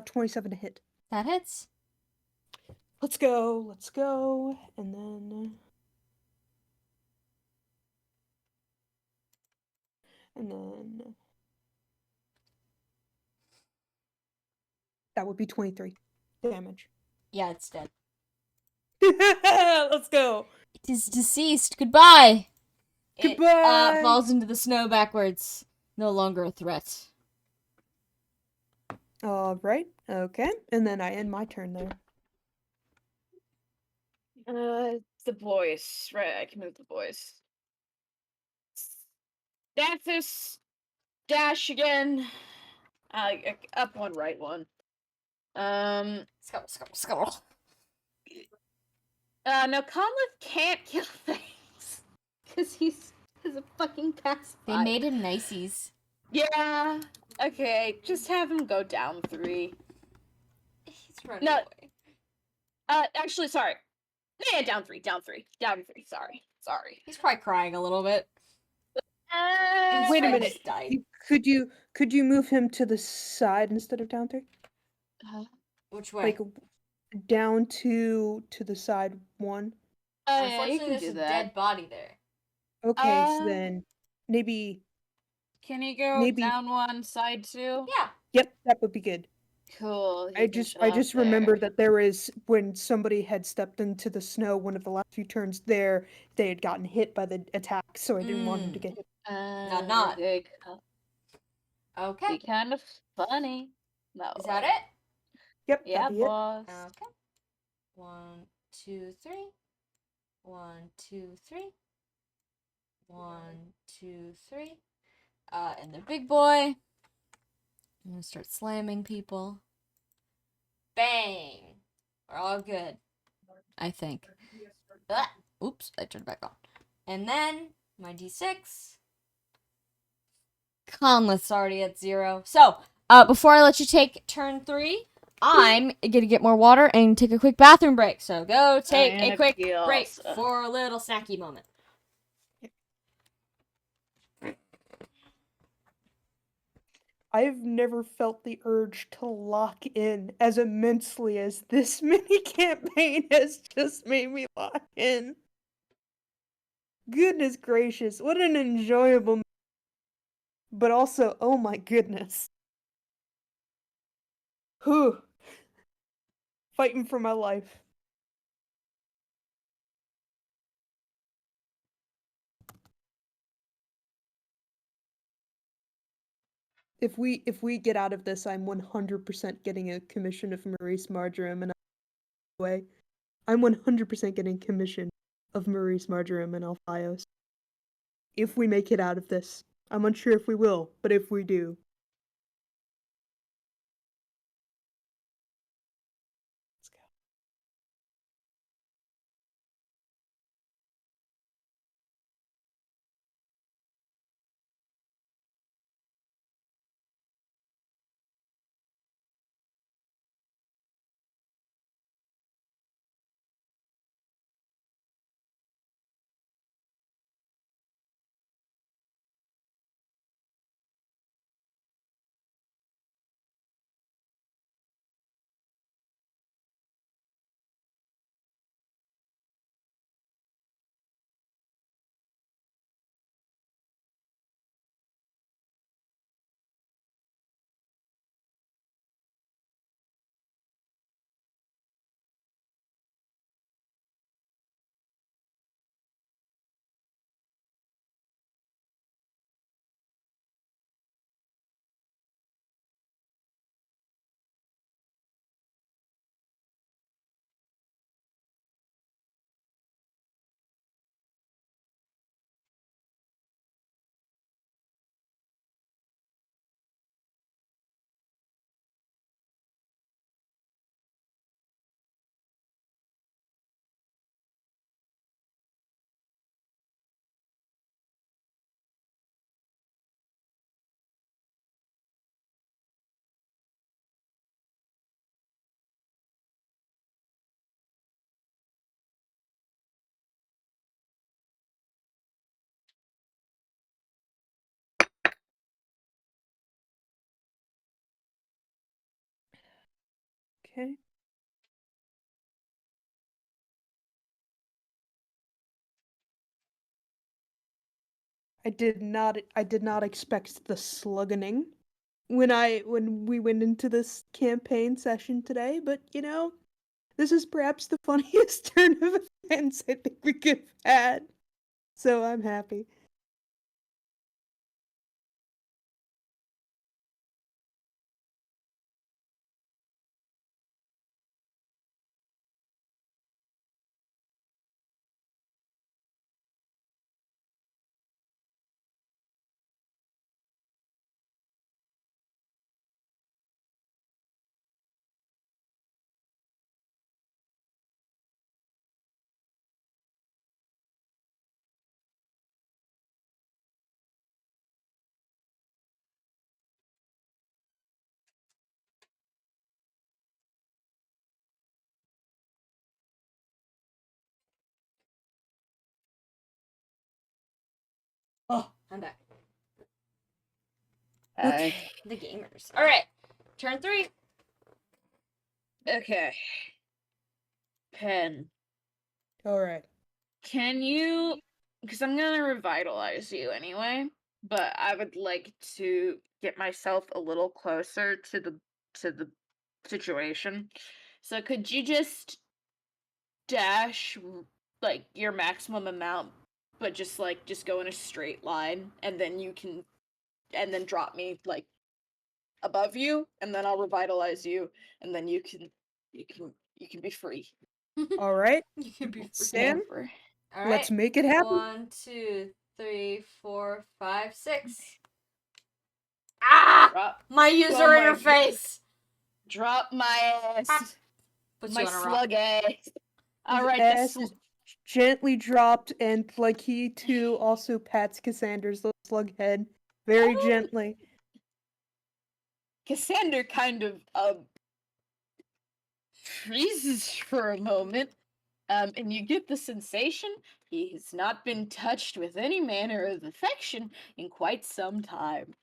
'27 to hit. That hits. Let's go. Let's go. And then that would be 23 damage. Yeah, it's dead. Let's go. It is deceased. Goodbye. Goodbye. It falls into the snow backwards. No longer a threat. All right. Okay. And then I end my turn there. The boys. Right, I can move the boys. Danthus, dash again. Up one, right one. Scuttle, scuttle, scuttle. No, Conleth can't kill things. Because he's a fucking pacifier. They made him niceys. Yeah. Okay, just have him go down 3. He's running No. away. Actually, sorry. Yeah, down 3, down 3, down 3. Sorry. He's probably crying a little bit. His Wait a friend minute. just died. Could you move him to the side instead of down 3? Which way? Like down to the side 1. Yeah, you Unfortunately, can there's do a that. dead body there. Okay, so then maybe Can you go maybe- down 1, side 2? Yeah. yep, that would be good. Cool. I just remember that there is when somebody had stepped into the snow one of the last few turns there, they had gotten hit by the attack, so I didn't want him to get hit. Not. Be Okay. kind of funny. No. Is that it? Yep, Yeah, that'd be it. boss. Okay. 1, 2, 3. 1, 2, 3. 1, 2, 3. And the big boy. I'm gonna start slamming people. Bang! We're all good. I think. Oops, I turned it back on. And then my d6. Conleth's already at 0. So, before I let you take turn 3, I'm gonna get more water and take a quick bathroom break. So go take a quick break for a little snacky moment. I've never felt the urge to lock in as immensely as this mini campaign has just made me lock in. Goodness gracious, what an enjoyable, but also, oh my goodness. Whew. Fighting for my life. If we get out of this, I'm 100% getting a commission of Maurice Marjoram and way. I'm 100% getting commission of Maurice Marjoram and Alphios. If we make it out of this. I'm unsure if we will, but if we do. Let's go. Okay. I did not expect the sluggening when we went into this campaign session today, but this is perhaps the funniest turn of events I think we could have had. So I'm happy. Oh, I'm back. Okay. The gamers. All right, turn 3. Okay. Pen, All right. can you? Because I'm gonna revitalize you anyway, but I would like to get myself a little closer to the situation. So could you just dash like your maximum amount, but just go in a straight line, and then drop me like above you, and then I'll revitalize you, and then you can be free. All right. You can be free. Sam, Over. All let's right. make it happen. 1, 2, 3, 4, 5, 6. Ah! Drop, My user Oh my interface. drop my ass, Puts my you on a rock. slug ass. All His right, ass this is gently dropped, and like he too also pats Cassandra's little slug head very gently. Cassander kind of freezes for a moment, and you get the sensation he has not been touched with any manner of affection in quite some time.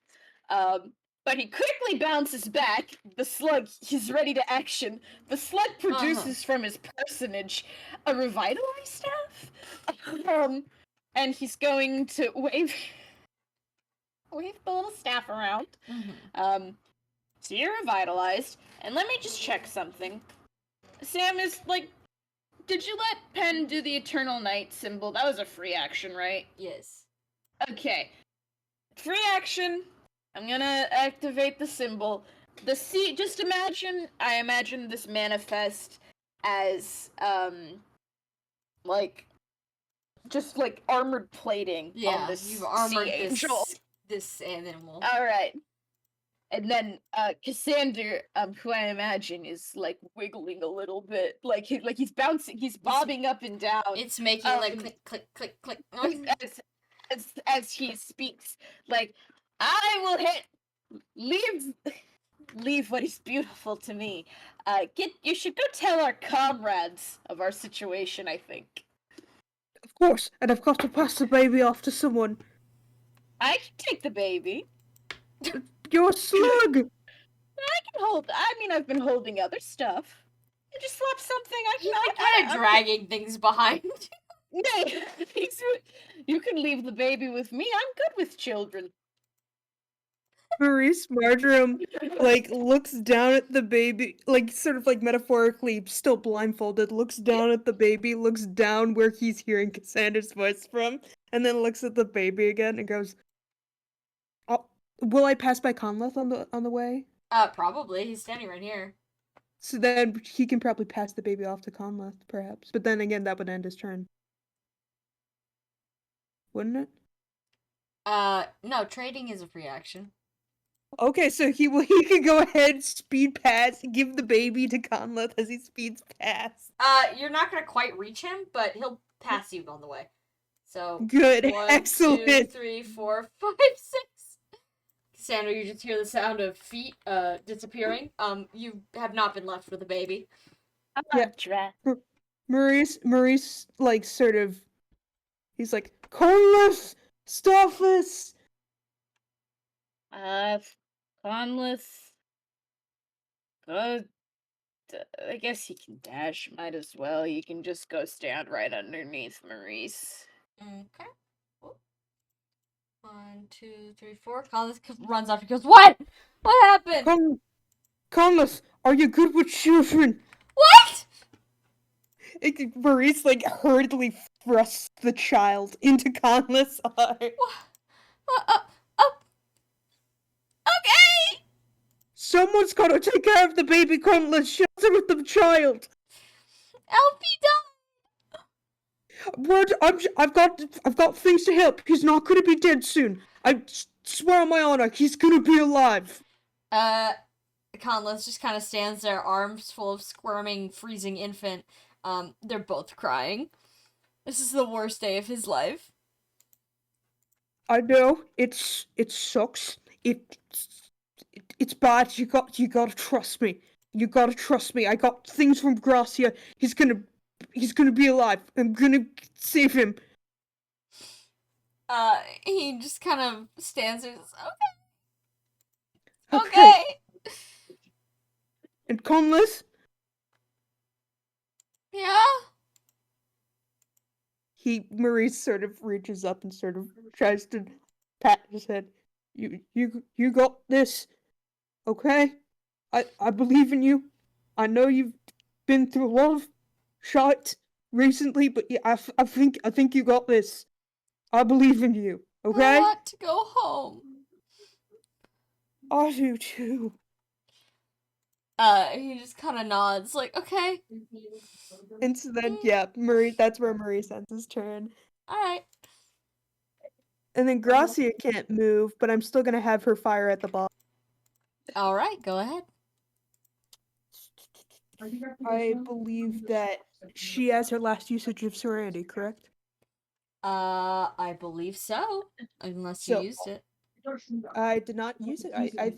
But he quickly bounces back. The slug, he's ready to action. The slug produces from his personage a revitalize staff, and he's going to wave the little staff around. So you're revitalized, and let me just check something. Sam is like, did you let Pen do the Eternal Night symbol? That was a free action, right? Yes. Okay. Free action. I'm gonna activate the symbol. Just I imagine this manifest as, like, just like armored plating on this you've armored sea angel. this animal. Alright. And then Cassander, who I imagine is like wiggling a little bit, like he's bouncing, he's bobbing up and down. It's making like click, click, click, click. As he speaks, like, I will leave what is beautiful to me. You should go tell our comrades of our situation, I think. Of course, and I've got to pass the baby off to someone. I can take the baby. You're a slug! I've been holding other stuff. You just slap something. You've been kind of dragging things behind. Nay, you can leave the baby with me. I'm good with children. Maurice Marjoram like looks down at the baby, like sort of like metaphorically, still blindfolded, looks down at the baby, looks down where he's hearing Cassandra's voice from, and then looks at the baby again and goes, "Oh, will I pass by Conleth on the way?" Probably. He's standing right here. So then he can probably pass the baby off to Conleth, perhaps. But then again, that would end his turn. Wouldn't it? No, trading is a free action. Okay, so he can go ahead, speed pass, give the baby to Conleth as he speeds past. You're not gonna quite reach him, but he'll pass you on the way. So Good, 1, excellent. 2, 3, 4, 5, 6. Cassandra, you just hear the sound of feet disappearing. You have not been left with a baby. Yeah. Maurice, like, sort of, he's like, Conleth, Staffus! Conleth. I guess he can dash. Might as well. You can just go stand right underneath Maurice. Okay. Cool. 1, 2, 3, 4. Conless runs up and goes, What? What happened? Conless, are you good with children? What? Maurice like hurriedly thrusts the child into Conless' arms. Oh, okay. Someone's gotta take care of the baby, Conless. Shelter with the child. Elfie Word, I've got things to help. He's not gonna be dead soon. I swear on my honor, he's gonna be alive. Conless just kind of stands there, arms full of squirming, freezing infant. They're both crying. This is the worst day of his life. I know it sucks. It's bad. You gotta trust me. You gotta trust me. I got things from Gracia. He's gonna be alive. I'm gonna save him. He just kind of stands there and says, Okay. Okay. And Conless, Yeah? Maurice sort of reaches up and sort of tries to pat his head. You got this. Okay? I believe in you. I know you've been through a lot of shit recently, but yeah, I think you got this. I believe in you. I Okay? want to go home. I do too. He just kind of nods, like, okay, And so then, yeah, that's where Maurice ends his turn. alright. And then Gracia can't move, but I'm still gonna have her fire at the boss. Alright, go ahead. I believe that she has her last usage of Serenity, correct? I believe so. Unless you So- used it. I did not use it.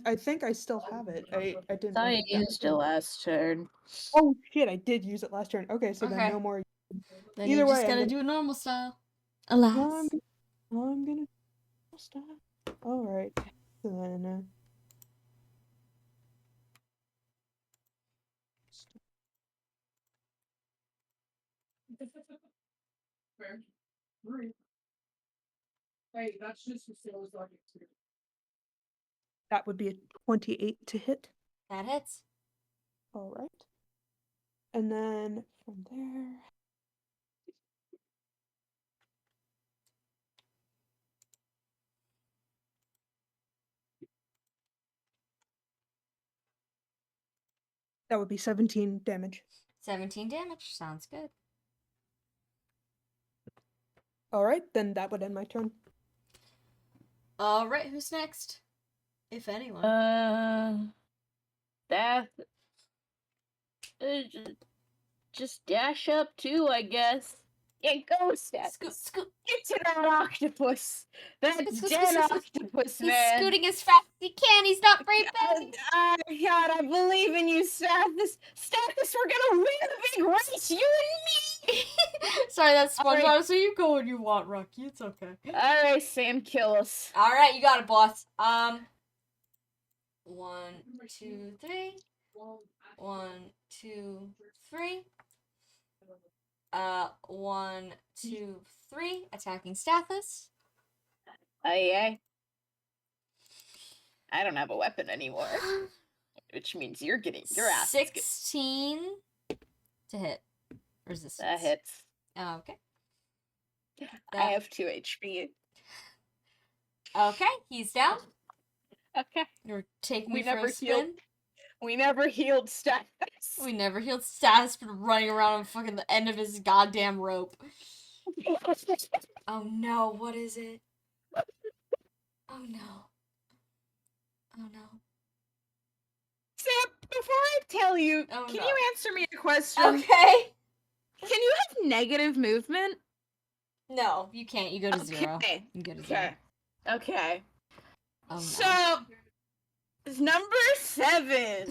I think I still have it. I didn't. I write it down. used it last turn. Oh shit! I did use it last turn. Okay, so Okay. then no more. Then Either you just way, gotta I'm do a normal style. Alas. I'm gonna stop. All right. So then. That would be a 28 to hit. That hits. All right. And then from there. That would be 17 damage. 17 damage. Sounds good. All right, then that would end my turn. Alright, who's next? If anyone. That just dash up too, I guess. Yeah, go, Seth. Scoot, scoot. Get to that octopus. That Scoot, scoot, dead scoot, scoot. octopus, He's man. scooting as fast as he can. He's not very big. Oh God, I believe in you, Stathis. Stathis, we're gonna win the big race, you and me. Sorry, that's SpongeBob. Alright. So you go when you want, Rocky. It's okay. All right, Sam, kill us. All right, you got it, boss. 1, 2, 3. 1, 2, 3. 1, 2, 3. Attacking Stathis. Aye. I don't have a weapon anymore, which means you're getting your ass. 16 to hit. Resistance. That hits. Oh, okay. I have 2 HP. Okay, he's down. Okay. You're taking We me for never a spin. healed. We never healed Stathis. We never healed Status, been running around on fucking the end of his goddamn rope. Oh no, what is it? Oh no. Oh no. Sam, before I tell you, Oh, can no. you answer me a question? Okay. Can you have negative movement? No, you can't. You go to 0. Okay. You go to 0. Okay. Oh no. So, number 7,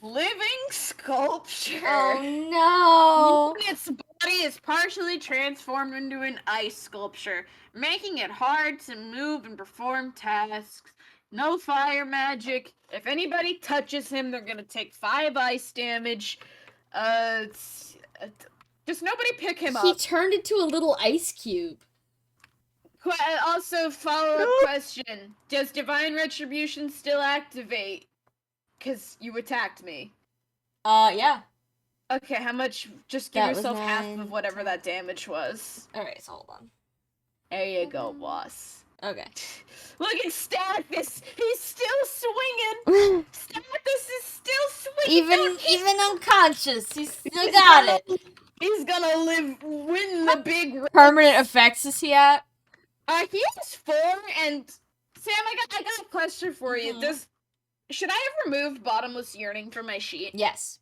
living sculpture. Oh no. Its body is partially transformed into an ice sculpture, making it hard to move and perform tasks. No fire magic. If anybody touches him, they're gonna take 5 ice damage. Just nobody pick him He up. turned into a little ice cube. Also, follow-up No. question. Does Divine Retribution still activate? Because you attacked me. Yeah. Okay, how much? Just give That was yourself half 9, of whatever 10. that damage was. Alright, so hold on. There you go, boss. Okay. Look at Stathis! He's still swinging! Stathis is still swinging! No, even unconscious, he's still got it. He's gonna win the big race. Permanent effects is he at? He has 4, and Sam, I got a question for you. Mhm. Should I have removed Bottomless Yearning from my sheet? Yes.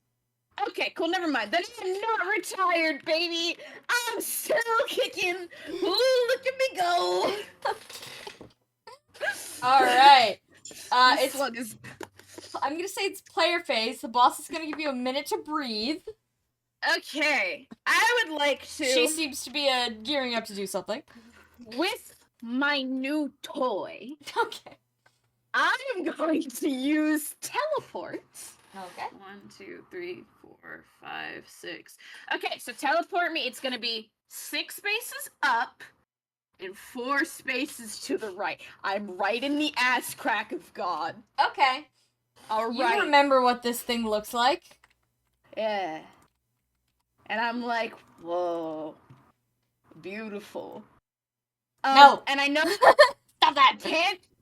Okay, cool, never mind. Then I'm not retired, baby! I'm still kicking! Ooh, look at me go! Alright. This It's slug is... I'm gonna say it's player phase. The boss is gonna give you a minute to breathe. Okay, I would like to... She seems to be gearing up to do something. With my new toy, Okay. I'm going to use teleport. Okay. 1, 2, 3, 4, 5, 6. Okay, so teleport me. It's gonna be 6 spaces up and 4 spaces to the right. I'm right in the ass crack of God. Okay. All You right. remember what this thing looks like? Yeah. And I'm like, whoa, beautiful. No. And I know Stop that.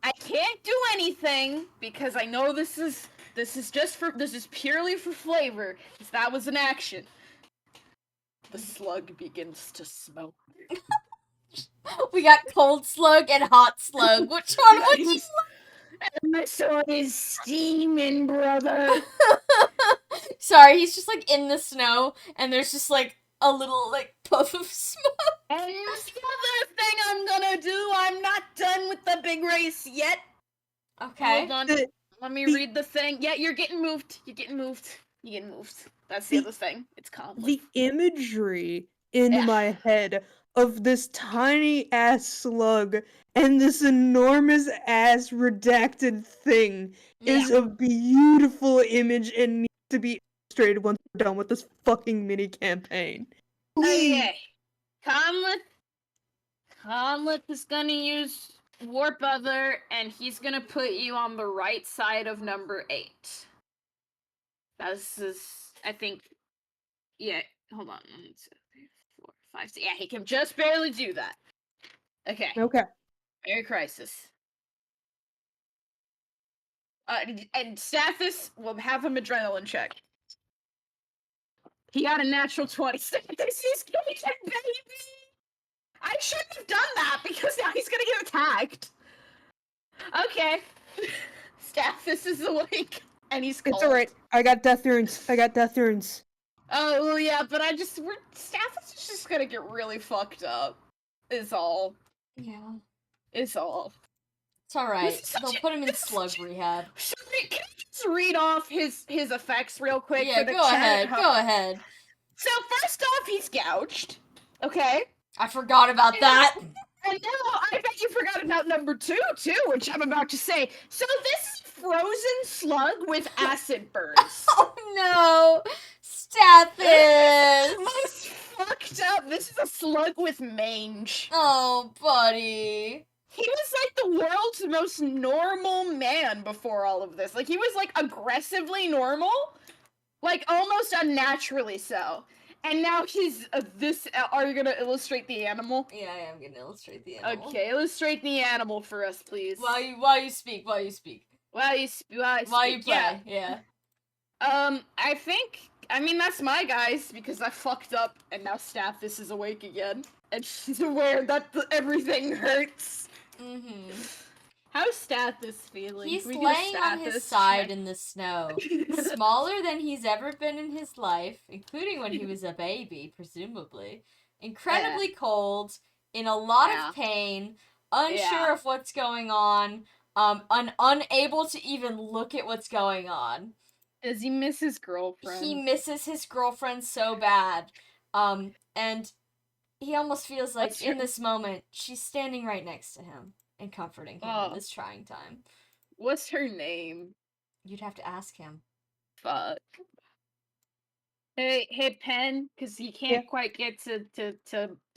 I can't do anything because I know this is purely for flavor. 'Cause that was an action. The slug begins to smoke. We got cold slug and hot slug. Which one would you? My sword is steaming, brother. Sorry, he's just like in the snow, and there's just like a little like puff of smoke. And here's the other thing I'm gonna do. I'm not done with the big race yet. Okay. Hold on. The- Let me the- read the thing. Yeah, you're getting moved. You're getting moved. You're getting moved. That's the The- other thing. It's calm. The imagery in Yeah. my head of this tiny ass slug and this enormous ass redacted thing is a beautiful image and needs to be illustrated once we're done with this fucking mini campaign. Please. Okay. Conleth is gonna use Warp Other, and he's gonna put you on the right side of number 8. This is, I think, yeah, hold on. 1, 2, 3, 4, 5, 6. Yeah, he can just barely do that. Okay. Okay. Merry Crisis. And Stathis will have him adrenaline check. He got a natural 20. Stathis is getting a baby! I shouldn't have done that because now he's gonna get attacked. Okay. Stathis is awake. And he's cold. It's alright. I got death runes. Oh, well, yeah, but Stathis is just gonna get really fucked up. Is all. Yeah. Is all. It's alright. This is such They'll a- put him in this is slug such a- rehab. Sorry, can I just read off his effects real quick? Yeah, for the go chat ahead. at home? Go ahead. So, first off, he's gouged. Okay? I forgot about that. And now, I bet you forgot about number 2, too, which I'm about to say. So, this is frozen slug with acid burns. Oh no! Stathis! Most fucked up. This is a slug with mange. Oh, buddy. He was like the world's most normal man before all of this. Like, he was like aggressively normal, like almost unnaturally so. And now he's this. Are you gonna illustrate the animal? Yeah, I am gonna illustrate the animal. Okay, illustrate the animal for us, please. While you speak. While you play. Yeah. I mean, that's my guys, because I fucked up, and now Stathis is awake again. And she's aware that everything hurts. Mm-hmm. How's Stathis feeling? He's Can we get a laying on his Stathis side check? in the snow. Smaller than he's ever been in his life, including when he was a baby, presumably. Incredibly cold, in a lot of pain, unsure Yeah. of what's going on, unable to even look at what's going on. Does he miss his girlfriend? He misses his girlfriend so bad. And he almost feels like What's in her- this moment, she's standing right next to him and comforting him in this trying time. What's her name? You'd have to ask him. Fuck. Hey, Pen, because you can't quite get to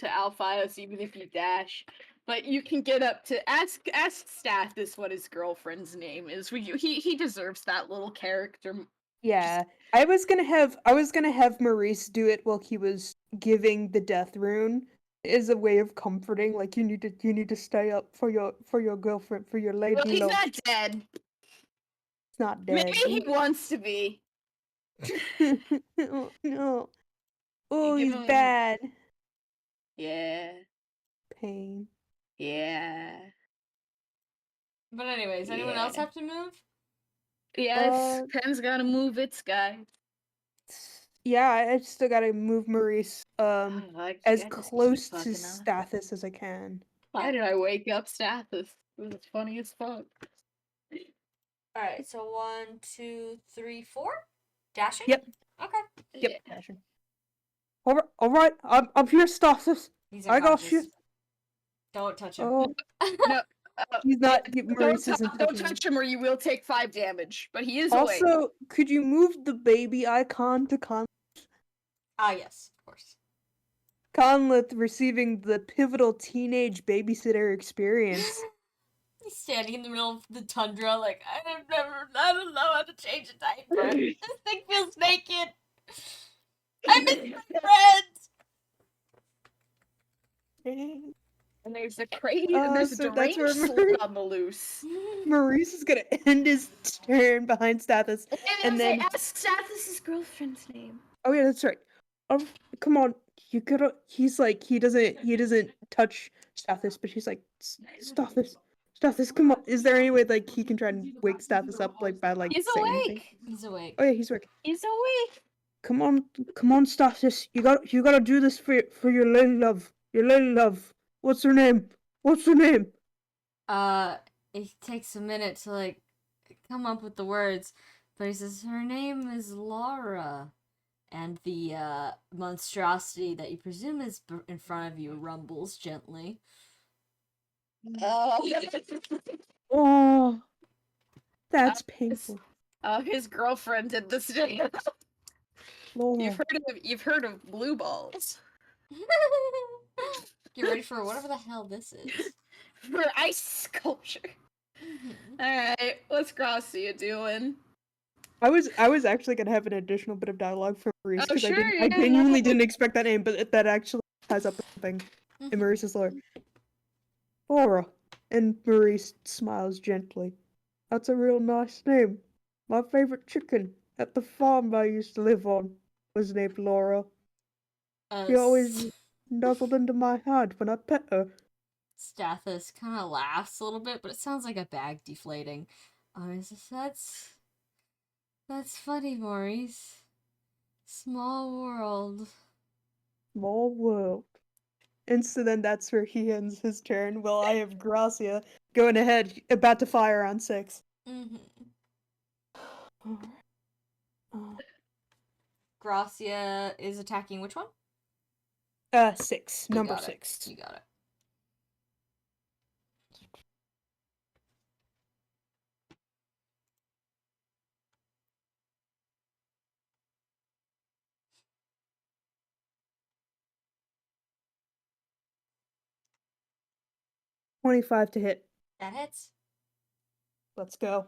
Alphios even if you dash. But you can get up to ask Stathis what his girlfriend's name is. He deserves that little character. Yeah. I was gonna have Maurice do it while he was giving the death rune as a way of comforting, like you need to stay up for your girlfriend, for your lady Well, he's love. not dead. It's not Maybe dead. he wants to be. Oh, no. Oh, give he's him- bad. Yeah. Pain. Yeah. But anyways, anyone else Yeah. have to move? Yes. Pen's gotta move its guy. Yeah, I still gotta move Maurice as I just keep close to fucking up. Stathis as I can. Why did I wake up Stathis? It was funny as fuck. Alright, so 1, 2, 3, 4? Dashing? Yep. Okay. Yep. Yeah. Dashing. All right. I'm here, Stathis. He's I got unconscious. shit. Don't touch him. Oh, No. he's not. Don't, Maurice isn't don't touching him. touch him or you will take 5 damage. But he is awake. Also, could you move the baby icon to Yes, of course. Conleth receiving the pivotal teenage babysitter experience? He's standing in the middle of the tundra, like, I don't know how to change a diaper. This thing feels naked. I miss my friends. And there's a crazy, there's a So that's where deranged slut on the loose. Maurice is gonna end his turn behind Stathis. And then then- ask Stathis' girlfriend's name. Oh yeah, that's right. Oh, come on, you gotta. He's like he doesn't touch Stathis, but she's like Stathis, come on. Is there any way like he can try and wake Stathis up like by like He's saying anything? awake. He's awake. Oh yeah, he's awake. He's awake. Come on, Stathis. You gotta do this for your lady love. Your lady love. What's her name? What's her name? It takes a minute to, like, come up with the words, but he says, her name is Laura. And the, monstrosity that you presume is in front of you rumbles gently. Oh, that's painful. His girlfriend did this to him. Laura. You've heard of blue balls. Get ready for whatever the hell this is. For ice sculpture. Alright, what's Gracia doing? I was actually gonna have an additional bit of dialogue for Maurice Oh, because sure, I yeah, genuinely no. didn't expect that name, but that actually ties up with something in Maurice's lore. Laura, and Maurice smiles gently. That's a real nice name. My favorite chicken at the farm I used to live on was named Laura. She always nuzzled into my hand when I pet her. Stathis kind of laughs a little bit, but it sounds like a bag deflating. He says, that's funny, Maurice. Small world. Small world. And so then that's where he ends his turn, while I have Gracia going ahead, about to fire on 6. Gracia is attacking which one? 6. You Number got it. 6. You got it. $25 to hit. That hits. Let's go.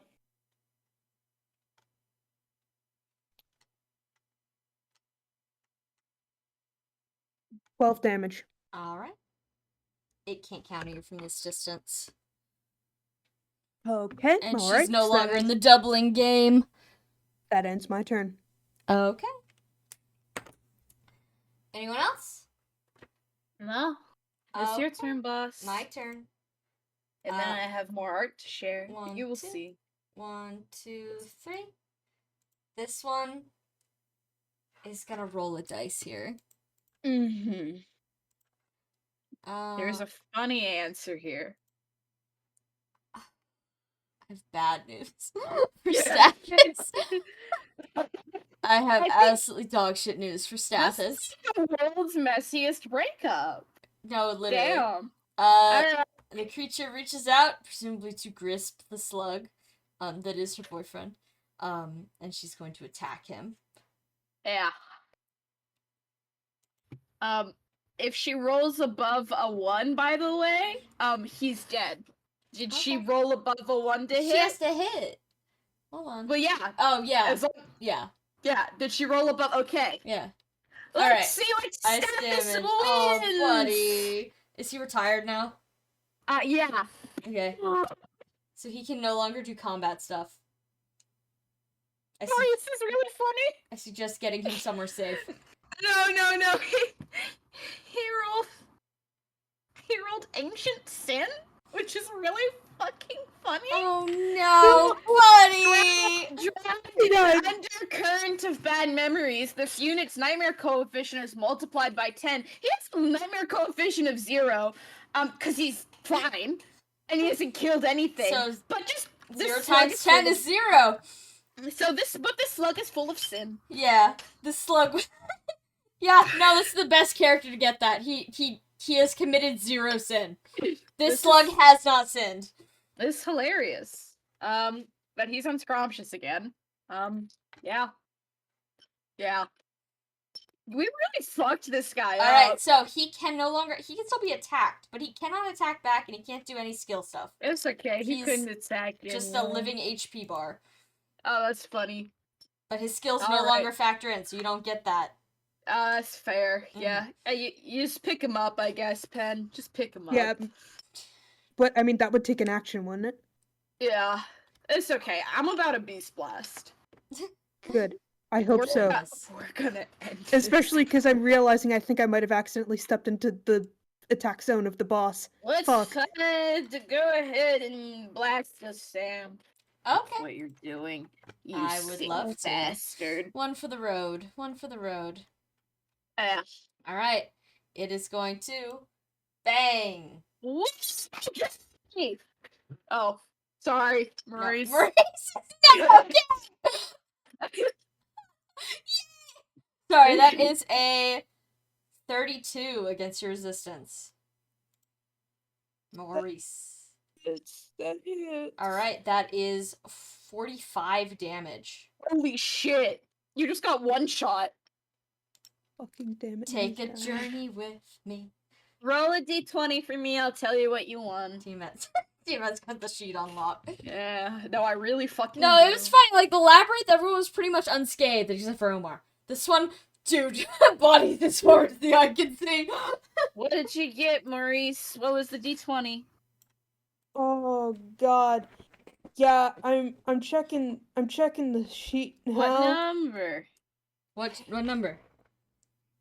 $12 damage. Alright. It can't counter you from this distance. Okay, And alright. she's no so longer in the doubling game. that ends my turn. Okay. Anyone else? No. It's your Okay. turn, boss. My turn. And then I have more art to share. 1, You will 2. see. 1, 2, 3. This one is gonna roll a dice here. Mm-hmm. Uh, There's a funny answer here. I have bad news for Yeah. Stathis. I have I think- absolutely dog shit news for Stathis. This is the world's messiest breakup. No, literally. Damn. The creature reaches out, presumably to grasp the slug, that is her boyfriend, and she's going to attack him. Yeah. if she rolls above a 1, by the way, he's dead. Did she Okay. roll above a 1 to hit? She has to hit. Hold on. Well, yeah. Oh yeah. As long- Yeah. yeah. Did she roll above? Okay. Yeah. Let's Alright. see what Ice Stathis damage. wins. Oh, buddy. Is he retired now? Yeah. Okay. So he can no longer do combat stuff. I Oh, this is really funny. suggest getting him somewhere safe. No. He rolled Ancient Sin, which is really fucking funny. Oh no, buddy! Under current of bad memories, this unit's nightmare coefficient is multiplied by 10. He has a nightmare coefficient of 0, cause he's fine, and he hasn't killed anything. So, but just 0 times 10 is 0. But this slug is full of sin. Yeah, the slug. Yeah, no, this is the best character to get that. He has committed 0 sin. This slug has not sinned. It's hilarious. But he's unscrumptious again. Yeah. We really fucked this guy up. Alright, so he can still be attacked, but he cannot attack back and he can't do any skill stuff. It's okay. He He's couldn't attack. Just anyone. a living HP bar. Oh, that's funny. But his skills no Alright. longer factor in, so you don't get that. That's fair. Yeah. You just pick him up, I guess, Pen. Just pick him up. Yeah. But I mean, that would take an action, wouldn't it? Yeah. It's okay. I'm about a beast blast. Good. I hope so. We're gonna end this. Especially because I'm realizing I think I might have accidentally stepped into the attack zone of the boss. Let's Fuck. go ahead and blast us, Sam. Okay. What you're doing? You I would sick love to. bastard. One for the road. One for the road. Yeah. Alright. It is going to bang. Whoops. Oh, sorry, No, Maurice. Maurice is not okay. Sorry, that is a 32 against your resistance. Maurice. Alright, that is 45 damage. Holy shit! You just got one shot. Fucking damn it. Take a Ninja. journey with me. Roll a d20 for me. I'll tell you what you won. Teammates got the sheet on lock. Yeah. No, I really fucking. No, do. it was fine. Like, the labyrinth, everyone was pretty much unscathed, except for Omar. This one, dude, body this far as the eye can see. What did you get, Maurice? What was the d20? Oh god. Yeah, I'm checking the sheet now. What number? What number?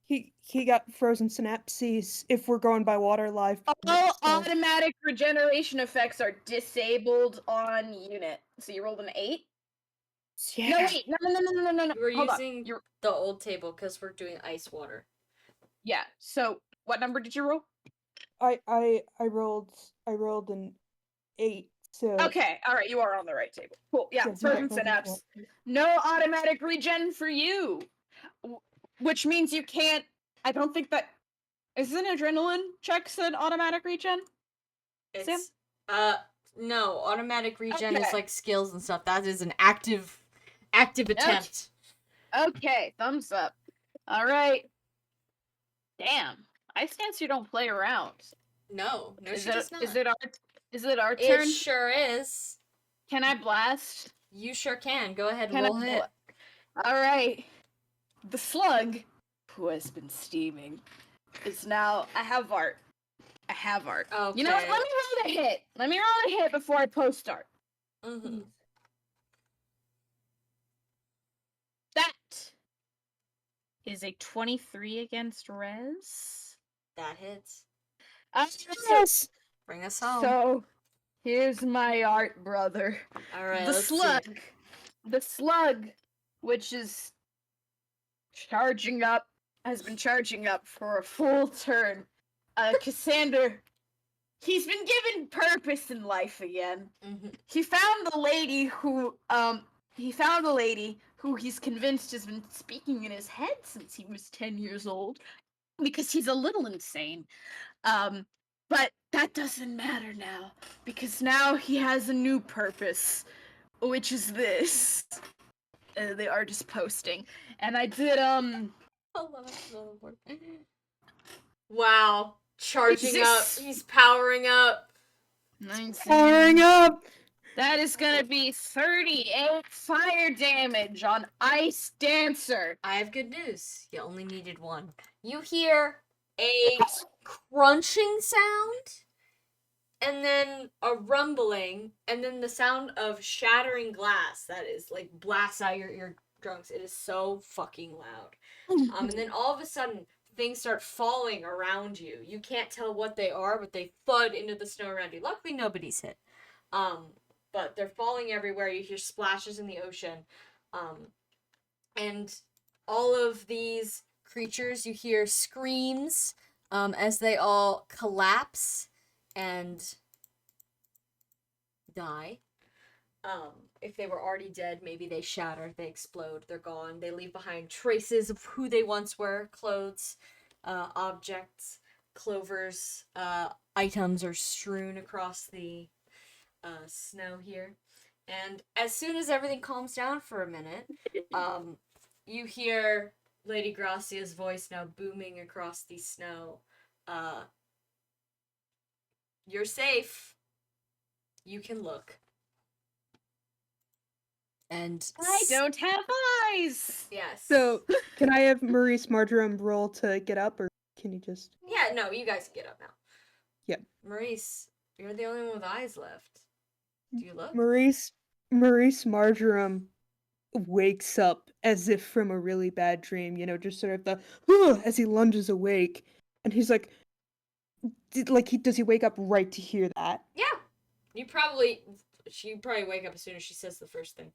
He got frozen synapses if we're going by water life. All so- automatic regeneration effects are disabled on unit. So you rolled an 8? Yeah. No, wait. No. We're Hold on. using the old table because we're doing ice water. Yeah. So what number did you roll? I rolled an 8. So Okay. All right. You are on the right table. Cool. Yeah. Yes, Frozen yeah, synapse. No automatic regen for you. Which means you can't. I don't think that. Is an adrenaline checks an automatic regen? Sam? It's, no, automatic regen is Okay. like skills and stuff. That is an active attempt. Okay. Thumbs up. All right. Damn. Ice Dancer don't play around. No, Is she does not. Is it our It turn? sure is. Can I blast? You sure can. Go ahead, Can roll I hit. All right. The slug, who has been steaming, is now. I have art. Okay. You know what? Let me roll the hit. Let me roll a hit before I post start. Mm-hmm. That is a 23 against res. That hits. yes. Bring us home. So here's my art, brother. All right. The let's see. slug, which is charging up, has been charging up for a full turn. Cassander, he's been given purpose in life again. Mhm. He found the lady who he's convinced has been speaking in his head since he was 10 years old, because he's a little insane. But that doesn't matter now, because now he has a new purpose, which is this. The art is posting, and I did Hold on, that's another word. Wow. Charging up. Jesus. He's powering up. 19. Firing up. That is gonna be 38 fire damage on Ice Dancer. I have good news. You only needed one. You hear a crunching sound, and then a rumbling, and then the sound of shattering glass that is like blasts out your eardrums. It is so fucking loud. And then all of a sudden, things start falling around you. You can't tell what they are, but they thud into the snow around you. Luckily, nobody's hit. But they're falling everywhere. You hear splashes in the ocean. And all of these creatures, you hear screams as they all collapse and die. If they were already dead, maybe they shatter, they explode, they're gone. They leave behind traces of who they once were, clothes, objects, Clover's items are strewn across the snow here. And as soon as everything calms down for a minute, you hear Lady Gracia's voice now booming across the snow. You're safe. You can look. And I don't have eyes. Yes. So, can I have Maurice Marjoram roll to get up, or can you just? Yeah, no, you guys can get up now. Yep. Maurice, you're the only one with eyes left. Do you look? Maurice Marjoram wakes up as if from a really bad dream, just sort of as he lunges awake, and he's like, does he wake up right to hear that? Yeah. You probably wake up as soon as she says the first thing.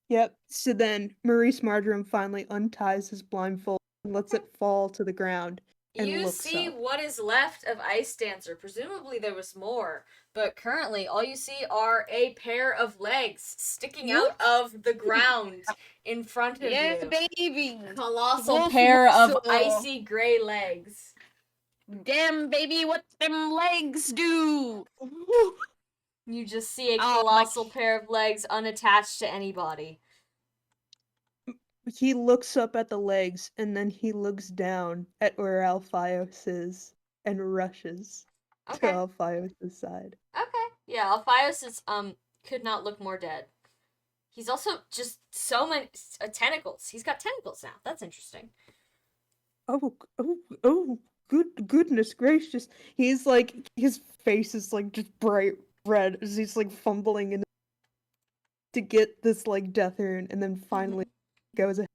Yep. So then Maurice Marjoram finally unties his blindfold and lets it fall to the ground and You looks see up. what is left of Ice Dancer. Presumably there was more, but currently all you see are a pair of legs sticking out of the ground in front of Yeah, you. baby. Colossal Wolf pair of muscle. icy gray legs. Damn, baby, what them legs do? You just see a Oh, colossal pair of legs unattached to anybody. He looks up at the legs and then he looks down at where Alphios is and rushes to Okay. Alphios' side. Okay. Yeah, Alphios is could not look more dead. He's also just so many tentacles. He's got tentacles now. That's interesting. Oh, goodness gracious. He's like, his face is like just bright red as he's like fumbling to get this like death rune, and then finally goes ahead,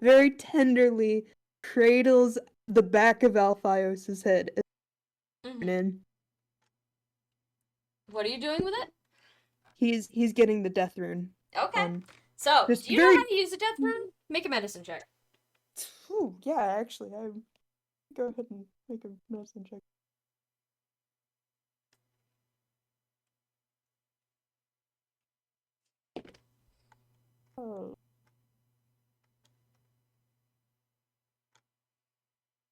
very tenderly cradles the back of Alphios' head and in. What are you doing with it? He's getting the death rune. Okay. So, just do you know very- how to use a death rune? Make a medicine check. Ooh, yeah, actually, I go ahead and make a medicine check. Oh.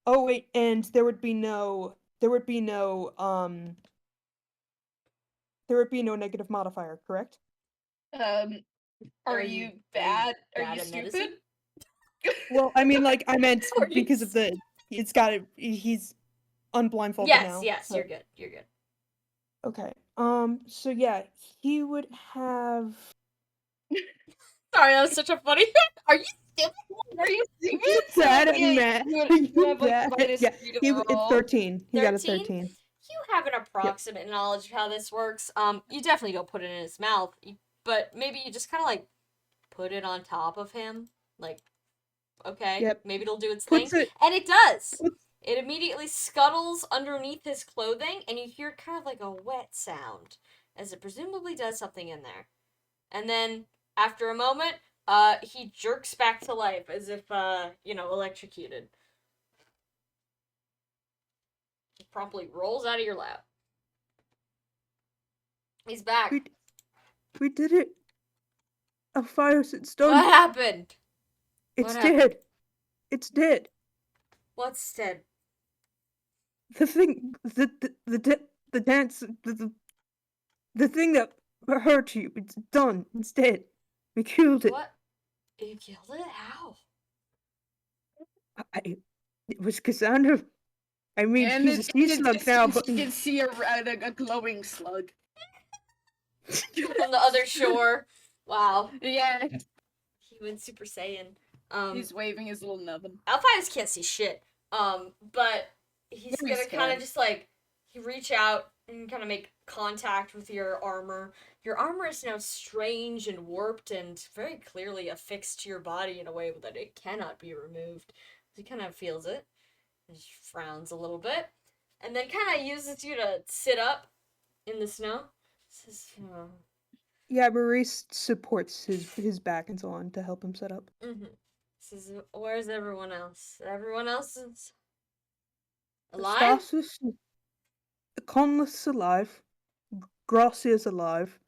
Oh wait, and there would be no negative modifier, correct? Are you bad? Are bad you at stupid? medicine? Well, I mean, like, I meant Are you because of he's unblindfolded now. Yes, so- you're good. You're good. Okay. So yeah, he would have. Sorry, that was such a funny. Are you stupid? Are you stupid? Bad at Yeah, math. you have, like, minus Yeah, 3 to he the it's roll. 13. He got a 13? 13. You have an approximate knowledge of how this works. You definitely don't put it in his mouth, but maybe you just kind of like put it on top of him, like, okay, Yep. maybe it'll do its thing, Puts it. and it does. Puts- It immediately scuttles underneath his clothing, and you hear kind of like a wet sound, as it presumably does something in there. And then, after a moment, he jerks back to life, as if, electrocuted. He promptly rolls out of your lap. He's back. We did it. Alphios, it's done. What happened? It's what happened? dead. It's dead. What's dead? The thing, the dance, the thing that hurt you, it's done. It's dead. We killed it. What? You killed it? How? It was Cassandra. I mean, And he's a sea in slug now, but you can see a glowing slug. From the other shore. Wow. Yeah, He went Super Saiyan. he's waving his little nubbin. Alphys can't see shit. But he's Maurice gonna kind of can. just like he reach out and kind of make contact with your armor. Your armor is now strange and warped and very clearly affixed to your body in a way that it cannot be removed. He kind of feels it. He frowns a little bit, and then kind of uses you to sit up in the snow. Says, yeah, Maurice supports his back and so on to help him set up. Says, where's everyone else? Everyone else is alive? Stasis, Conleth's alive. Gracia's alive.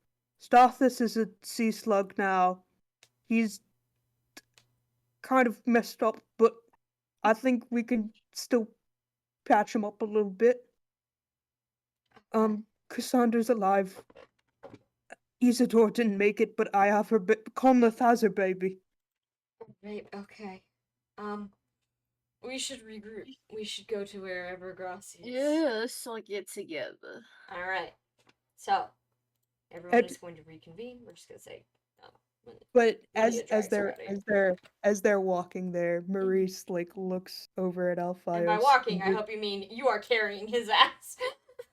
Stathis is a sea slug now. He's kind of messed up, but I think we can still patch him up a little bit. Cassandra's alive. Isadora didn't make it, but I have her. Conleth has her baby. Right, okay. We should regroup. We should go to wherever Gracia is. Yeah, let's all get together. Alright. So, everyone is going to reconvene. We're just gonna say, But One of the as drags they're walking there, Maurice like looks over at Alphios. and by walking, I hope you mean you are carrying his ass.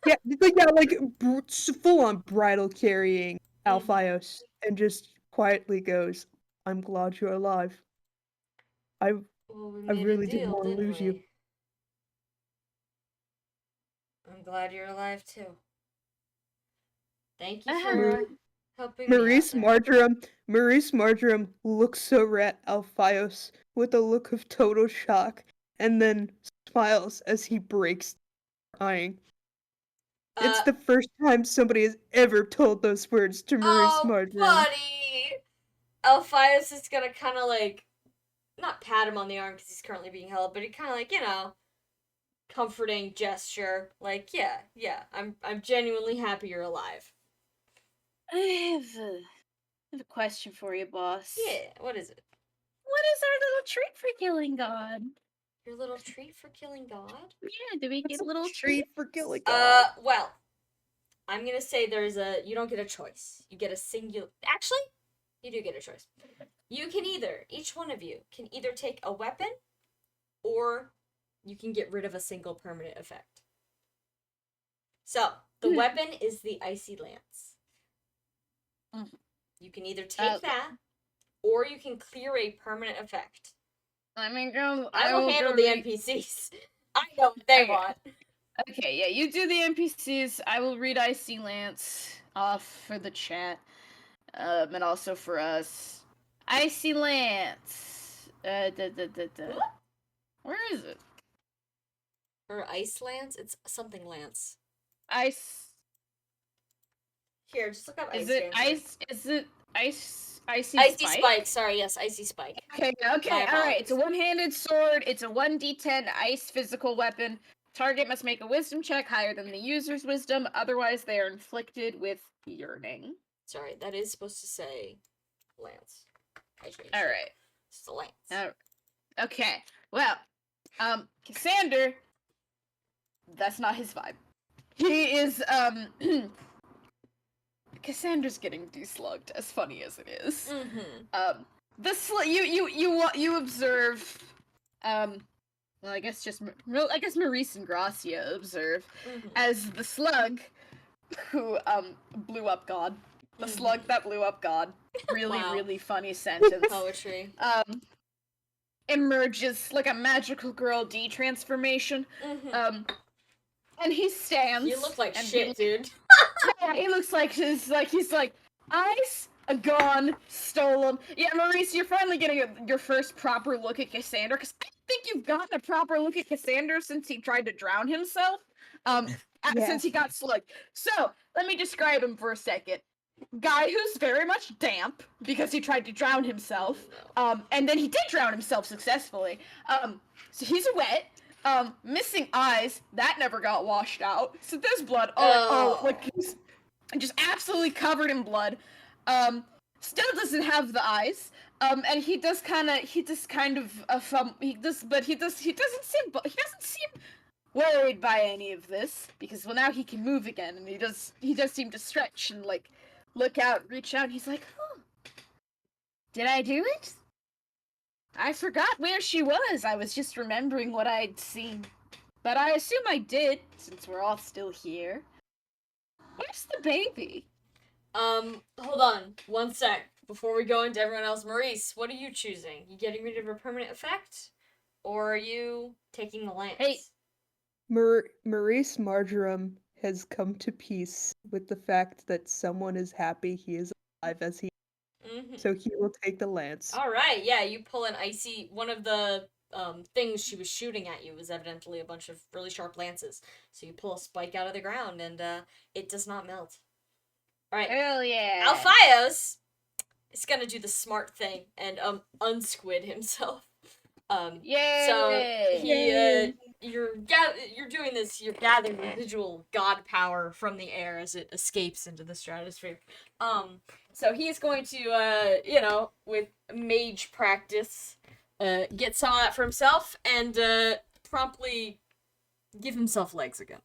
Yeah, like full on bridal carrying Alphios, and just quietly goes, "I'm glad you're alive. I Well, we I made really a deal, didn't want to didn't lose we? you." I'm glad you're alive too. Thank you Uh-huh. for helping me Maurice out there. Maurice Marjoram looks over at Alphios with a look of total shock, and then smiles as he breaks crying. It's the first time somebody has ever told those words to Maurice Marjoram. Buddy! Alphias is gonna kind of like, not pat him on the arm because he's currently being held, but he kind of like, comforting gesture. Like, yeah, I'm genuinely happy you're alive. I have a question for you, boss. Yeah, what is it? What is our little treat for killing God? Your little treat for killing God? Yeah, do we get It's a little treat? for killing God. Well, I'm gonna say you don't get a choice. You get a singular. Actually, you do get a choice. You can each one of you can either take a weapon, or you can get rid of a single permanent effect. So, the weapon is the Icy Lance. You can either take that, or you can clear a permanent effect. Let me go. I will handle the NPCs. I know what they want. Okay, yeah, you do the NPCs. I will read Icy Lance off for the chat, and also for us. Icy Lance. Where is it? For Ice Lance, it's something Lance. Ice. Here, just look up Ice. Is it ice? Is it ice? Icy Spike. Sorry, yes, Icy Spike. Okay, alright. It's a one-handed sword. It's a 1d10 ice physical weapon. Target must make a wisdom check higher than the user's wisdom, otherwise they are inflicted with yearning. Sorry, that is supposed to say Lance. Alright. It's the Lance. Okay, well, Cassander, that's not his vibe. He is, Cassandra's getting deslugged, as funny as it is. You observe, well, I guess Maurice and Gracia observe as the slug who blew up God. The slug that blew up God. Really, really funny sentence. Poetry. Emerges like a magical girl D transformation. And he stands. You look like shit, dude. Yeah, he looks like he's like ice gone, stolen. Yeah, Maurice, you're finally getting your first proper look at Cassander, because I think you've gotten a proper look at Cassander since he tried to drown himself. Since he got slugged. So let me describe him for a second. Guy who's very much damp because he tried to drown himself. And then he did drown himself successfully. So he's wet. Missing eyes, that never got washed out. So there's blood. Like he's just absolutely covered in blood. Still doesn't have the eyes. And he doesn't seem worried by any of this because well now he can move again and he does seem to stretch and like look out, reach out. And he's like, "Oh, did I do it? I forgot where she was. I was just remembering what I'd seen, but I assume I did since we're all still here. Where's the baby?" Hold on, 1 sec. Before we go into everyone else, Maurice, what are you choosing? You getting rid of a permanent effect? Or are you taking the lance? Hey. Maurice Marjoram has come to peace with the fact that someone is happy he is alive as he Mm-hmm. so he will take the lance. Alright, yeah, you pull an icy. One of the things she was shooting at you was evidently a bunch of really sharp lances. So you pull a spike out of the ground and it does not melt. Alright. Hell yeah. Alphios is gonna do the smart thing and unsquid himself. Yay! So he Yay. you're doing this. You're gathering residual god power from the air as it escapes into the stratosphere. So he's going to with mage practice, get some of that for himself and promptly give himself legs again.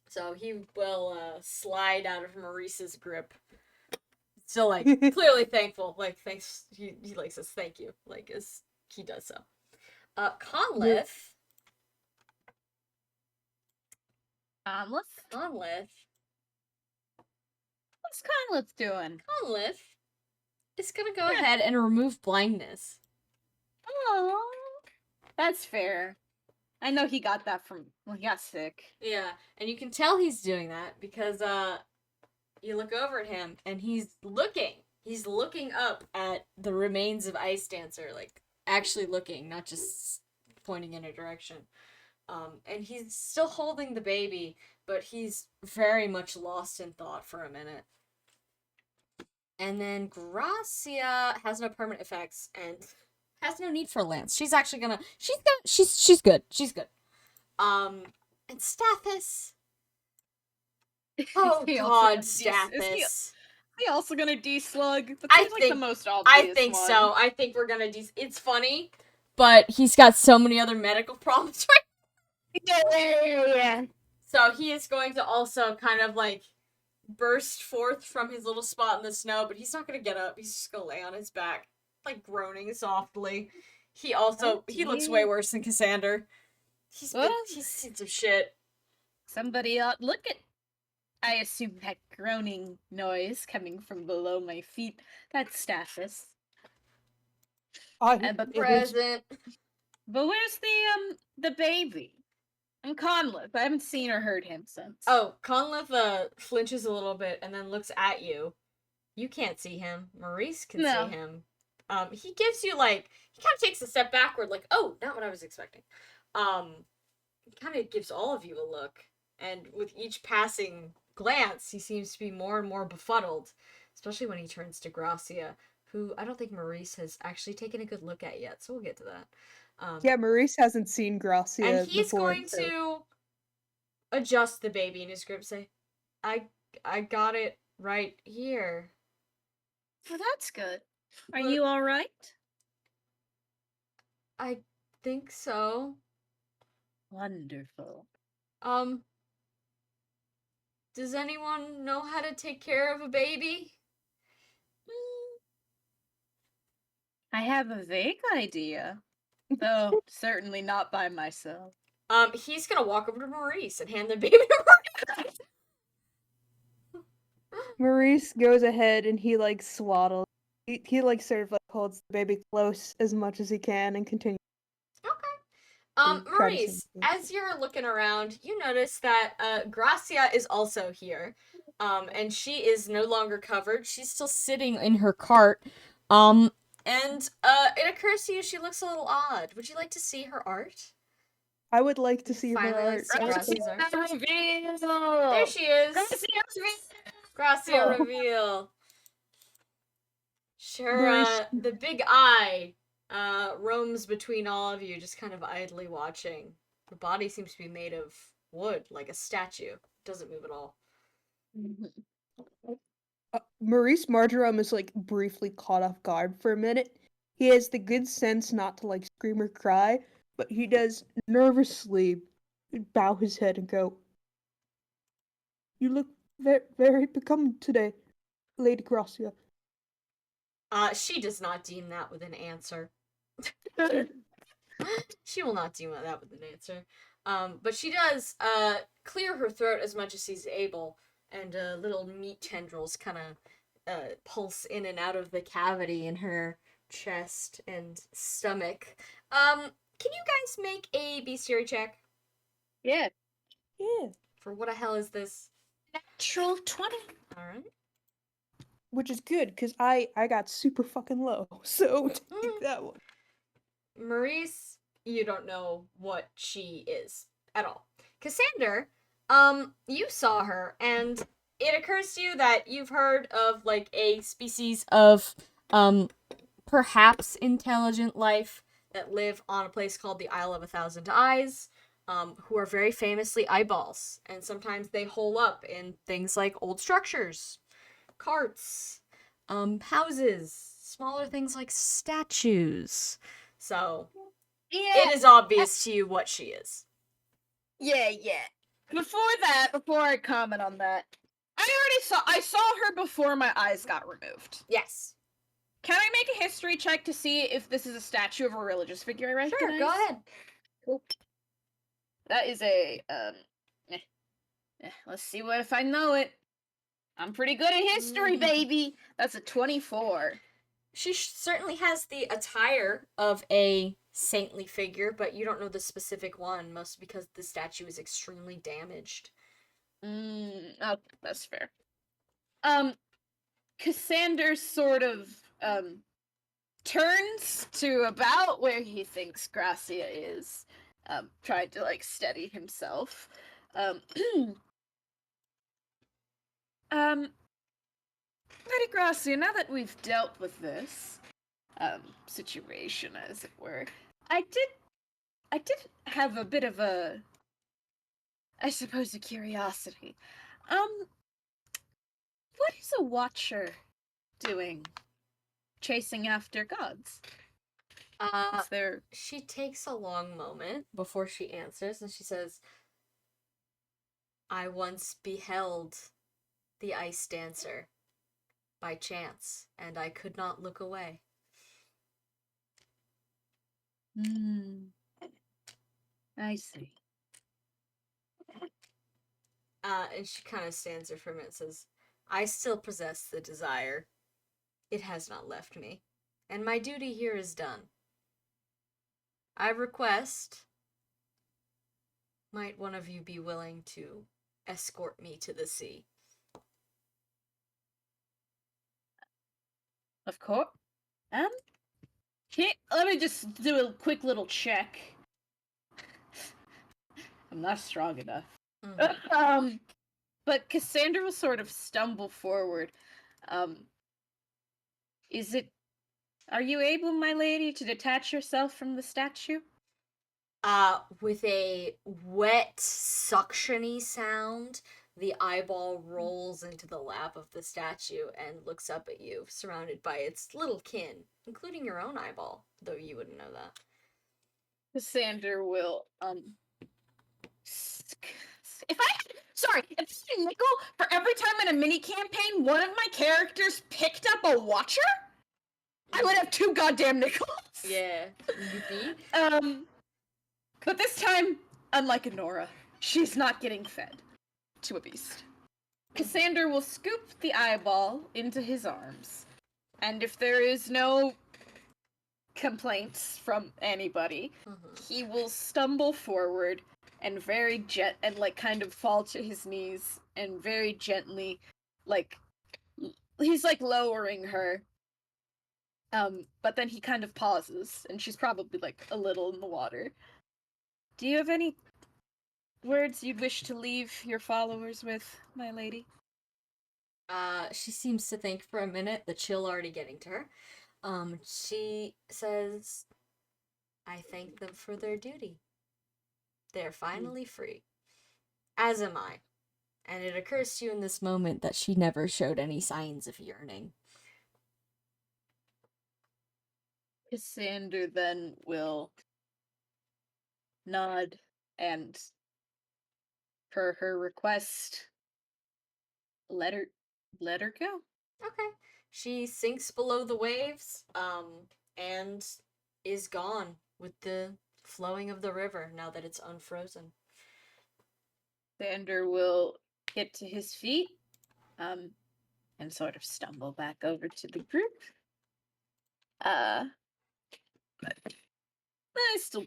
So he will slide out of Maurice's grip. Still, like, clearly thankful. Like, thanks. He like says thank you. Like, as he does so. Conleth. Conleth. What's Conleth doing? Conleth is gonna go ahead and remove blindness. Oh, that's fair. I know he got that from when he got sick. Yeah, and you can tell he's doing that because you look over at him and he's looking up at the remains of Ice Dancer, like actually looking, not just pointing in a direction. And he's still holding the baby, but he's very much lost in thought for a minute. And then Gracia has no permanent effects and has no need for a lance. She's actually gonna she's good. She's good. And Stathis. Oh He also god, gonna Stathis. Is he also gonna de-slug? That I seems like the think- most obvious I think one. so. I think we're gonna it's funny, but he's got so many other medical problems right Yeah. So he is going to also kind of like burst forth from his little spot in the snow, but he's not gonna get up. He's just gonna lay on his back, like groaning softly. He also he looks way worse than Cassander. He's seen some shit. Somebody ought look at. I assume that groaning noise coming from below my feet. That's Stathis. But It is- Present. But where's the baby? And Conleth. I haven't seen or heard him since. Oh, Conleth flinches a little bit and then looks at you. You can't see him. Maurice can No. see him. He gives you like he kind of takes a step backward, like, oh, not what I was expecting. He kind of gives all of you a look, and with each passing glance, he seems to be more and more befuddled, especially when he turns to Gracia, who I don't think Maurice has actually taken a good look at yet. So we'll get to that. Yeah, Maurice hasn't seen Gracia and he's before. going to adjust the baby in his grip. Say, I got it right here. Well, that's good. Are But- you all right? I think so. Wonderful. Does anyone know how to take care of a baby? I have a vague idea, though certainly not by myself. He's gonna walk over to Maurice and hand the baby to Maurice. Maurice goes ahead and he like swaddles. He like sort of like holds the baby close as much as he can and continues. Okay. Try to Maurice, sing. as you're looking around, you notice that Gracia is also here. And she is no longer covered. She's still sitting in her cart. And it occurs to you she looks a little odd. Would you like to see her art? I would like to see her Finally, art. let's see Gracia's art. Reveal! There she is. Gracia reveal. Sure, Maurice- the big eye roams between all of you, just kind of idly watching. The body seems to be made of wood, like a statue. Doesn't move at all. Maurice Marjoram is like briefly caught off guard for a minute. He has the good sense not to like scream or cry, but he does nervously bow his head and go, "You look very becoming today, Lady Gracia." She does not deem that with an answer. She will not deem that with an answer. But she does clear her throat as much as she's able, and little meat tendrils kind of pulse in and out of the cavity in her chest and stomach. Can you guys make a bestiary check? Yeah. Yeah. For what the hell is this? Natural 20. All right. Which is good, because I got super fucking low. So take that one. Maurice, you don't know what she is at all. Cassander, you saw her, and it occurs to you that you've heard of like a species of perhaps intelligent life that live on a place called the Isle of a Thousand Eyes, who are very famously eyeballs, and sometimes they hole up in things like old structures, carts, houses, smaller things like statues. So Yeah. it is obvious to you what she is. Yeah. Before I comment on that, I saw her before my eyes got removed. Yes. Can I make a history check to see if this is a statue of a religious figure I recognize? Sure, go ahead. Cool. That is a let's see what if I know it. I'm pretty good at history, baby. That's a 24. She certainly has the attire of a saintly figure, but you don't know the specific one, mostly because the statue is extremely damaged. Oh, that's fair. Cassander sort of turns to about where he thinks Gracia is, trying to like steady himself. Lady Gracia, now that we've dealt with this situation, as it were, I did have a bit of a, I suppose, a curiosity. What is a watcher doing, chasing after gods? Is there? She takes a long moment before she answers, and she says, I once beheld the ice dancer by chance, and I could not look away. I see. And she kind of stands there for a minute and says, I still possess the desire. It has not left me, and my duty here is done. I request, might one of you be willing to escort me to the sea? Of course. Let me just do a quick little check. I'm not strong enough. Mhm. But Cassandra will sort of stumble forward. Are you able, my lady, to detach yourself from the statue? With a wet, suctiony sound, the eyeball rolls into the lap of the statue and looks up at you, surrounded by its little kin, including your own eyeball, though you wouldn't know that. Cassandra will, if I had a nickel for every time in a mini campaign one of my characters picked up a watcher, I would have 2 goddamn nickels. Yeah, yippee. But this time, unlike Honora, she's not getting fed to a beast. Cassander will scoop the eyeball into his arms, and if there is no complaints from anybody, he will stumble forward and kind of fall to his knees and very gently, he's like lowering her. But then he kind of pauses, and she's probably like a little in the water. Do you have any words you'd wish to leave your followers with, my lady? She seems to think for a minute, the chill already getting to her. She says, I thank them for their duty. They're finally free. As am I. And it occurs to you in this moment that she never showed any signs of yearning. Cassander then will nod and per her request, let her go. Okay. She sinks below the waves, and is gone with the flowing of the river now that it's unfrozen. Xander will get to his feet, and sort of stumble back over to the group. But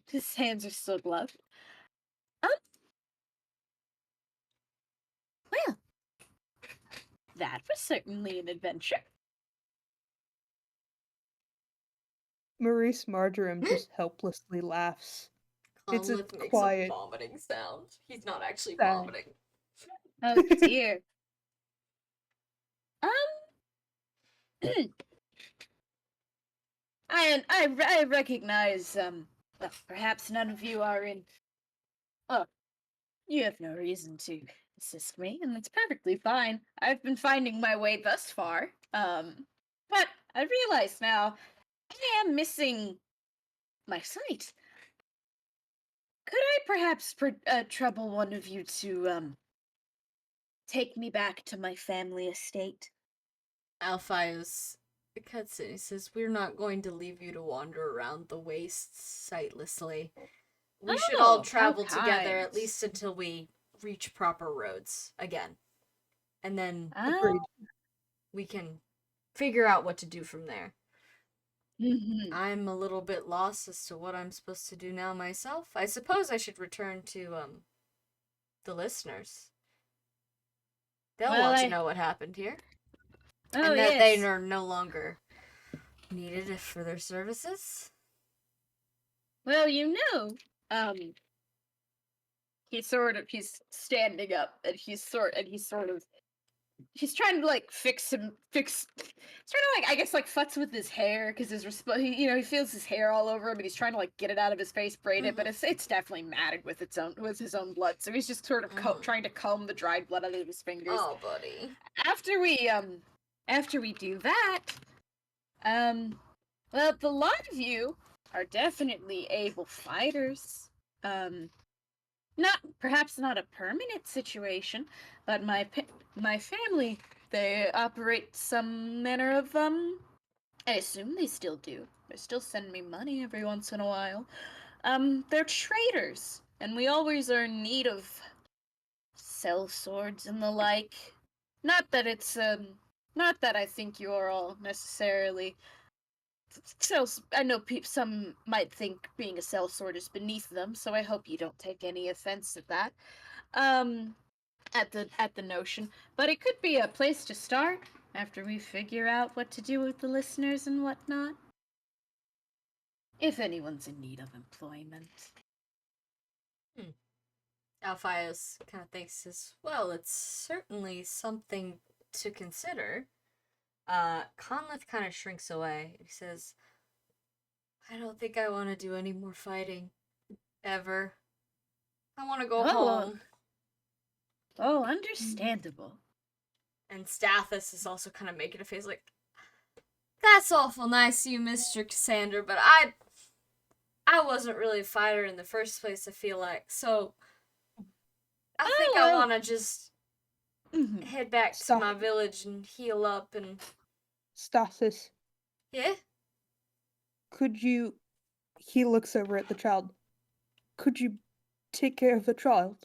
his hands are still gloved. Well, that was certainly an adventure. Maurice Marjoram just helplessly laughs. It's a Conleth makes quiet, a vomiting sound. He's not actually sad. vomiting. Oh dear. I recognize, well, perhaps none of you are in. Well, you have no reason to assist me, and it's perfectly fine. I've been finding my way thus far. But I realize now I am missing my sight. Could I perhaps trouble one of you to take me back to my family estate? Alphios cuts in. He says, "We're not going to leave you to wander around the wastes sightlessly. We should all Oh, how travel together kind. at least until we reach proper roads again. And then Agreed. we can figure out what to do from there." Mhm. I'm a little bit lost as to what I'm supposed to do now myself. I suppose I should return to the listeners. They'll Well, want to know what happened here. Oh, And that they yes. are no longer needed for their services. Well, he's standing up and he's trying to like he's trying to like I guess like futz with his hair because he feels his hair all over him and he's trying to like get it out of his face, braid it, but it's definitely matted with his own blood, so he's just sort of trying to comb the dried blood out of his fingers. Oh, buddy. After we do that, well, the lot of you are definitely able fighters. Perhaps not a permanent situation, but my family, they operate some manner of I assume they still do. They still send me money every once in a while. They're traders, and we always are in need of sell swords and the like. Not that it's not that I think you are all necessarily I know some might think being a sellsword is beneath them, so I hope you don't take any offense at that. Um, at the notion, but it could be a place to start after we figure out what to do with the listeners and whatnot. If anyone's in need of employment. Alphios kind of thinks, well, it's certainly something to consider. Conleth kind of shrinks away. He says, I don't think I want to do any more fighting. Ever. I want to go home. Oh, understandable. And Stathis is also kind of making a face like, that's awful nice of you, Mr. Cassander, but I wasn't really a fighter in the first place, I feel like. So I think I want to just head back to my village and heal up and... Stathis, Yeah? could you... He looks over at the child. Could you take care of the child?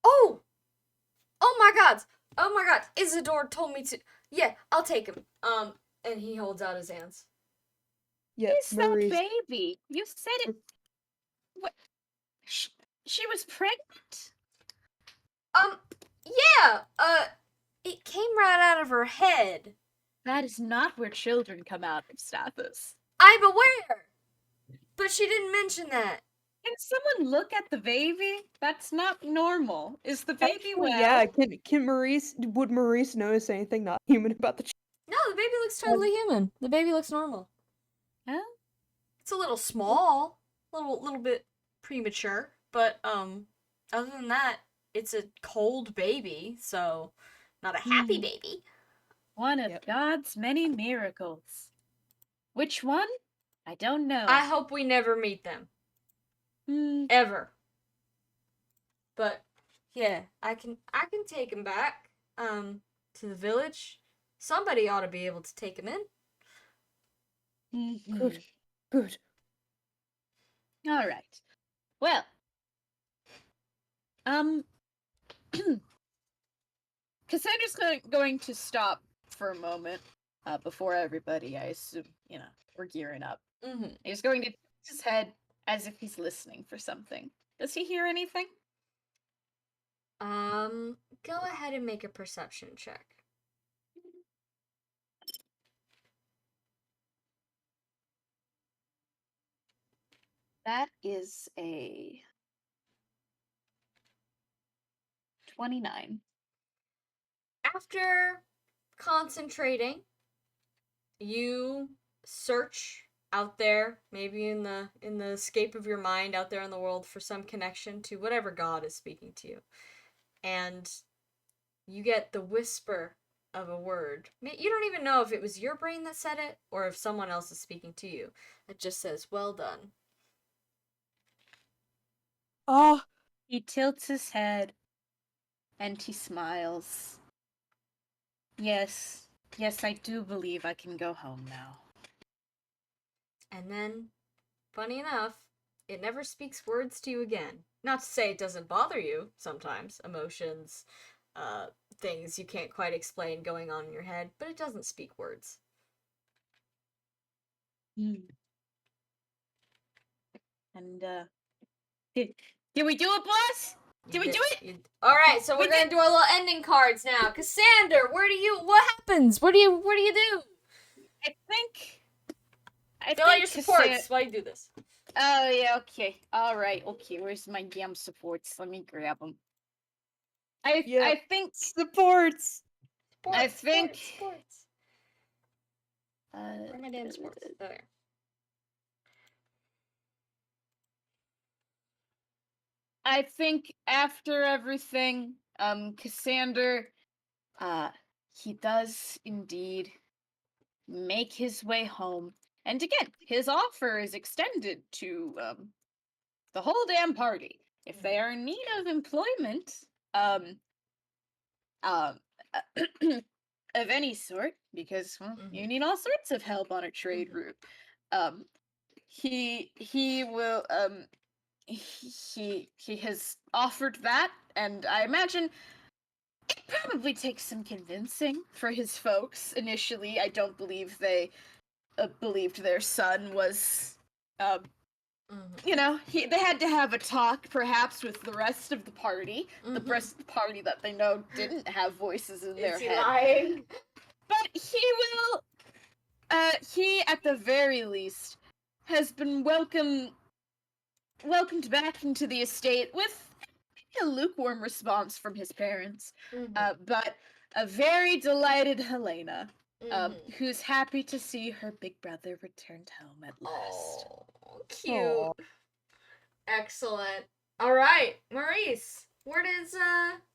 Oh! Oh my god! Oh my god! Isidore told me to... Yeah, I'll take him. And he holds out his hands. Yeah, Is Maurice. that baby? You said it... What? She was pregnant? Yeah! It came right out of her head. That is not where children come out of, Stathis. I'm aware! But she didn't mention that. Can someone look at the baby? That's not normal. Is the baby Actually, well? yeah, would Maurice notice anything not human about the child? No, the baby looks totally human. The baby looks normal. Huh? It's a little small, little bit premature, but other than that, it's a cold baby, so not a happy baby. One of God's many miracles. Which one? I don't know. I hope we never meet them. Ever. But Yeah, I can take him back to the village. Somebody ought to be able to take him in. Good. Good. All right. Well, Cassandra's going to stop for a moment before everybody. I assume, we're gearing up. Mm-hmm. He's going to tilt his head as if he's listening for something. Does he hear anything? Go ahead and make a perception check. That is a 29. After concentrating, you search out there, maybe in the escape of your mind out there in the world for some connection to whatever God is speaking to you. And you get the whisper of a word. You don't even know if it was your brain that said it or if someone else is speaking to you. It just says, "Well done." Oh, He tilts his head and he smiles. Yes, I do believe I can go home now. And then, funny enough, it never speaks words to you again. Not to say it doesn't bother you sometimes, emotions, things you can't quite explain going on in your head, but it doesn't speak words. And, did we do it, boss? Did we do it? Alright, so we're We gonna did- do our little ending cards now. Cassander, what happens? What do you do? I Fill out think your supports while you do this. Oh, yeah, okay. Alright, okay. Where's my damn supports? Let me grab them. Yeah. I think... supports. I think- Sports. Where are my damn sports? Oh, there. I think after everything, Cassander, he does indeed make his way home. And again, his offer is extended to, the whole damn party. If they are in need of employment, um, of any sort, because, well, you need all sorts of help on a trade route. He will, he has offered that, and I imagine it probably takes some convincing for his folks. Initially, I don't believe they believed their son was, they had to have a talk, perhaps, with the rest of the party. The rest of the party that they know didn't have voices in their Is he head. lying? But he will, he, at the very least, has been welcomed back into the estate with a lukewarm response from his parents. But a very delighted Helena, who's happy to see her big brother returned home at last. Oh, cute. Excellent. All right, Maurice. Where does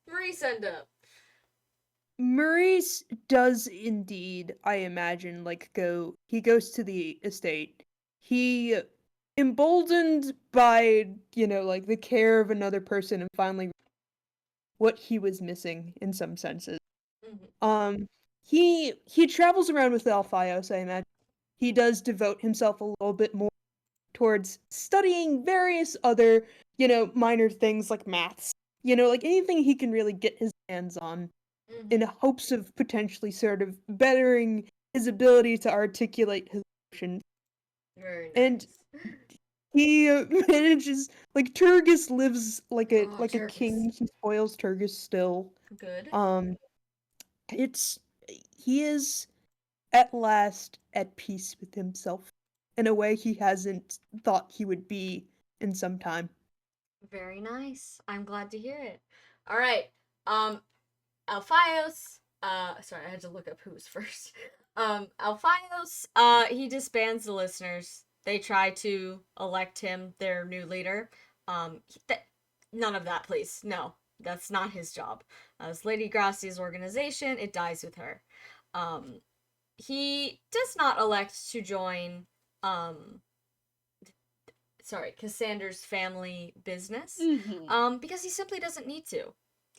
Maurice end up? Maurice does indeed, I imagine, he goes to the estate. He, emboldened by, the care of another person and finally what he was missing in some senses. He travels around with Alphios, I imagine. He does devote himself a little bit more towards studying various other, minor things like maths. Anything he can really get his hands on in hopes of potentially sort of bettering his ability to articulate his emotions. Very nice. And he manages, Turgis lives like a Turgis. king. He spoils Turgis still. Good. He is at last at peace with himself in a way he hasn't thought he would be in some time. Very nice. I'm glad to hear it. All right. Alphios. Sorry, I had to look up who was first. Alphios. He disbands the listeners. They try to elect him their new leader. None of that, please. No, that's not his job. It's Lady Gracia's organization. It dies with her. He does not elect to join. Cassander's family business. Because he simply doesn't need to.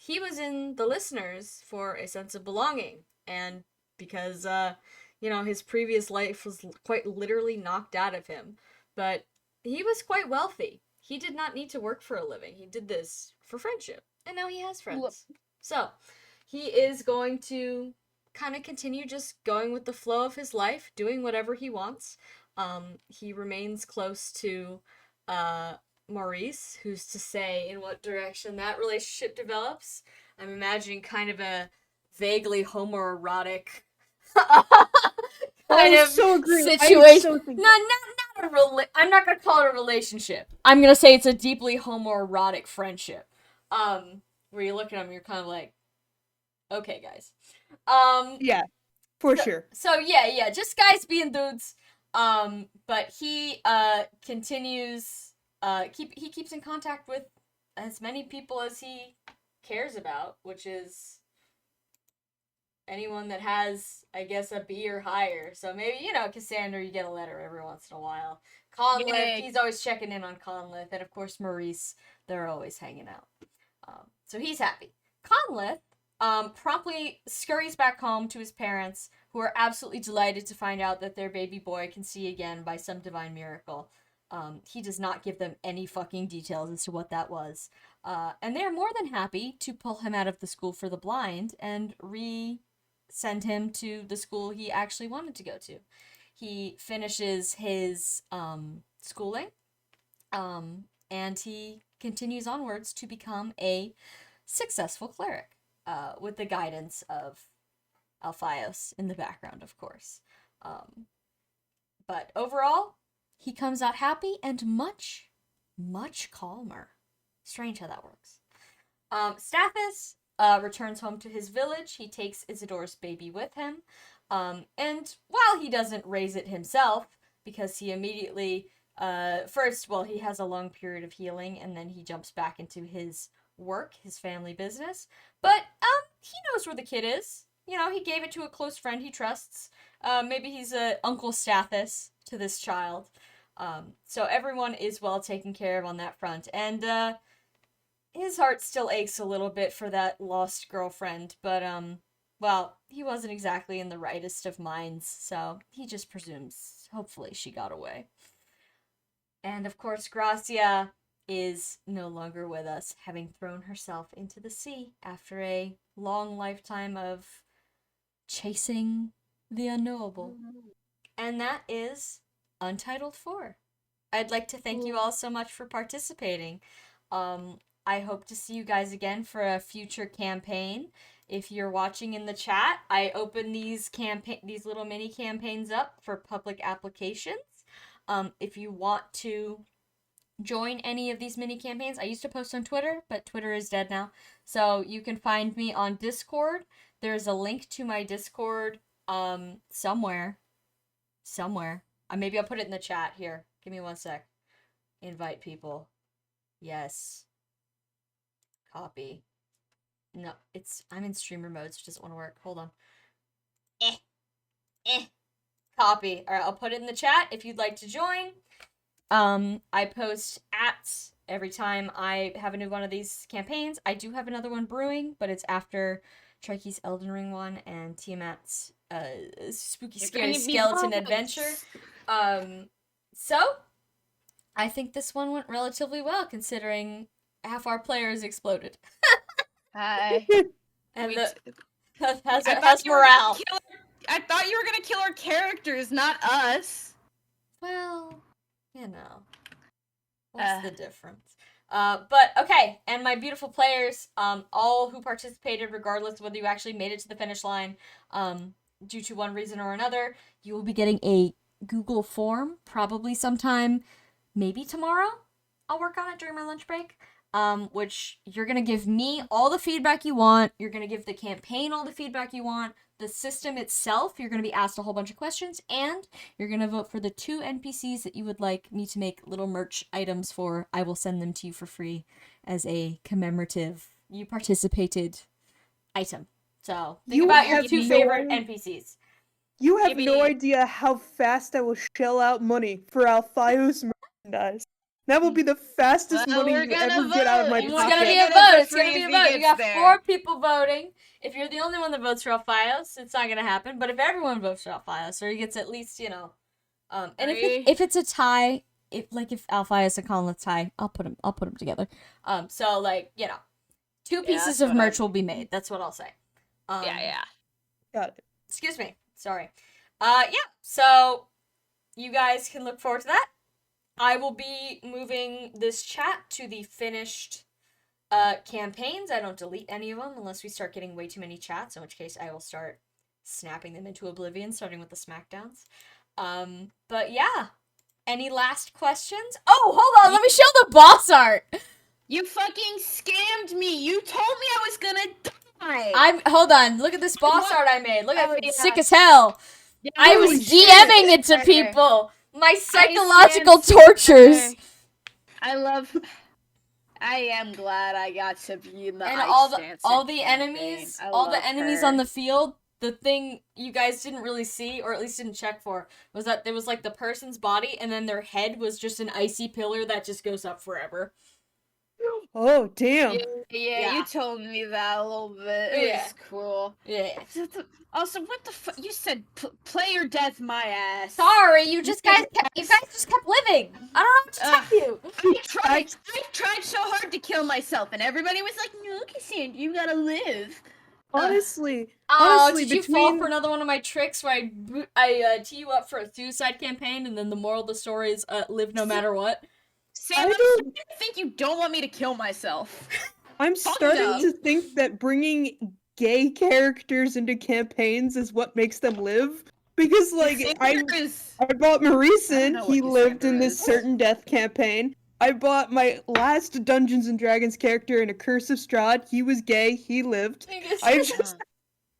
he was in the listeners for a sense of belonging, and because his previous life was quite literally knocked out of him, but he was quite wealthy. He did not need to work for a living. He did this for friendship, and now he has friends. So he is going to kind of continue just going with the flow of his life, doing whatever he wants. He remains close to Maurice, who's to say in what direction that relationship develops. I'm imagining kind of a vaguely homoerotic kind of so agree. situation. Not a I'm not gonna call it a relationship. I'm gonna say it's a deeply homoerotic friendship. Where you look at them, you're kind of like, okay, guys. Yeah, for sure. So yeah, just guys being dudes. But he continues. He keeps in contact with as many people as he cares about, which is anyone that has, I guess, a B or higher. So maybe, Cassandra, you get a letter every once in a while. Conleth, Yay. he's always checking in on Conleth, and of course Maurice, they're always hanging out. So he's happy. Conleth promptly scurries back home to his parents, who are absolutely delighted to find out that their baby boy can see again by some divine miracle. He does not give them any fucking details as to what that was. And they're more than happy to pull him out of the school for the blind and send him to the school he actually wanted to go to. He finishes his schooling, and he continues onwards to become a successful cleric, with the guidance of Alphios in the background, of course. But overall, he comes out happy and much, much calmer. Strange how that works. Stathis returns home to his village. He takes Isidore's baby with him. And while he doesn't raise it himself, because he immediately, he has a long period of healing, and then he jumps back into his work, his family business. But he knows where the kid is. He gave it to a close friend he trusts. Maybe he's a Uncle Stathis to this child. So everyone is well taken care of on that front. And his heart still aches a little bit for that lost girlfriend, but he wasn't exactly in the rightest of minds, so he just presumes hopefully she got away. And of course, Gracia is no longer with us, having thrown herself into the sea after a long lifetime of chasing the unknowable. And that is Untitled 4. I'd like to thank you all so much for participating. I hope to see you guys again for a future campaign. If you're watching in the chat, I open these little mini campaigns up for public applications. If you want to join any of these mini campaigns, I used to post on Twitter, but Twitter is dead now. So you can find me on Discord. There's a link to my Discord somewhere. Maybe I'll put it in the chat here. Give me one sec. Invite people. Yes. Copy. No, I'm in streamer mode, so it doesn't want to work. Hold on. Copy. Alright, I'll put it in the chat if you'd like to join. I post ats every time I have a new one of these campaigns. I do have another one brewing, but it's after Trike's Elden Ring one and Tiamat's spooky scary skeleton adventure. So I think this one went relatively well, considering half our players exploded. Hi. And I has morale. I thought you were gonna kill our characters, not us. Well, what's the difference? But okay, and my beautiful players, all who participated, regardless of whether you actually made it to the finish line, due to one reason or another, you will be getting a Google form probably sometime, maybe tomorrow. I'll work on it during my lunch break. Which you're gonna give me all the feedback you want. You're gonna give the campaign all the feedback you want. The system itself, you're gonna be asked a whole bunch of questions, and you're gonna vote for the 2 NPCs that you would like me to make little merch items for. I will send them to you for free as a commemorative, you participated item. So think about your 2 favorite NPCs. You have no idea how fast I will shell out money for Alfio's merchandise. That will be the fastest Well, money we're you gonna ever get out of vote, my and It's we'll gonna be get a pocket. it vote. for It's gonna free be a if he vote. You gets got there. 4 people voting. If you're the only one that votes for Alphios, it's not gonna happen. But if everyone votes for Alphios, or he gets at least, and Three. if it's a tie, if Alphios and Colin tie, I'll put them together. So like 2 Yeah, pieces that's of what merch I- will be made. That's what I'll say. Yeah. Got it. Excuse me. Sorry. Yeah. So you guys can look forward to that. I will be moving this chat to the finished campaigns. I don't delete any of them unless we start getting way too many chats, in which case I will start snapping them into oblivion, starting with the smackdowns. But yeah. Any last questions? Oh, hold on, let me show the boss art. You fucking scammed me. You told me I was gonna die. Hold on, look at this boss What? art I made. Look at Oh, it, yeah. sick as hell. Yeah, I was holy shit. DMing it to Okay. people. My I psychological stand tortures. together. I am glad I got to be in the And Ice all the Dancer enemies, campaign. I all the love enemies her. on the field. The thing you guys didn't really see, or at least didn't check for, was that there was like the person's body, and then their head was just an icy pillar that just goes up forever. Oh, damn. Yeah, Yeah. you told me that a little bit. It Yeah. was cool. Yeah. Also, what the fuck? You said play or death my ass. Sorry, you guys just kept living. I don't know what to Ugh. tell you. I tried so hard to kill myself, and everybody was like, "No, Cassandra, you gotta live." Honestly, Oh, honestly, did you fall between for another one of my tricks where I tee you up for a suicide campaign, and then the moral of the story is live no matter what? Sam, I I'm don't- starting to think you don't want me to kill myself. I'm Fuck starting no. to think that bringing gay characters into campaigns is what makes them live. Because like Cassandra is. I bought Maurice I don't in, know he what lived in Cassandra this is. certain death campaign. I bought my last Dungeons and Dragons character in A Curse of Strahd. He was gay, he lived. I just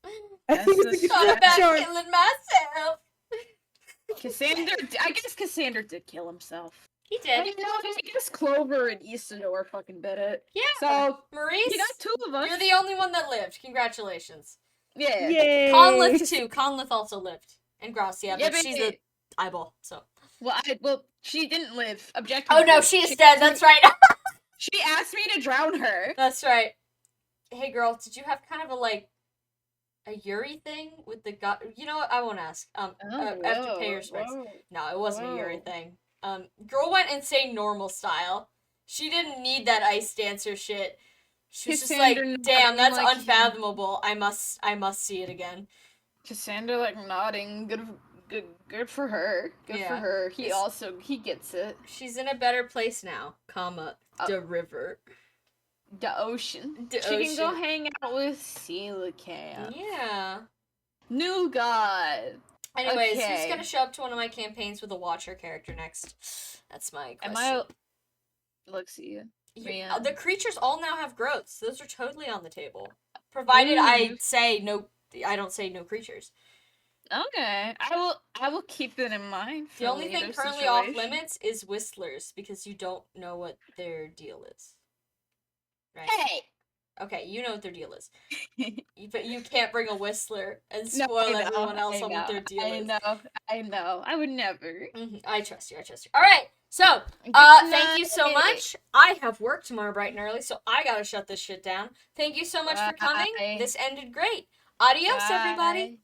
I That's think the it's a thought good about charm. killing myself. Cassandra. I guess Cassandra did kill himself. He And did. you know, I guess Clover and Isidore fucking did it. Yeah. So Maurice, you got 2 of us. you're the only one that lived. Congratulations. Yeah. Yay! Conlith too. Conlith also lived. And Gracia, Yeah, but she's but- a eyeball, so. Well, she didn't live. Objectively. Oh no, she is dead. That's right. She asked me to drown her. That's right. Hey girl, did you have kind of a Yuri thing with the god? You know what? I won't ask. After pay your respects. No, it wasn't a Yuri Whoa. thing. Girl went insane normal style. She didn't need that ice dancer shit. She was just like, Cassandra damn, nodding that's like- unfathomable. I must see it again. Cassandra like nodding. Good for her. Good Yeah. for her. It's- He gets it. She's in a better place now, the river. The ocean. The She can go ocean. hang out with Coelacanth. Yeah. New God. Anyways, who's Okay. gonna show up to one of my campaigns with a Watcher character next? That's my question. Am I? Let's see. Yeah, the creatures all now have growths. Those are totally on the table, provided Ooh. I say no. I don't say no creatures. Okay. I will keep that in mind. The for only thing later currently off situation. limits is whistlers because you don't know what their deal is. Right. Hey. Okay, you know what their deal is, but you can't bring a whistler and No, spoil I know, everyone else I on what know, their deal I is. know. I would never. I trust you. All right. So, Good thank you so night. much. I have work tomorrow bright and early, so I gotta shut this shit down. Thank you so much for coming. Bye. This ended great. Adios, everybody. Bye.